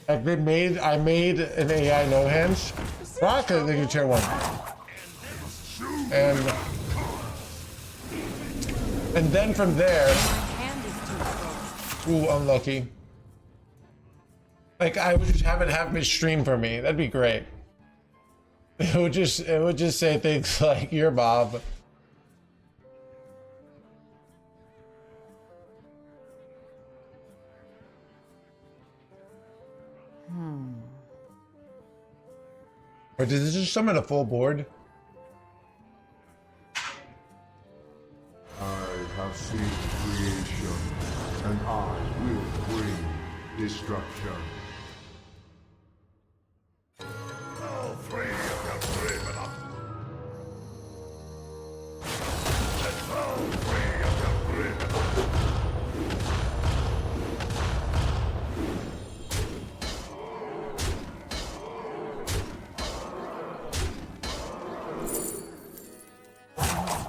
I made an AI no hands. Rock a the chair one. And then from there, ooh, unlucky. Like I would just have me stream for me. That'd be great. It would just say things like "You're Bob." Or does it just summon a full board? I have seen creation, and I will bring destruction. All three of you brave enough. All three of you brave enough.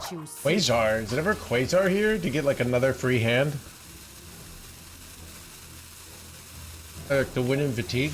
Choose Quasar. Is it ever Quasar here to get like another free hand? Like the win in fatigue?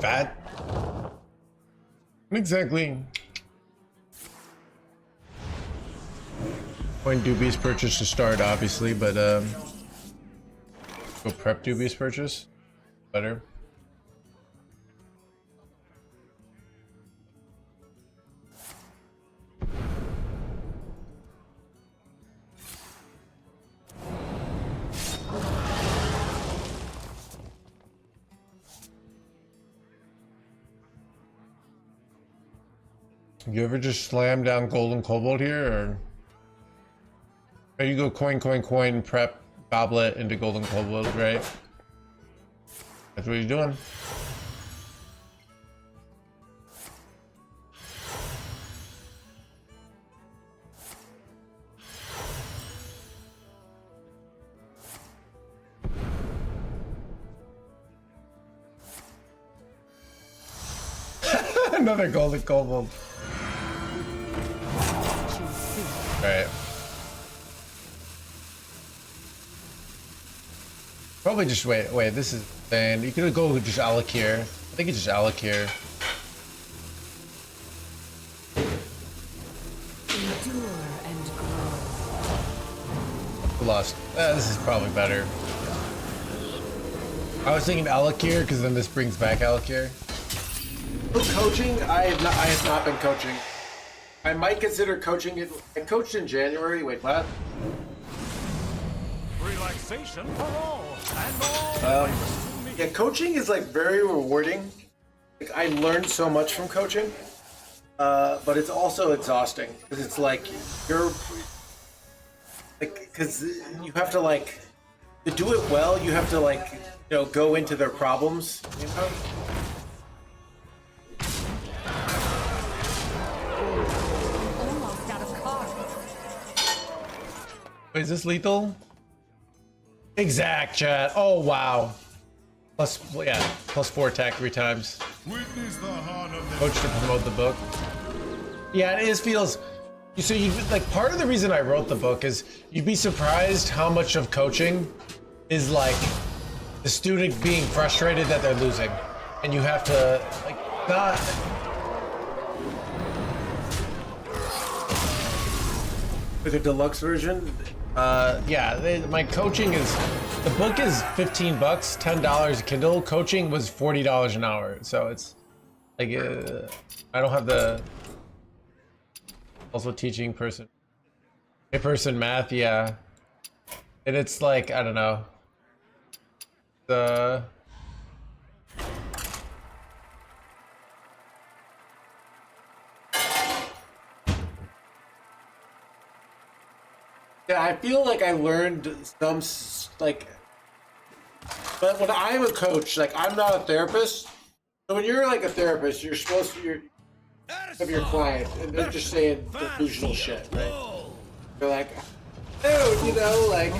Fat? Exactly. When dubious purchase to start, obviously, but go prep dubious purchase. Better. You ever just slam down golden cobalt here, or you go coin, prep goblet into golden cobalt, right? That's what you're doing. Another golden cobalt. Right. Probably just wait. This is insane. You could go just Alakir. I think it's just Alakir. endure and grow. Lost. This is probably better. I was thinking Alakir because then this brings back Alakir. Coaching? I have not been coaching. I might consider coaching it. I coached in January. Wait, what? Relaxation for all and all. Yeah, coaching is like very rewarding. Like I learned so much from coaching, but it's also exhausting because it's like you're like because you have to like to do it well. You have to like go into their problems. You know. Wait, is this lethal? Exact, chat. Oh, wow. Plus 4 attack 3 times. Witness the heart of the Coach to promote the book. Yeah, it feels... So you like part of the reason I wrote the book is you'd be surprised how much of coaching is like the student being frustrated that they're losing. And you have to like not... Like a deluxe version? Yeah, my coaching is, the book is $15, $10 a Kindle. Coaching was $40 an hour. So it's like, I don't have the, also teaching person math. Yeah. And it's like, I don't know. Yeah, I feel like I learned some, like, but when I'm a coach, like, I'm not a therapist. So when you're like a therapist, you're supposed to have your client, and they're just saying delusional shit, right? They're like, Dude, you know, like,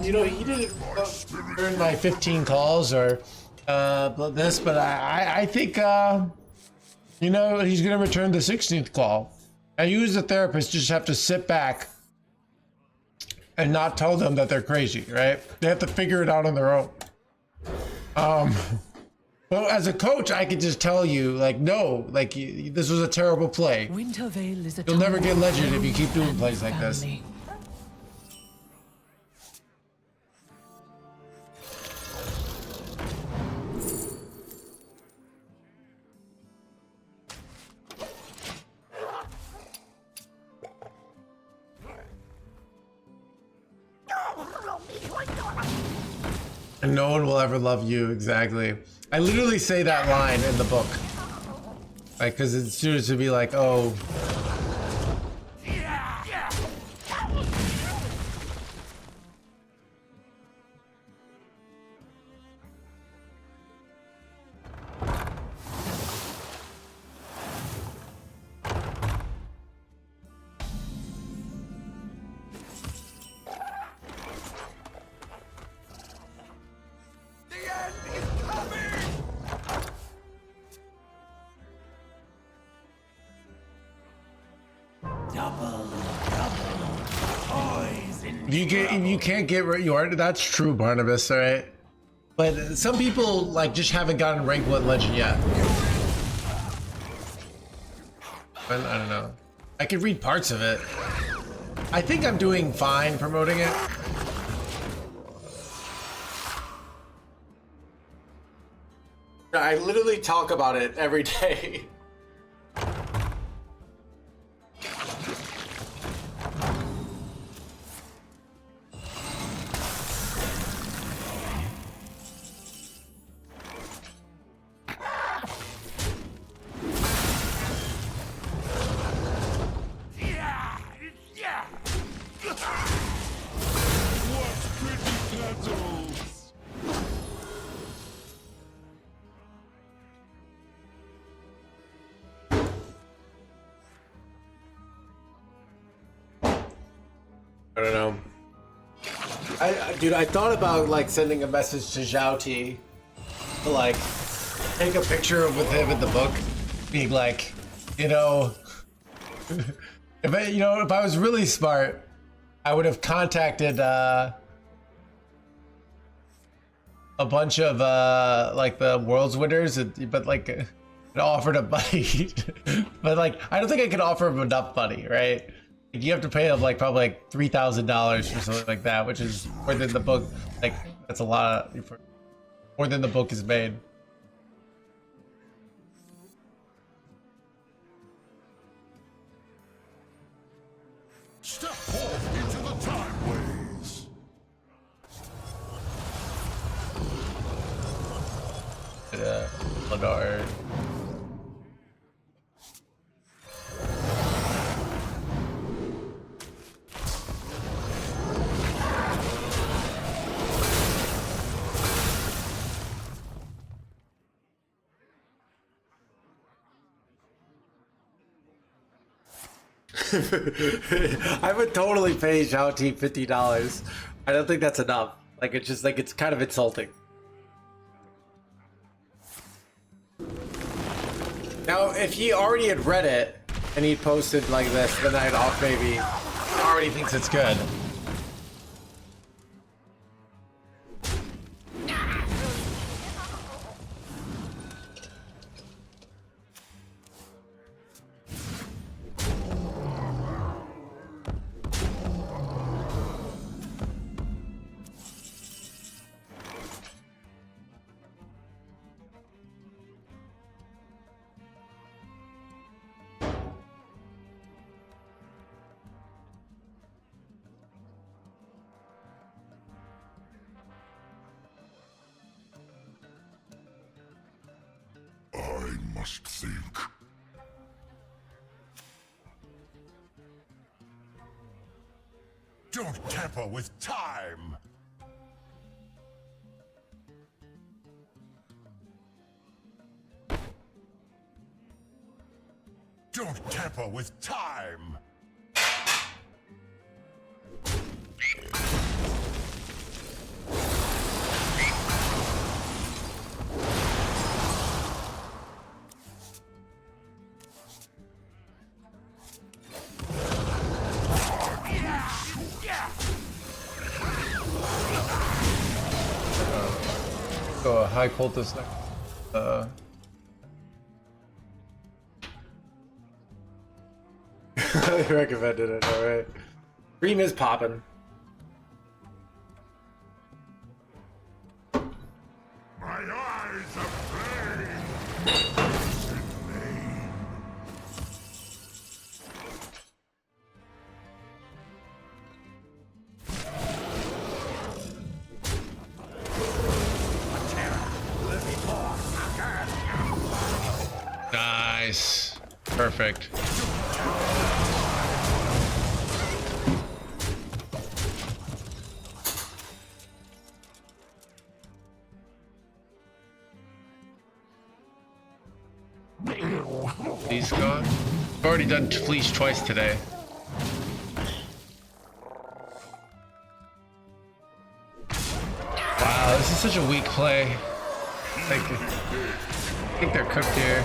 you know, he didn't earn my 15 calls or this, but I think, you know, he's gonna return the 16th call. And you as a therapist just have to sit back and not tell them that they're crazy, right? They have to figure it out on their own. But as a coach, I could just tell you, like, no, like, this was a terrible play. Wintervale is a You'll never time get of legend if you love keep doing and plays like this. family. And no one will ever love you, exactly. I literally say that line in the book. Like, because it's soon to be like, oh. If you can't get where you are, that's true, Barnabas, all right? But some people, like, just haven't gotten rank 1 legend yet. I don't know. I could read parts of it. I think I'm doing fine promoting it. I literally talk about it every day. I don't know. Dude, I thought about like sending a message to Zhao Ti to like take a picture with him in the book, being like, you know, if I was really smart, I would have contacted a bunch of like the world's winners, but like offered a money, but like I don't think I could offer him enough money, right? You have to pay them like probably like $3,000 or something like that, which is more than the book. Like that's a lot more than the book is made. Step forth into the Timeways. Ladar. I would totally pay Zhao Ti $50. I don't think that's enough. Like it's just like it's kind of insulting. Now, if he already had read it and he posted like this, then I'd off maybe already thinks it's good. I must think. Don't tamper with time! Don't tamper with time! Go a high cultist next. I recommended it, alright. Cream is popping. My eyes of flame! Nice. Perfect. He's gone. I've already done fleece twice today. Wow, this is such a weak play. I think they're cooked here.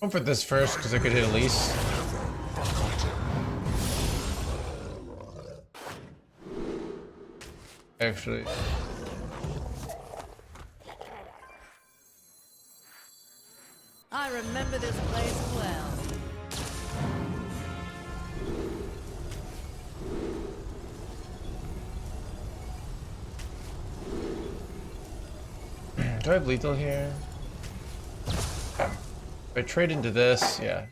Go for this first because I could hit at least. Actually. I remember this place well. Do I have lethal here? If I trade into this, yeah.